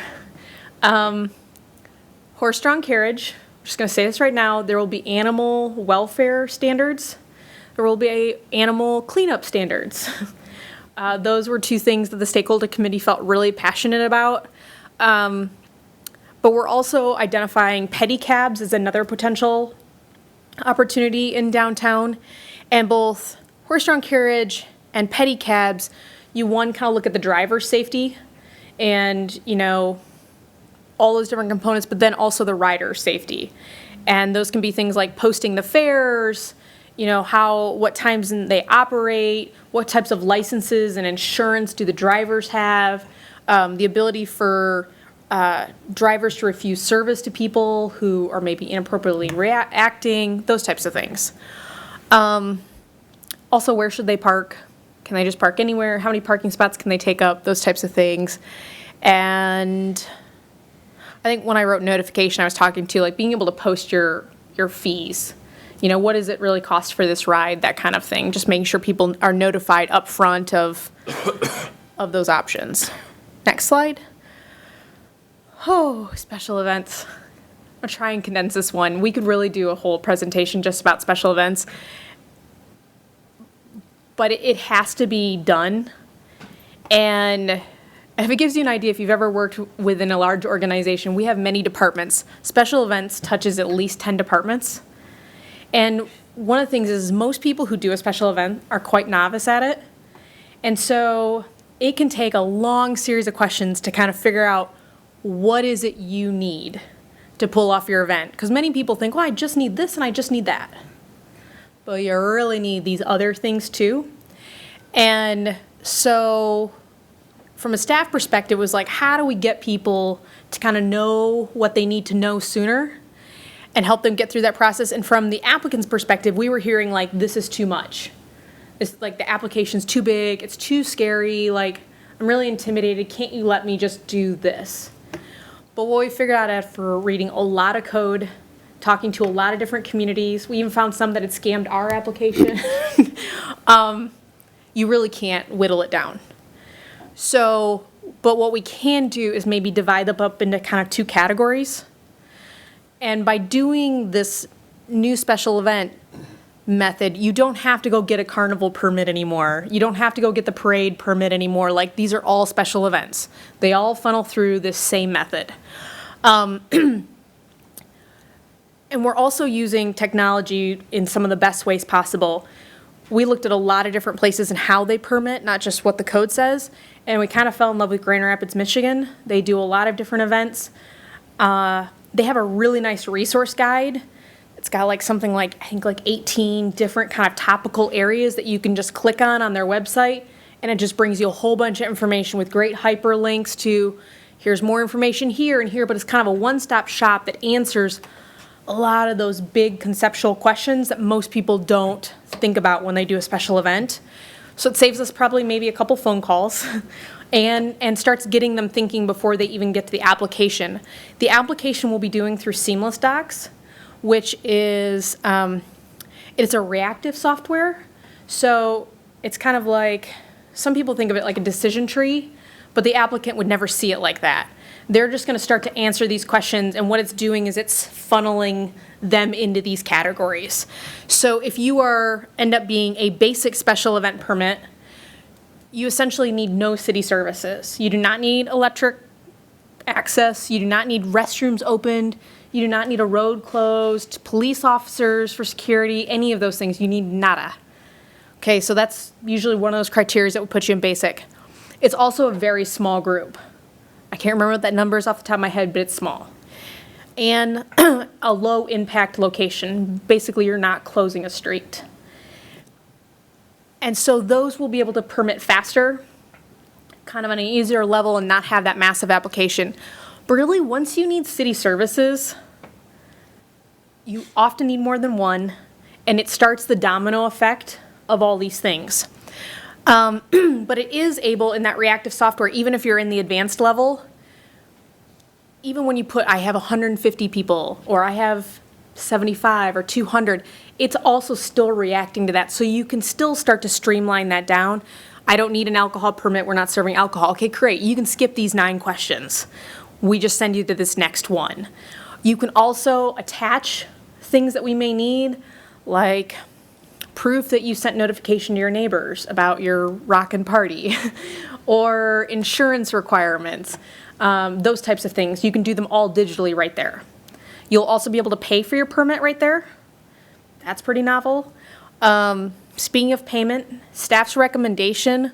Horse-drawn carriage, I'm just going to say this right now, there will be animal welfare standards. There will be animal cleanup standards. Those were 2 things that the stakeholder committee felt really passionate about. But we're also identifying pedicabs as another potential opportunity in downtown. And both horse-drawn carriage and pedicabs, you kind of look at the driver's safety and, all those different components, but then also the rider's safety. And those can be things like posting the fares, what times they operate, what types of licenses and insurance do the drivers have, the ability for drivers to refuse service to people who are maybe inappropriately reacting, those types of things. Also, where should they park? Can they just park anywhere? How many parking spots can they take up? Those types of things. And I think when I wrote notification, I was talking to being able to post your fees. what does it really cost for this ride, that kind of thing. Just making sure people are notified up front of those options. Next slide. Oh, special events. I'll try and condense this one. We could really do a whole presentation just about special events. But it has to be done. And if it gives you an idea, if you've ever worked within a large organization, we have many departments. Special events touches at least 10 departments. And one of the things is most people who do a special event are quite novice at it. And so it can take a long series of questions to kind of figure out what is it you need to pull off your event. Because many people think, well, I just need this and I just need that. But you really need these other things too. And so from a staff perspective, it was like, how do we get people to kind of know what they need to know sooner and help them get through that process? And from the applicant's perspective, we were hearing like, this is too much. It's like the application's too big, it's too scary, like, I'm really intimidated, can't you let me just do this? But what we figured out after reading a lot of code, talking to a lot of different communities, we even found some that had scammed our application. You really can't whittle it down. So, but what we can do is maybe divide them up into kind of two categories. And by doing this new special event method, you don't have to go get a carnival permit anymore. You don't have to go get the parade permit anymore. Like, these are all special events. They all funnel through this same method. And we're also using technology in some of the best ways possible. We looked at a lot of different places and how they permit, not just what the code says. And we kind of fell in love with Grand Rapids, Michigan. They do a lot of different events. They have a really nice resource guide. It's got like something like, I think like 18 different kind of topical areas that you can just click on their website. And it just brings you a whole bunch of information with great hyperlinks to, here's more information here and here, but it's kind of a one-stop shop that answers a lot of those big conceptual questions that most people don't think about when they do a special event. So it saves us probably maybe a couple phone calls and starts getting them thinking before they even get to the application. The application we'll be doing through Seamless Docs, which is, it's a reactive software. So it's kind of like, some people think of it like a decision tree, but the applicant would never see it like that. They're just going to start to answer these questions, and what it's doing is it's funneling them into these categories. So if you end up being a basic special event permit, you essentially need no city services. You do not need electric access. You do not need restrooms opened. You do not need a road closed, police officers for security, any of those things. You need nada. Okay, so that's usually one of those criteria that would put you in basic. It's also a very small group. I can't remember what that number is off the top of my head, but it's small. And a low impact location. Basically, you're not closing a street. And so those will be able to permit faster, kind of on an easier level and not have that massive application. But really, once you need city services, you often need more than one, and it starts the domino effect of all these things. But it is able in that reactive software, even if you're in the advanced level, even when you put, I have 150 people, or I have 75 or 200, it's also still reacting to that. So you can still start to streamline that down. I don't need an alcohol permit, we're not serving alcohol. Okay, great, you can skip these 9 questions. We just send you to this next one. You can also attach things that we may need, like proof that you sent notification to your neighbors about your rockin' party, or insurance requirements, those types of things. You can do them all digitally right there. You'll also be able to pay for your permit right there. That's pretty novel. Speaking of payment, staff's recommendation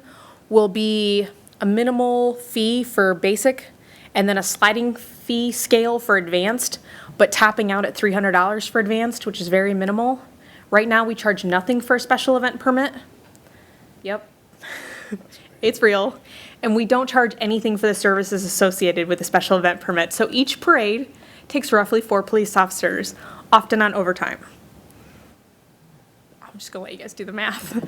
will be a minimal fee for basic and then a sliding fee scale for advanced, but topping out at $300 for advanced, which is very minimal. Right now, we charge nothing for a special event permit. Yep, it's real. And we don't charge anything for the services associated with a special event permit. So each parade takes roughly 4 police officers, often on overtime. I'm just gonna let you guys do the math.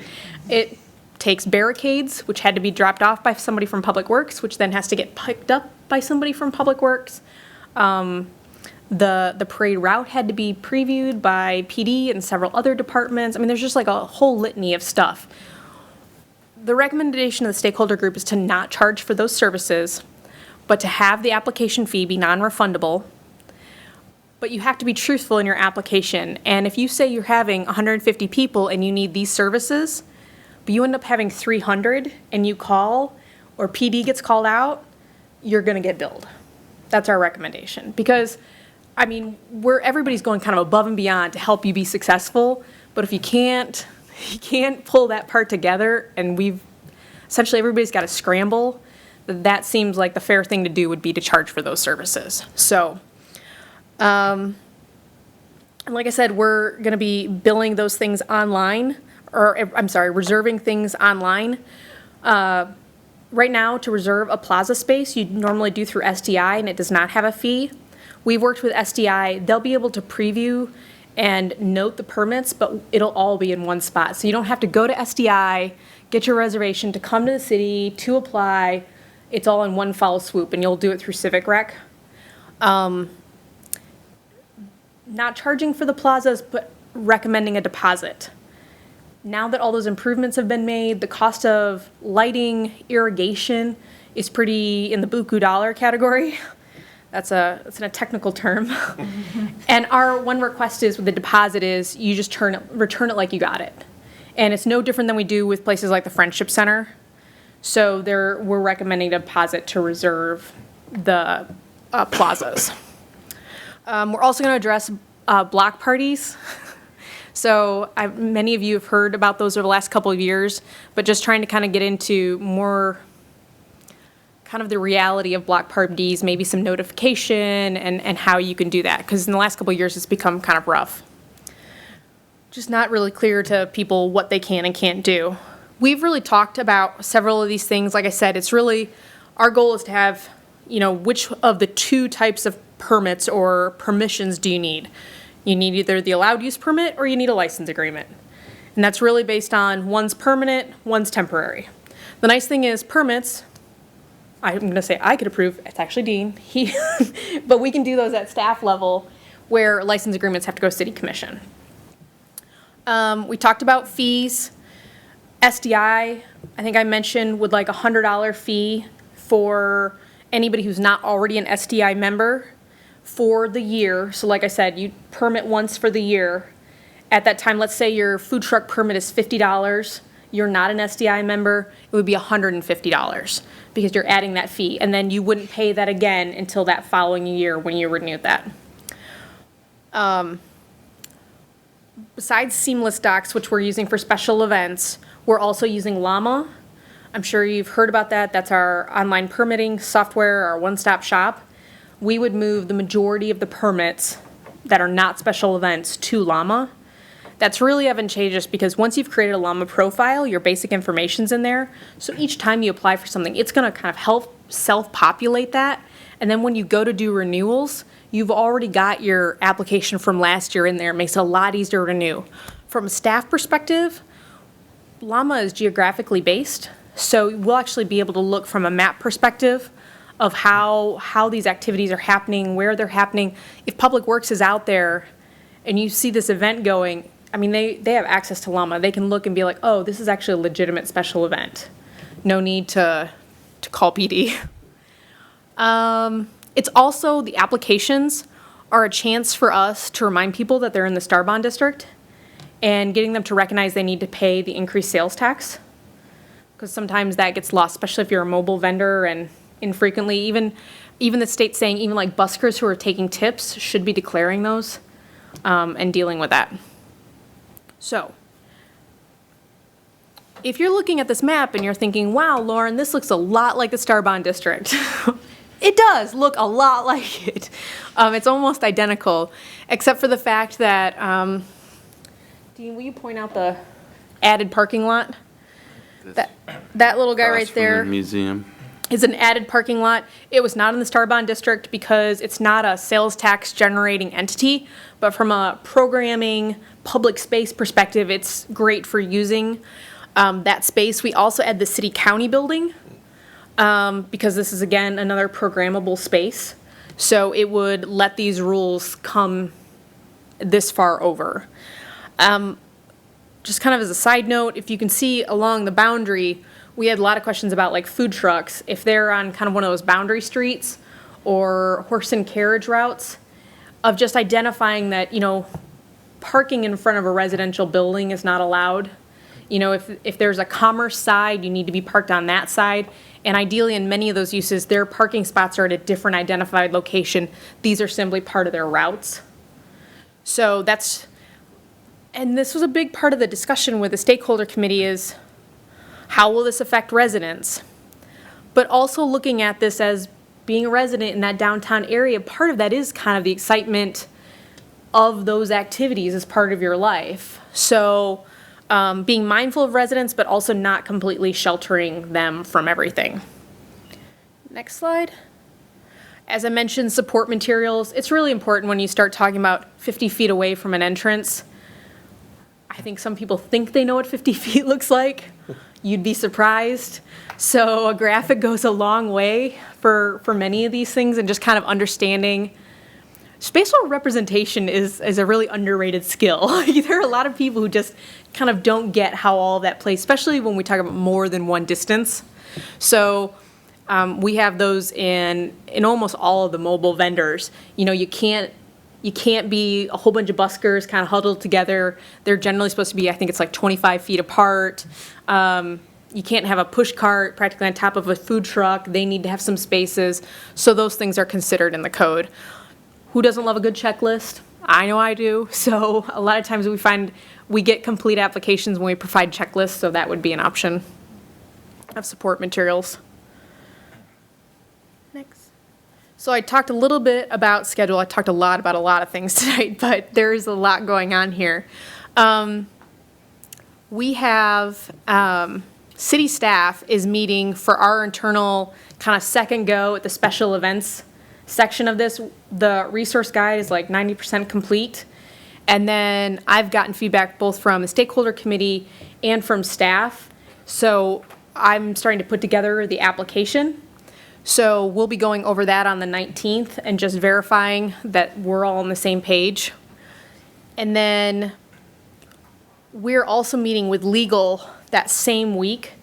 It takes barricades, which had to be dropped off by somebody from Public Works, which then has to get picked up by somebody from Public Works. The parade route had to be previewed by PD and several other departments. I mean, there's just like a whole litany of stuff. The recommendation of the stakeholder group is to not charge for those services, but to have the application fee be non-refundable. But you have to be truthful in your application. And if you say you're having 150 people and you need these services, but you end up having 300 and you call, or PD gets called out, you're going to get billed. That's our recommendation. Because, I mean, everybody's going kind of above and beyond to help you be successful, but if you can't pull that part together, and essentially everybody's got to scramble, that seems like the fair thing to do would be to charge for those services. So, and like I said, we're going to be billing those things online, or I'm sorry, reserving things online. Right now, to reserve a plaza space, you normally do through SDI, and it does not have a fee. We've worked with SDI. They'll be able to preview and note the permits, but it'll all be in one spot. So you don't have to go to SDI, get your reservation, to come to the city, to apply. It's all in one foul swoop, and you'll do it through Civic Rec. Not charging for the plazas, but recommending a deposit. Now that all those improvements have been made, the cost of lighting, irrigation is pretty in the buku dollar category. That's in a technical term. And our one request is with the deposit is you just return it like you got it. And it's no different than we do with places like the Friendship Center. So we're recommending a deposit to reserve the plazas. We're also going to address block parties. So many of you have heard about those over the last couple of years, but just trying to kind of get into more kind of the reality of block parties, maybe some notification and how you can do that. Because in the last couple of years, it's become kind of rough. Just not really clear to people what they can and can't do. We've really talked about several of these things. Like I said, it's really, our goal is to have, which of the two types of permits or permissions do you need? You need either the allowed use permit or you need a license agreement. And that's really based on one's permanent, one's temporary. The nice thing is permits, I'm going to say I could approve, it's actually Dean, but we can do those at staff level where license agreements have to go to city commission. We talked about fees. SDI, I think I mentioned, would like a $100 fee for anybody who's not already an SDI member for the year. So like I said, you permit once for the year. At that time, let's say your food truck permit is $50. You're not an SDI member, it would be $150 because you're adding that fee. And then you wouldn't pay that again until that following year when you renewed that. Besides Seamless Docs, which we're using for special events, we're also using Llama. I'm sure you've heard about that. That's our online permitting software, our one-stop shop. We would move the majority of the permits that are not special events to Llama. That's really advantageous because once you've created a Llama profile, your basic information's in there. So each time you apply for something, it's going to kind of help self-populate that. And then when you go to do renewals, you've already got your application from last year in there. It makes it a lot easier to renew. From a staff perspective, Llama is geographically based. So we'll actually be able to look from a map perspective of how these activities are happening, where they're happening. If Public Works is out there and you see this event going, I mean, they have access to Llama. They can look and be like, oh, this is actually a legitimate special event. No need to call PD. It's also, the applications are a chance for us to remind people that they're in the Star Bond District and getting them to recognize they need to pay the increased sales tax. Because sometimes that gets lost, especially if you're a mobile vendor and infrequently, even the state saying even like buskers who are taking tips should be declaring those and dealing with that. So, if you're looking at this map and you're thinking, wow, Lauren, this looks a lot like the Star Bond District. It does look a lot like it. It's almost identical, except for the fact that, Dean, will you point out the added parking lot? That little guy right there. From the museum. Is an added parking lot. It was not in the Star Bond District because it's not a sales tax generating entity, but from a programming public space perspective, it's great for using that space. We also add the city county building because this is, again, another programmable space. So it would let these rules come this far over. Just kind of as a side note, if you can see along the boundary, we had a lot of questions about like food trucks. If they're on kind of one of those boundary streets or horse and carriage routes, of just identifying that, parking in front of a residential building is not allowed. If there's a commerce side, you need to be parked on that side. And ideally, in many of those uses, their parking spots are at a different identified location. These are simply part of their routes. So and this was a big part of the discussion with the stakeholder committee is, how will this affect residents? But also looking at this as being a resident in that downtown area, part of that is kind of the excitement of those activities as part of your life. So being mindful of residents, but also not completely sheltering them from everything. Next slide. As I mentioned, support materials. It's really important when you start talking about 50 feet away from an entrance. I think some people think they know what 50 feet looks like. You'd be surprised. So a graphic goes a long way for many of these things, and just kind of understanding. Spatial representation is a really underrated skill. There are a lot of people who just kind of don't get how all of that plays, especially when we talk about more than one distance. So we have those in almost all of the mobile vendors. You can't be a whole bunch of buskers kind of huddled together. They're generally supposed to be, I think it's like 25 feet apart. You can't have a push cart practically on top of a food truck. They need to have some spaces. So those things are considered in the code. Who doesn't love a good checklist? I know I do. So a lot of times we find we get complete applications when we provide checklists, so that would be an option of support materials. Next. So I talked a little bit about schedule. I talked a lot about a lot of things tonight, but there is a lot going on here. We have city staff is meeting for our internal kind of second go at the special events section of this. The resource guide is like 90% complete. And then I've gotten feedback both from the stakeholder committee and from staff. So I'm starting to put together the application. So we'll be going over that on the 19th and just verifying that we're all on the same page. And then we're also meeting with legal that same week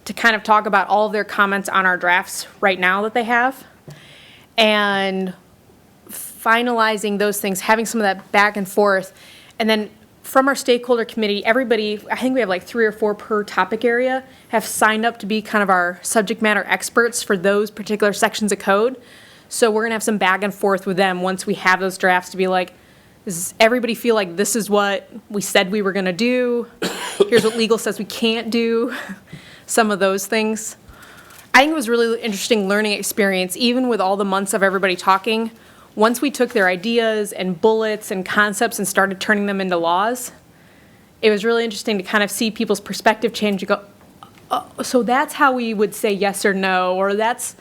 to kind of talk about all of their comments on our drafts right now that they have. And finalizing those things, having some of that back and forth. And then from our stakeholder committee, everybody, I think we have like 3 or 4 per topic area, have signed up to be kind of our subject matter experts for those particular sections of code. So we're gonna have some back and forth with them once we have those drafts to be like, does everybody feel like this is what we said we were gonna do? Here's what legal says we can't do. Some of those things. I think it was a really interesting learning experience, even with all the months of everybody talking. Once we took their ideas and bullets and concepts and started turning them into laws, it was really interesting to kind of see people's perspective change and go, oh, so that's how we would say yes or no, or that's,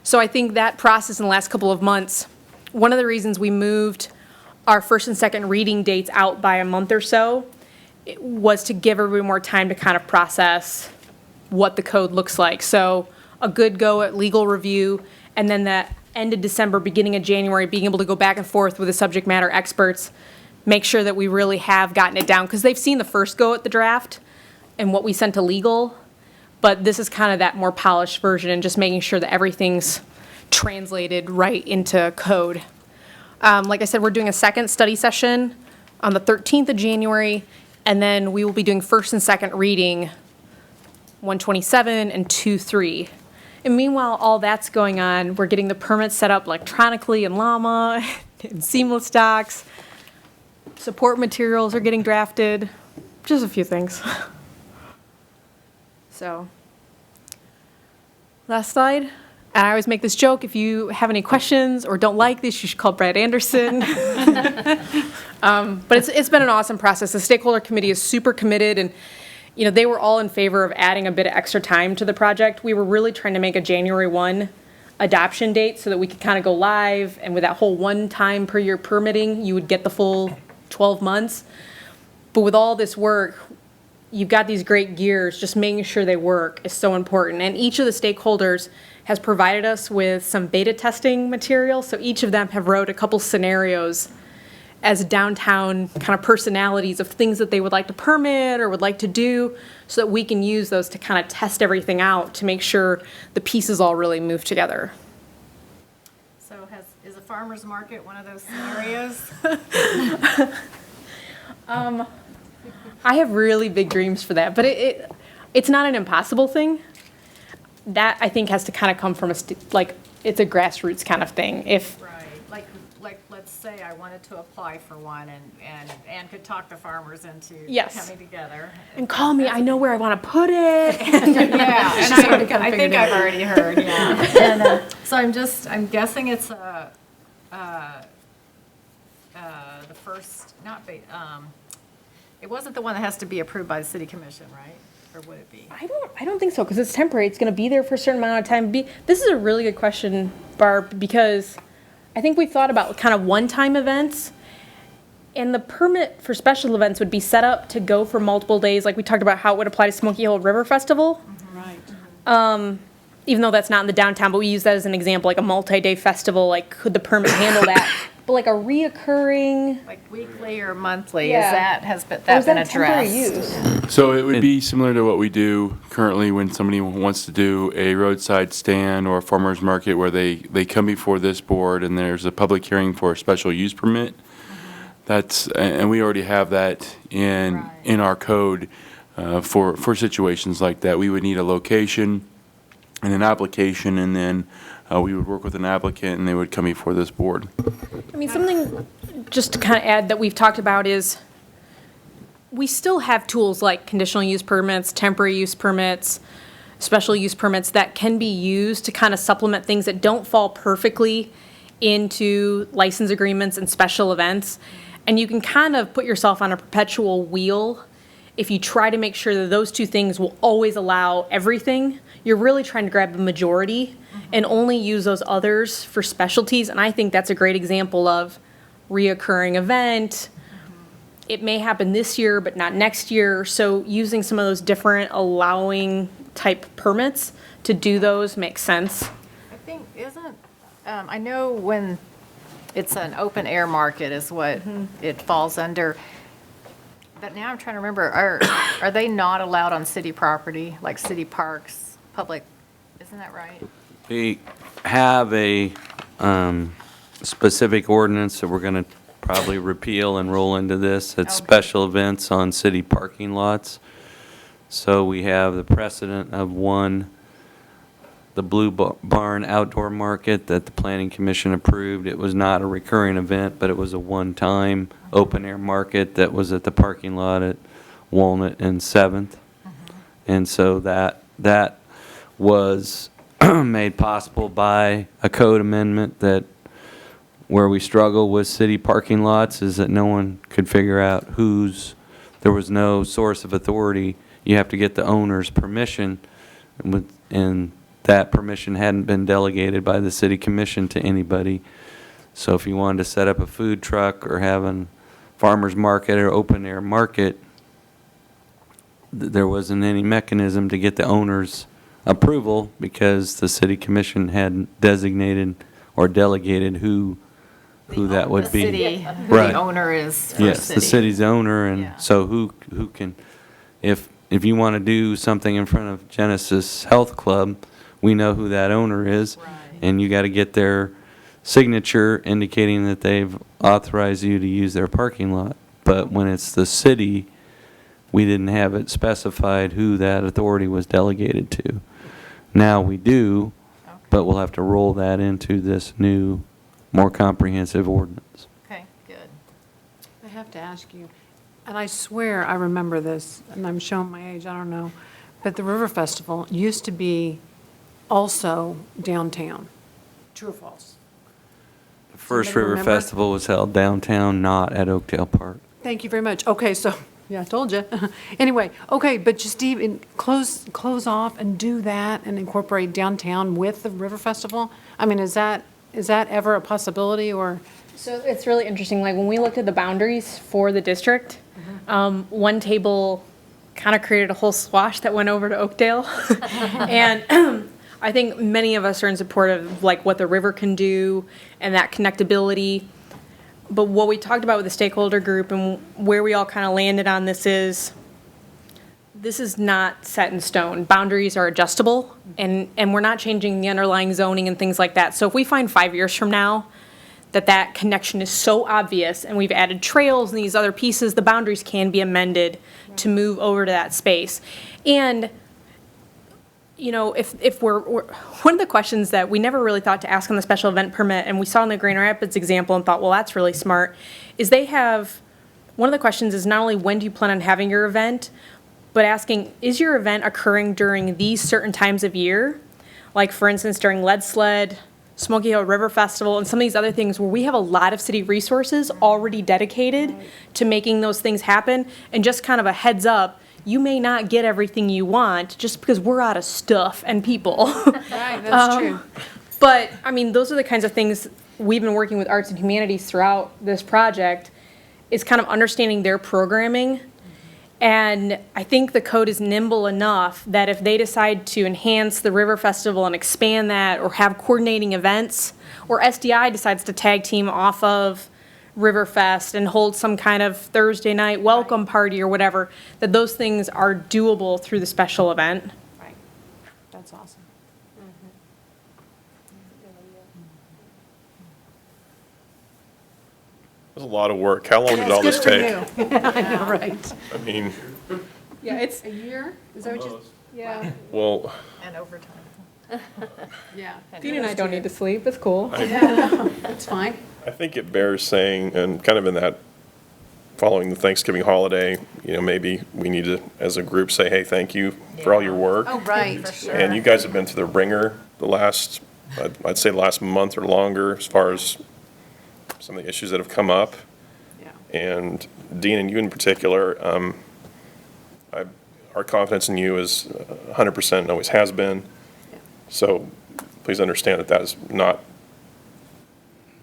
so I think that process in the last couple of months, one of the reasons we moved our first and second reading dates out by a month or so was to give everybody more time to kind of process what the code looks like. So a good go at legal review, and then that end of December, beginning of January, being able to go back and forth with the subject matter experts, make sure that we really have gotten it down, because they've seen the first go at the draft and what we sent to legal, but this is kind of that more polished version and just making sure that everything's translated right into code. Like I said, we're doing a second study session on the 13th of January, and then we will be doing first and second reading 127 and 2-3. And meanwhile, all that's going on, we're getting the permits set up electronically in Llama and Seamless Docs. Support materials are getting drafted. Just a few things. So, last slide. And I always make this joke, if you have any questions or don't like this, you should call Brad Anderson. But it's been an awesome process. The stakeholder committee is super committed, and they were all in favor of adding a bit of extra time to the project. We were really trying to make a January 1 adoption date so that we could kind of go live, and with that whole 1 time per year permitting, you would get the full 12 months. But with all this work, you've got these great gears, just making sure they work is so important. And each of the stakeholders has provided us with some beta testing material. So each of them have wrote a couple scenarios as downtown kind of personalities of things that they would like to permit or would like to do, so that we can use those to kind of test everything out to make sure the pieces all really move together. So is a farmer's market one of those scenarios? I have really big dreams for that, but it's not an impossible thing. That, I think, has to kind of come from it's a grassroots kind of thing. If Right, like, let's say I wanted to apply for one and could talk the farmers into Yes. coming together. and call me, I know where I want to put it. Yeah, and I think I've already heard, yeah. And so I'm guessing it's the first, it wasn't the one that has to be approved by the city commission, right? Or would it be? I don't think so, because it's temporary. It's going to be there for a certain amount of time. This is a really good question, Barb, because I think we've thought about kind of one-time events, and the permit for special events would be set up to go for multiple days, like we talked about how it would apply to Smoky Hill River Festival. Right. Even though that's not in the downtown, but we use that as an example, like a multi-day festival, like could the permit handle that? But like a reoccurring, Like weekly or monthly, Yeah. has or that is been that a temporary addressed? use? So it would be similar to what we do currently when somebody wants to do a roadside stand or a farmer's market where they come before this board and there's a public hearing for a special use permit. And we already have that in our code for situations like that. We would need a location and an application, and then we would work with an applicant and they would come before this board. I mean, something just to kind of add that we've talked about is we still have tools like conditional use permits, temporary use permits, special use permits that can be used to kind of supplement things that don't fall perfectly into license agreements and special events. And you can kind of put yourself on a perpetual wheel if you try to make sure that those two things will always allow everything. You're really trying to grab the majority and only use those others for specialties. And I think that's a great example of reoccurring event. It may happen this year, but not next year. So using some of those different allowing type permits to do those makes sense. I think, I know when it's an open air market is what it falls under. But now I'm trying to remember, are they not allowed on city property, like city parks, public, isn't that right? We have a specific ordinance that we're going to probably repeal and roll into this. It's special events on city parking lots. So we have the precedent of the Blue Barn Outdoor Market that the Planning Commission approved. It was not a recurring event, but it was a one-time open-air market that was at the parking lot at Walnut and 7th. And so that was made possible by a code amendment that where we struggle with city parking lots is that no one could figure out there was no source of authority. You have to get the owner's permission, and that permission hadn't been delegated by the city commission to anybody. So if you wanted to set up a food truck or have a farmer's market or open air market, there wasn't any mechanism to get the owner's approval because the city commission hadn't designated or delegated who that would be. Who the owner is for the Yes, city. the city's owner, and Yeah. so who can, if you want to do something in front of Genesis Health Club, we know who that owner is, and you got to get their signature indicating that they've authorized you to use their parking lot. But when it's the city, we didn't have it specified who that authority was delegated to. Now we do, but we'll have to roll that into this new, more comprehensive ordinance. Okay, good. I have to ask you, and I swear I remember this, and I'm showing my age, I don't know, but the River Festival used to be also downtown. True or false? The first Somebody River remember? Festival was held downtown, not at Oakdale Park. Thank you very much. Okay, so, yeah, I told you. Anyway, okay, but just even close off and do that and incorporate downtown with the River Festival? I mean, is that ever a possibility, or? So it's really interesting, like when we looked at the boundaries for the district, one table kind of created a whole swash that went over to Oakdale. And I think many of us are in support of like what the river can do and that connectability. But what we talked about with the stakeholder group and where we all kind of landed on this is not set in stone. Boundaries are adjustable, and we're not changing the underlying zoning and things like that. So if we find 5 years from now that connection is so obvious and we've added trails and these other pieces, the boundaries can be amended to move over to that space. And, you know, if we're one of the questions that we never really thought to ask on the special event permit, and we saw in the Grand Rapids example and thought, well, that's really smart, is they have, one of the questions is not only when do you plan on having your event, but asking, is your event occurring during these certain times of year? Like, for instance, during Lead Sled, Smoky Hill River Festival, and some of these other things where we have a lot of city resources already dedicated to making those things happen. And just kind of a heads up, you may not get everything you want just because we're out of stuff and people. Right, that's true. But, I mean, those are the kinds of things we've been working with Arts and Humanities throughout this project, is kind of understanding their programming. And I think the code is nimble enough that if they decide to enhance the River Festival and expand that, or have coordinating events, or SDI decides to tag team off of Riverfest and hold some kind of Thursday night welcome party or whatever, that those things are doable through the special event. Right. That's awesome. It was a lot of work. How long did all this take? I know, right. I mean, Yeah, it's a year? Is that what you? Yeah, well, And overtime. yeah. Dean and I don't need to sleep, it's cool. That's fine. I think it bears saying, and kind of in that, following the Thanksgiving holiday, you know, maybe we need to, as a group, say, hey, thank you for all your work. Oh, right. For sure. And you guys have been to the ringer the last, I'd say the last month or longer, as far as some of the issues that have come up. Yeah. And Dean, and you in particular, our confidence in you is 100% and always has been. So please understand that that is not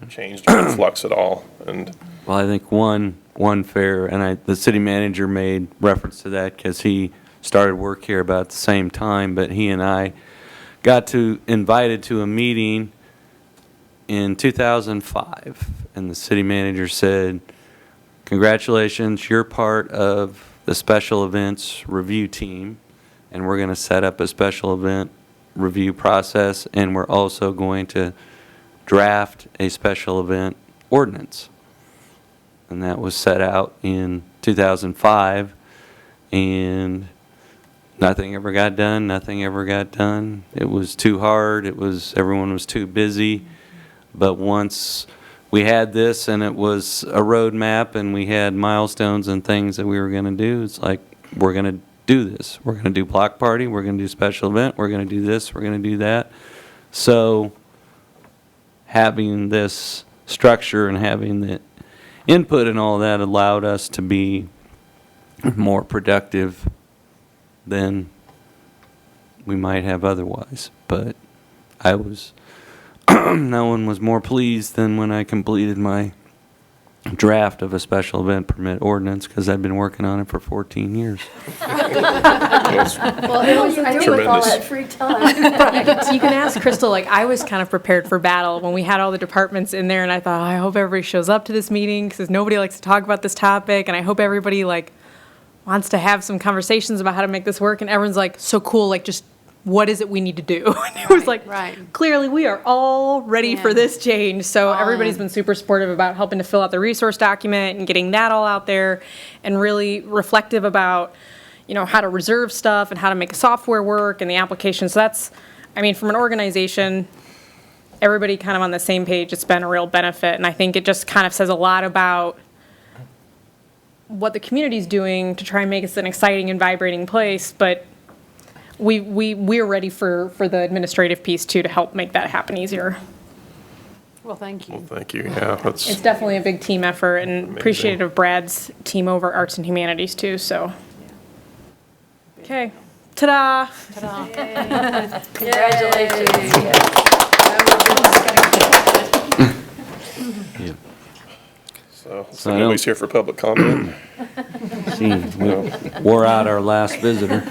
changed or in flux at all. And Well, I think one fair, and the city manager made reference to that because he started work here about the same time, but he and I got invited to a meeting in 2005, and the city manager said, congratulations, you're part of the special events review team, and we're going to set up a special event review process, and we're also going to draft a special event ordinance. And that was set out in 2005, and nothing ever got done. It was too hard. Everyone was too busy. But once we had this and it was a roadmap and we had milestones and things that we were going to do, it's like, we're going to do this. We're going to do block party. We're going to do special event. We're going to do this. We're going to do that. So having this structure and having the input and all that allowed us to be more productive than we might have otherwise. But no one was more pleased than when I completed my draft of a special event permit ordinance, because I've been working on it for 14 years. Well, what do you do with all that free time? You can ask Crystal, like, I was kind of prepared for battle when we had all the departments in there, and I thought, I hope everybody shows up to this meeting, because nobody likes to talk about this topic, and I hope everybody, like, wants to have some conversations about how to make this work, and everyone's like, so cool, like, just what is it we need to do? And it was like, Right. clearly we are all ready for this change. So everybody's been super supportive about helping to fill out the resource document and getting that all out there, and really reflective about, you know, how to reserve stuff and how to make software work and the application. So that's, I mean, from an organization, everybody kind of on the same page, it's been a real benefit. And I think it just kind of says a lot about what the community's doing to try and make this an exciting and vibrating place. But we're ready for the administrative piece too, to help make that happen easier. Well, thank you. well, thank you. Yeah, that's. It's definitely a big team effort, and appreciative of Brad's team over Arts and Humanities too, so. Okay, ta-da. Congratulations. So So nobody's here for public comment? See, we wore out our last visitor.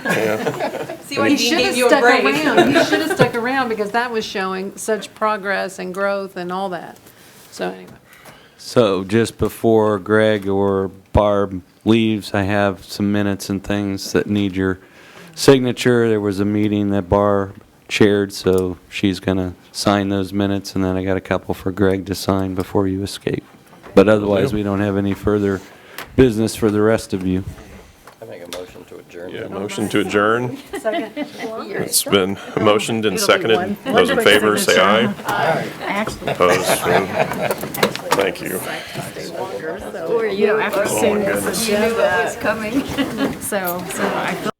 See why He Dean should have gave you a stuck break. around. He should have stuck around because that was showing such progress and growth and all that. So anyway. So just before Greg or Barb leaves, I have some minutes and things that need your signature. There was a meeting that Barb chaired, so she's going to sign those minutes, and then I got a couple for Greg to sign before you escape. But otherwise, we don't have any further business for the rest of you. I make a motion to adjourn. Yeah, motion to adjourn. Second. It's been motioned and It'll be seconded. one Those in quick favor, say aye. Actually. Opposed? Thank you. Or you, after Oh, seeing my this goodness. agenda, It's coming. so I feel